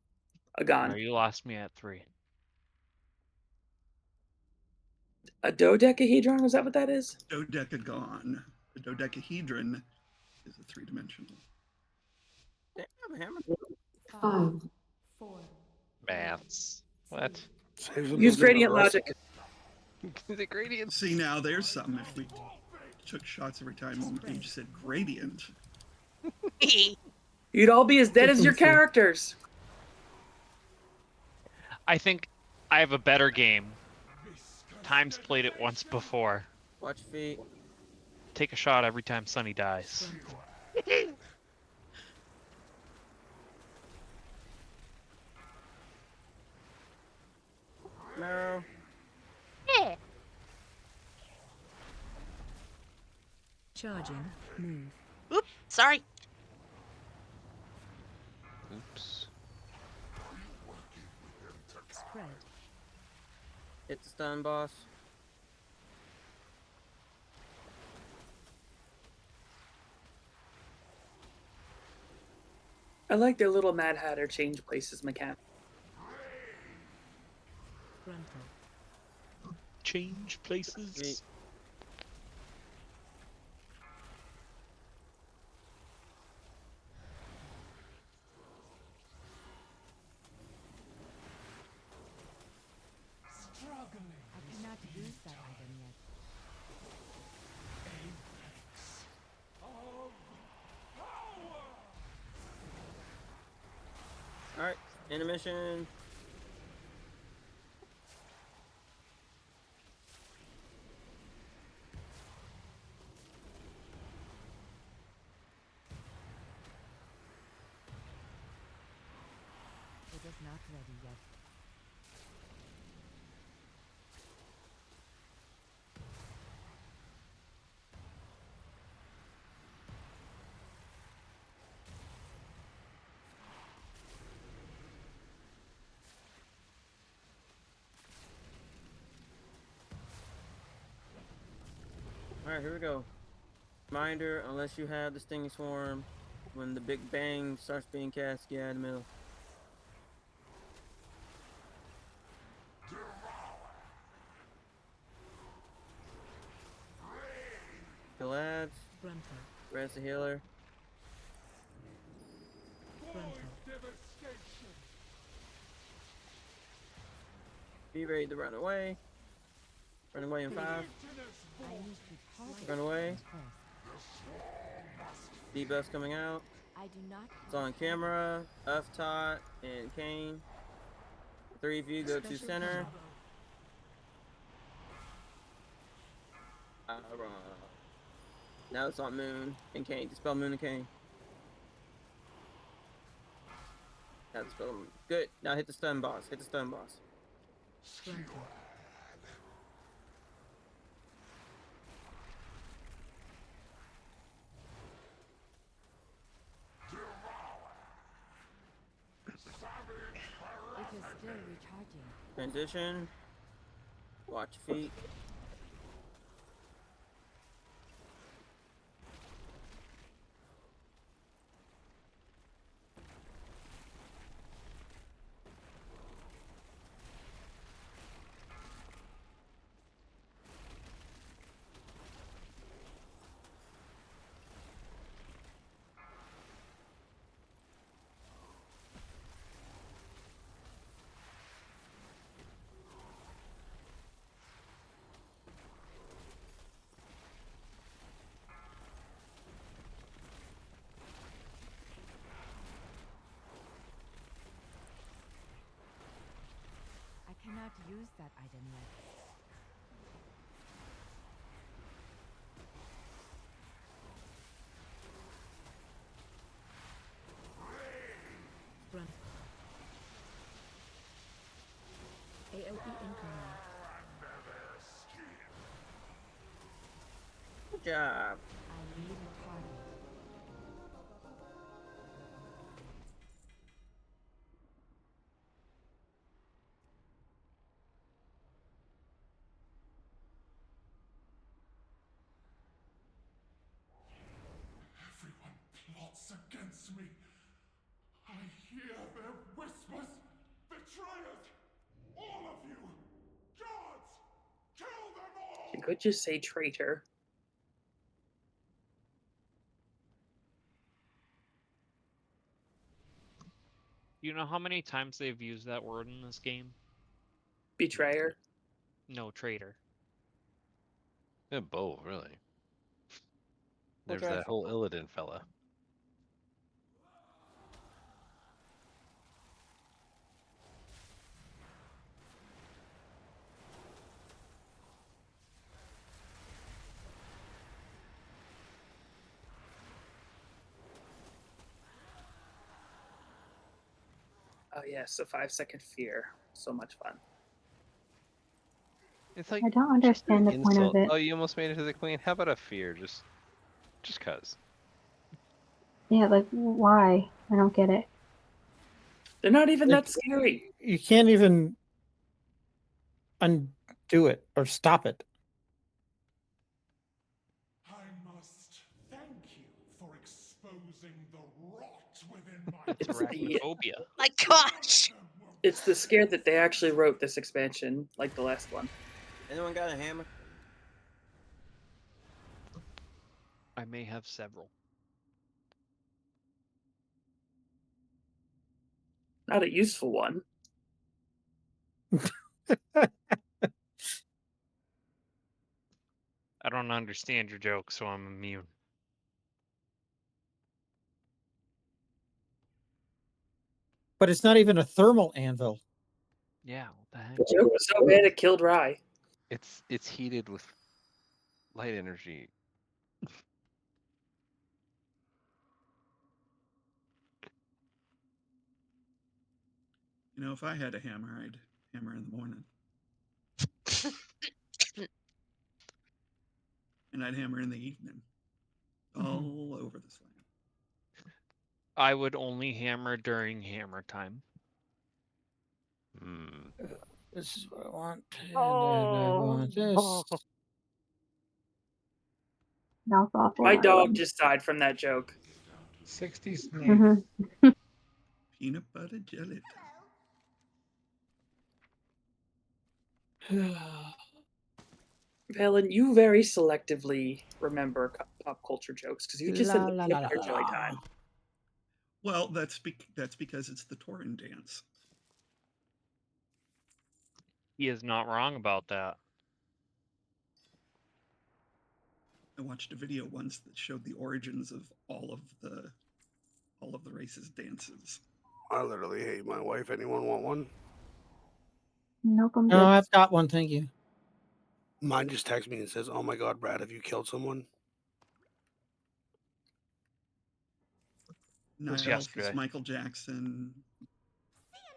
[SPEAKER 2] A
[SPEAKER 3] No,
[SPEAKER 2] gon.
[SPEAKER 3] you lost me at 3.
[SPEAKER 2] A dodecahedron? Is that what that is?
[SPEAKER 1] Dodecagon. The dodecahedron is a 3-dimensional.
[SPEAKER 12] Damn, hammer.
[SPEAKER 15] 5, 4.
[SPEAKER 3] Maths. What?
[SPEAKER 2] Use gradient logic.
[SPEAKER 4] The gradient.
[SPEAKER 1] See, now there's something. If we took shots every time you said gradient,
[SPEAKER 2] you'd all be as dead as your characters.
[SPEAKER 3] I think I have a better game. Time's played it once before.
[SPEAKER 12] Watch feet.
[SPEAKER 3] Take a shot every time Sonny dies.
[SPEAKER 12] Marrow.
[SPEAKER 15] Charging. Move.
[SPEAKER 7] Oop, sorry.
[SPEAKER 3] Oops.
[SPEAKER 15] Spread.
[SPEAKER 12] Hit the stun boss.
[SPEAKER 2] I like their little Mad Hatter change places mechanic.
[SPEAKER 15] Frontal.
[SPEAKER 3] Change places.
[SPEAKER 12] Feet.
[SPEAKER 15] I cannot use that item yet.
[SPEAKER 12] Alright, intermission.
[SPEAKER 15] It is not ready yet.
[SPEAKER 12] Alright, here we go. Reminder, unless you have the Stinging Swarm, when the Big Bang starts being cast, get out of the middle. Kill ads.
[SPEAKER 15] Frontal.
[SPEAKER 12] Rest the healer.
[SPEAKER 15] Frontal.
[SPEAKER 12] Be ready to run away. Run away in 5.
[SPEAKER 15] I need to target
[SPEAKER 12] Run away.
[SPEAKER 15] first.
[SPEAKER 12] Debuff's coming out.
[SPEAKER 15] I do not.
[SPEAKER 12] It's on camera. Us, Todd, and Kane. 3 of you go to
[SPEAKER 15] Special
[SPEAKER 12] center.
[SPEAKER 15] command.
[SPEAKER 12] Now it's on Moon and Kane. Dispel Moon and Kane. Now dispel Moon. Good. Now hit the stun boss. Hit the stun boss.
[SPEAKER 15] Frontal. It is still
[SPEAKER 12] Transition. Watch your feet.
[SPEAKER 15] I cannot use that item yet. Run. AOE incoming.
[SPEAKER 12] Good job.
[SPEAKER 15] I need a target.
[SPEAKER 11] Everyone plots against me. I hear their whispers. Betrayers! All of you! Guards! Kill them all!
[SPEAKER 2] You could just say traitor.
[SPEAKER 3] You know how many times they've used that word in this game?
[SPEAKER 2] Betrayer.
[SPEAKER 3] No, traitor.
[SPEAKER 4] Yeah, both, really.
[SPEAKER 12] We'll
[SPEAKER 4] There's
[SPEAKER 12] try
[SPEAKER 4] that whole Illidan fella.
[SPEAKER 2] Oh yes, a 5-second fear. So much fun.
[SPEAKER 4] It's like
[SPEAKER 8] I don't
[SPEAKER 4] just an
[SPEAKER 8] understand the point of
[SPEAKER 4] insult.
[SPEAKER 8] it.
[SPEAKER 4] Oh, you almost made it to the queen. How about a fear? Just cause.
[SPEAKER 8] Yeah, like why? I don't get it.
[SPEAKER 2] They're not even
[SPEAKER 6] Like,
[SPEAKER 2] that scary.
[SPEAKER 6] You can't even undo it or stop it.
[SPEAKER 11] I must thank you for exposing the rot within my
[SPEAKER 3] It's
[SPEAKER 2] It's the
[SPEAKER 3] arachnophobia.
[SPEAKER 7] My gosh.
[SPEAKER 2] it's the scare that they actually wrote this expansion, like the last one.
[SPEAKER 12] Anyone got a hammer?
[SPEAKER 3] I may have several.
[SPEAKER 2] Not a useful one.
[SPEAKER 3] I don't understand your joke, so I'm immune.
[SPEAKER 6] But it's not even a thermal anvil.
[SPEAKER 3] Yeah, what the heck?
[SPEAKER 2] The joke was so bad it killed Rye.
[SPEAKER 4] It's heated with light energy.
[SPEAKER 1] You know, if I had a hammer, I'd hammer in the morning. And I'd hammer in the evening. All over this land.
[SPEAKER 3] I would only hammer during hammer time.
[SPEAKER 6] This is what I want. And then I want this.
[SPEAKER 8] That's awful.
[SPEAKER 2] My dog just died from that joke.
[SPEAKER 16] 60 snake.
[SPEAKER 8] Mm-hmm.
[SPEAKER 1] Peanut butter jelly.
[SPEAKER 2] Valen, you very selectively remember pop culture jokes because you just said the
[SPEAKER 6] La,
[SPEAKER 2] peanut
[SPEAKER 6] la,
[SPEAKER 2] butter
[SPEAKER 6] la,
[SPEAKER 2] jelly
[SPEAKER 6] la.
[SPEAKER 2] time.
[SPEAKER 1] Well, that's because it's the Torin dance.
[SPEAKER 3] He is not wrong about that.
[SPEAKER 1] I watched a video once that showed the origins of all of the race's dances.
[SPEAKER 13] I literally hate my wife. Anyone want one?
[SPEAKER 8] Nope, I'm
[SPEAKER 6] No,
[SPEAKER 8] good.
[SPEAKER 6] I've got one. Thank you.
[SPEAKER 13] Mine just texts me and says, "Oh my God, Brad, have you killed someone?"
[SPEAKER 1] Night Elf
[SPEAKER 3] yesterday.
[SPEAKER 1] is Michael Jackson.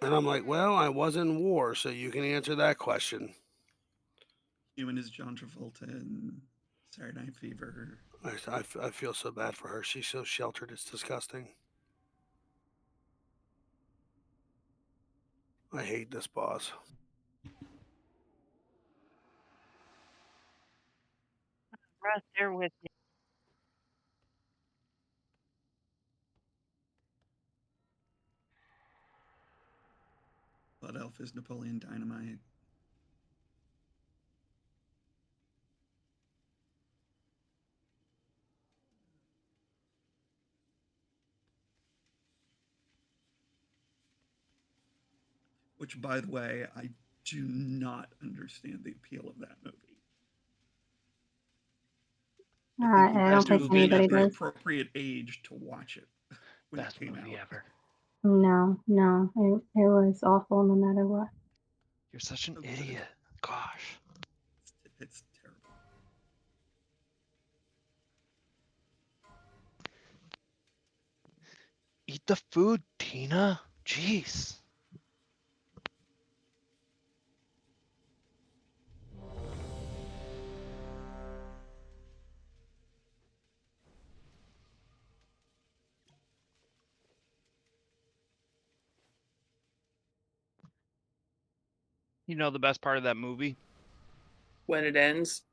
[SPEAKER 13] And I'm like, "Well, I was in war, so you can answer that question."
[SPEAKER 1] Human is John Travolta in Saturday Night Fever.
[SPEAKER 13] I feel so bad for her. She's so sheltered. It's disgusting. I hate this boss.
[SPEAKER 5] right there with you.
[SPEAKER 1] Blood Elf is Napoleon Dynamite. Which, by the way, I do not understand the appeal of that movie. I think you
[SPEAKER 8] I
[SPEAKER 1] had
[SPEAKER 8] don't
[SPEAKER 1] to
[SPEAKER 8] think
[SPEAKER 1] have been
[SPEAKER 8] anybody
[SPEAKER 1] at the
[SPEAKER 8] does.
[SPEAKER 1] appropriate age to watch it when
[SPEAKER 3] Best
[SPEAKER 1] it came
[SPEAKER 3] movie
[SPEAKER 1] out.
[SPEAKER 3] ever.
[SPEAKER 8] No, it was awful no matter what.
[SPEAKER 3] You're such an
[SPEAKER 1] So good.
[SPEAKER 3] idiot. Gosh.
[SPEAKER 1] It's terrible.
[SPEAKER 3] Eat the food, Tina. Jeez. You know the best part of that movie?
[SPEAKER 2] When it ends,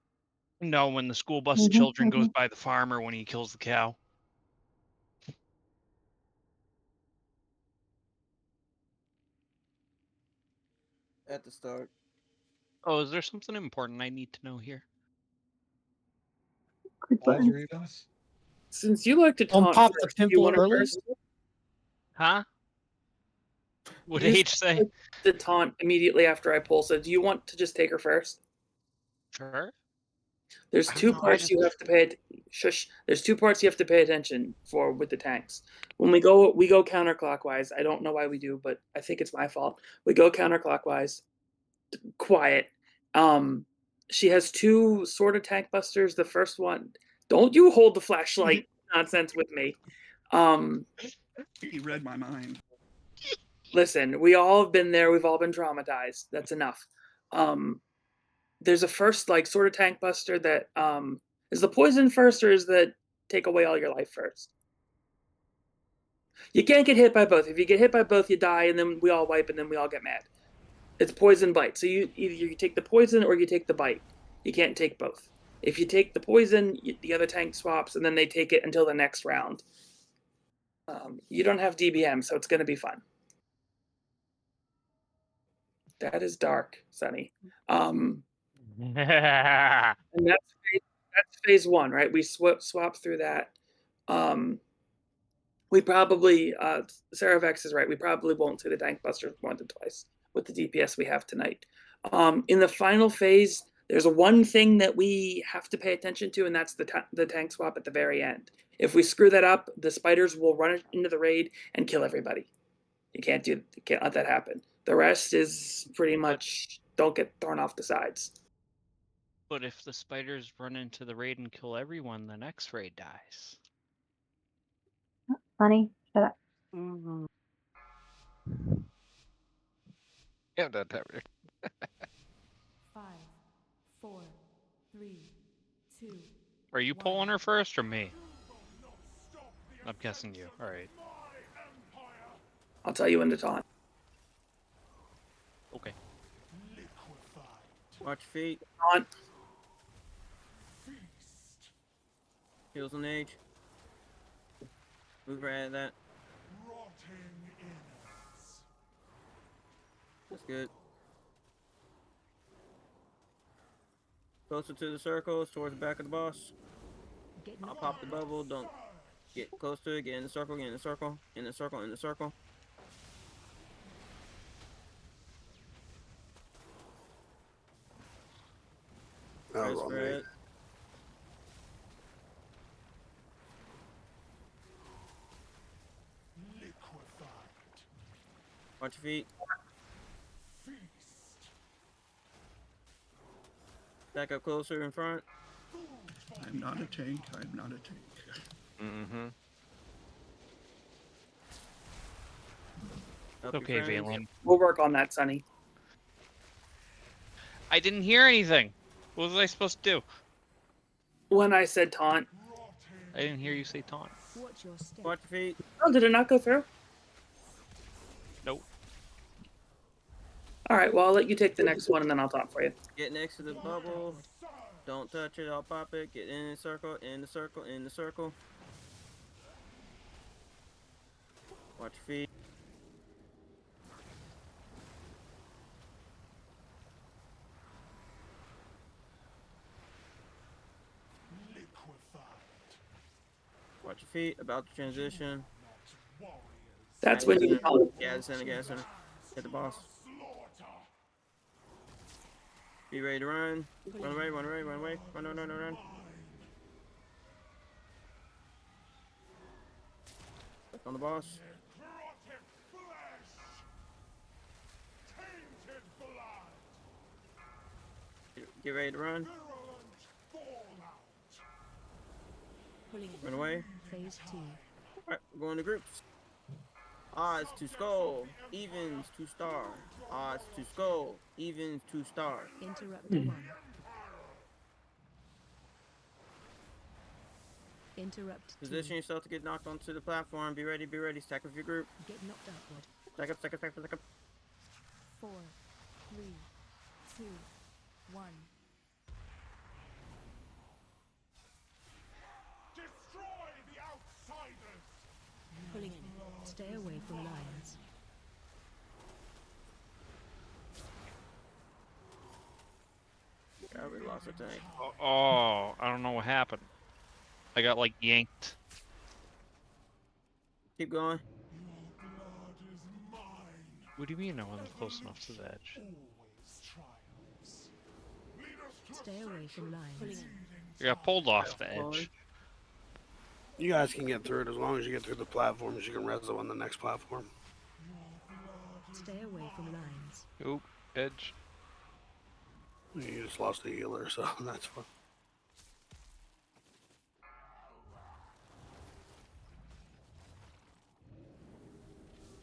[SPEAKER 3] No, when the school bus of
[SPEAKER 8] Mhm,
[SPEAKER 3] children goes
[SPEAKER 8] mhm.
[SPEAKER 3] by the farmer when he kills the cow.
[SPEAKER 12] At the start.
[SPEAKER 3] Oh, is there something important I need to know here?
[SPEAKER 8] Good button.
[SPEAKER 16] Algeritas?
[SPEAKER 2] since you like to
[SPEAKER 6] Don't
[SPEAKER 2] taunt
[SPEAKER 6] pop the
[SPEAKER 2] first, do you
[SPEAKER 6] pimple
[SPEAKER 2] want to
[SPEAKER 6] early.
[SPEAKER 2] first?
[SPEAKER 3] Huh? What
[SPEAKER 2] You
[SPEAKER 3] did H say?
[SPEAKER 2] like the taunt immediately after I pull. So do you want to just take her first?
[SPEAKER 3] Sure.
[SPEAKER 2] There's
[SPEAKER 3] I don't
[SPEAKER 2] two
[SPEAKER 3] know. I
[SPEAKER 2] parts
[SPEAKER 3] just
[SPEAKER 2] you have to pay. Shush. There's two parts you have to pay attention for with the tanks. When we go counterclockwise. I don't know why we do, but I think it's my fault. We go counterclockwise. Quiet. She has two sort of tank busters. The first one. Don't you hold the flashlight nonsense with me.
[SPEAKER 1] He read my mind.
[SPEAKER 2] Listen, we all have been there. We've all been traumatized. That's enough. There's a first like sort of tank buster that is the poison first, or is that take away all your life first? You can't get hit by both. If you get hit by both, you die, and then we all wipe, and then we all get mad. It's poison bite. So you either you take the poison or you take the bite. You can't take both. If you take the poison, the other tank swaps, and then they take it until the next round. You don't have DBM, so it's going to be fun. That is dark, Sunny. And that's phase one, right? We swap through that. We probably Sarah Vex is right. We probably won't see the tank busters more than twice with the DPS we have tonight. In the final phase, there's one thing that we have to pay attention to, and that's the tank swap at the very end. If we screw that up, the spiders will run into the raid and kill everybody. You can't let that happen. The rest is pretty much don't get thrown off the sides.
[SPEAKER 3] But if the spiders run into the raid and kill everyone, the next raid dies.
[SPEAKER 8] Funny, shut up.
[SPEAKER 5] Mhm.
[SPEAKER 4] Yeah, that time.
[SPEAKER 15] 5, 4, 3, 2.
[SPEAKER 3] Are you pulling her first or me? I'm guessing you. All right.
[SPEAKER 2] I'll tell you when to taunt.
[SPEAKER 3] Okay.
[SPEAKER 12] Watch your feet.
[SPEAKER 2] Taunt.
[SPEAKER 12] Heals on age. Move right at that. That's good. Closer to the circles, towards the back of the boss. I'll pop the bubble. Don't get close to it. Get in the circle. Get in the circle. In the circle. In the circle.
[SPEAKER 13] Oh, wrong way.
[SPEAKER 12] Watch your feet. Back up closer in front.
[SPEAKER 1] I'm not a tank. I'm not a tank.
[SPEAKER 4] Mm-hmm.
[SPEAKER 3] Okay, Valen.
[SPEAKER 2] We'll work on that, Sonny.
[SPEAKER 3] I didn't hear anything. What was I supposed to do?
[SPEAKER 2] When I said taunt.
[SPEAKER 3] I didn't hear you say taunt.
[SPEAKER 15] Watch your step.
[SPEAKER 12] Watch your feet.
[SPEAKER 2] Oh, did it not go through?
[SPEAKER 3] Nope.
[SPEAKER 2] All right, well, I'll let you take the next one, and then I'll taunt for you.
[SPEAKER 12] Get next to the bubble. Don't touch it. I'll pop it. Get in the circle. In the circle. In the circle. Watch your feet. Watch your feet. About to transition.
[SPEAKER 2] That's when you
[SPEAKER 12] Gather center. Gather center. Hit the boss. Be ready to run. Run away. Run away. Run away. Run. Run. Run. Run. Run. Back on the boss. Get ready to run. Run away.
[SPEAKER 15] Phase 2.
[SPEAKER 12] Alright, we're going to groups. Odds to skull, evens to star. Odds to skull, evens to star.
[SPEAKER 15] Interrupt 1. Interrupt 2.
[SPEAKER 12] Position yourself to get knocked onto the platform. Be ready, be ready. Stack with your group.
[SPEAKER 15] Get knocked upward.
[SPEAKER 12] Stack up, stack up, stack up, stack up.
[SPEAKER 15] 4, 3, 2, 1.
[SPEAKER 11] Destroy the outsiders!
[SPEAKER 15] Pulling in. Stay away from lions.
[SPEAKER 12] Yeah, we lost our tank.
[SPEAKER 3] Oh, I don't know what happened. I got like yanked.
[SPEAKER 12] Keep going.
[SPEAKER 3] What do you mean I wasn't close enough to the edge?
[SPEAKER 15] Stay away from lions.
[SPEAKER 3] I got pulled off the edge.
[SPEAKER 13] You guys can get through it as long as you get through the platforms. You can reso on the next platform.
[SPEAKER 15] Stay away from lions.
[SPEAKER 4] Oop, edge.
[SPEAKER 13] You just lost a healer, so that's fine.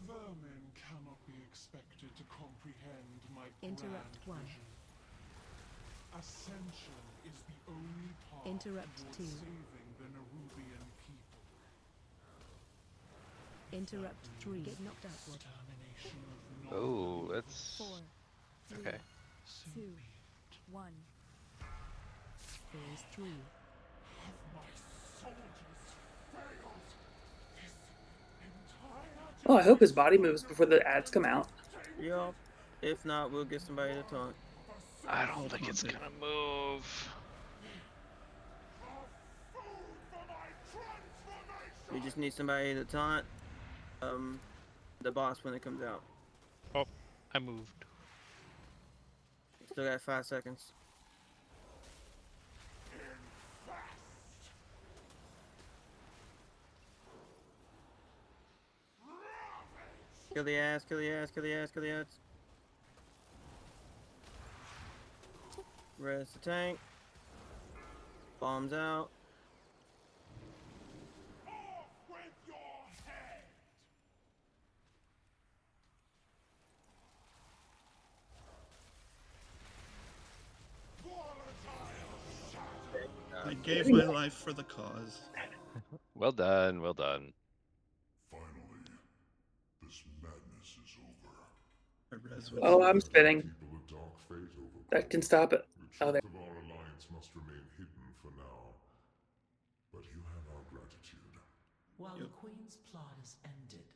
[SPEAKER 11] Vermin cannot be expected to comprehend my
[SPEAKER 15] Interrupt
[SPEAKER 11] grand
[SPEAKER 15] 1.
[SPEAKER 11] vision. Ascension is the only path
[SPEAKER 15] Interrupt
[SPEAKER 11] towards
[SPEAKER 15] 2.
[SPEAKER 11] saving the Nerubian people.
[SPEAKER 15] Interrupt 3. Get knocked upward.
[SPEAKER 4] Oh, that's
[SPEAKER 15] 4, 3,
[SPEAKER 4] okay.
[SPEAKER 15] 2, 1. Phase 3.
[SPEAKER 11] Have my soldiers failed this entire
[SPEAKER 2] Oh, I hope his body moves before the ads come out.
[SPEAKER 12] Yup. If not, we'll get somebody to taunt.
[SPEAKER 3] I don't think it's gonna move.
[SPEAKER 12] We just need somebody to taunt the boss when it comes out.
[SPEAKER 3] Oh, I moved.
[SPEAKER 12] Still got 5 seconds. Kill the ass, kill the ass, kill the ass, kill the ass. Rest the tank. Bombs out.
[SPEAKER 1] I gave my life for the cause.
[SPEAKER 4] Well done, well done.
[SPEAKER 11] Finally, this madness is over.
[SPEAKER 1] I res with
[SPEAKER 2] Oh,
[SPEAKER 1] it.
[SPEAKER 2] I'm spinning.
[SPEAKER 11] People a dark fate over.
[SPEAKER 2] That can stop it.
[SPEAKER 11] The
[SPEAKER 2] Oh, there.
[SPEAKER 11] truth of our alliance must remain hidden for now. But you have our gratitude.
[SPEAKER 14] While the Queen's plot is ended,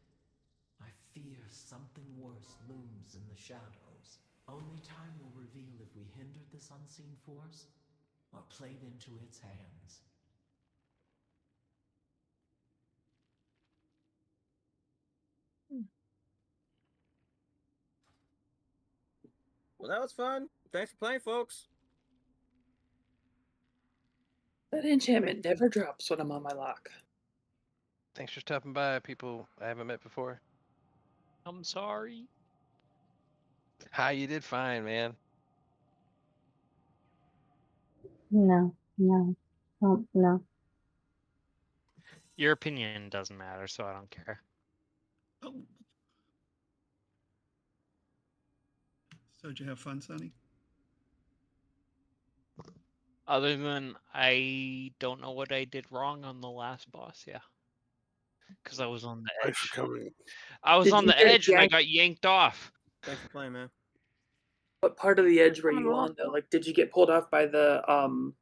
[SPEAKER 14] I fear something worse looms in the shadows. Only time will reveal if we hindered this unseen force or played into its hands.
[SPEAKER 12] Well, that was fun. Thanks for playing, folks.
[SPEAKER 2] That enchantment never drops when I'm on my lock.
[SPEAKER 4] Thanks for stopping by, people I haven't met before.
[SPEAKER 3] I'm sorry.
[SPEAKER 4] Hi, you did fine, man.
[SPEAKER 8] No, no, oh, no.
[SPEAKER 3] Your opinion doesn't matter, so I don't care.
[SPEAKER 1] Oh. So did you have fun, Sonny?
[SPEAKER 3] Other than I don't know what I did wrong on the last boss, yeah. Because I was on the
[SPEAKER 13] Thanks for
[SPEAKER 3] edge.
[SPEAKER 13] coming.
[SPEAKER 3] I was
[SPEAKER 2] Did
[SPEAKER 3] on
[SPEAKER 2] you
[SPEAKER 3] the
[SPEAKER 2] get
[SPEAKER 3] edge and I
[SPEAKER 2] yanked?
[SPEAKER 3] got yanked off.
[SPEAKER 12] Thanks for playing, man.
[SPEAKER 2] What part of the edge were
[SPEAKER 8] I'm
[SPEAKER 2] you
[SPEAKER 8] lost.
[SPEAKER 2] on though? Like, did you get pulled off by the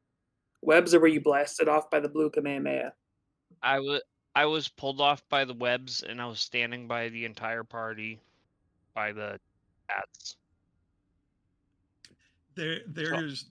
[SPEAKER 2] webs, or were you blasted off by the blue Kamehameha?
[SPEAKER 3] I was pulled off by the webs, and I was standing by the entire party by the bats.
[SPEAKER 1] There's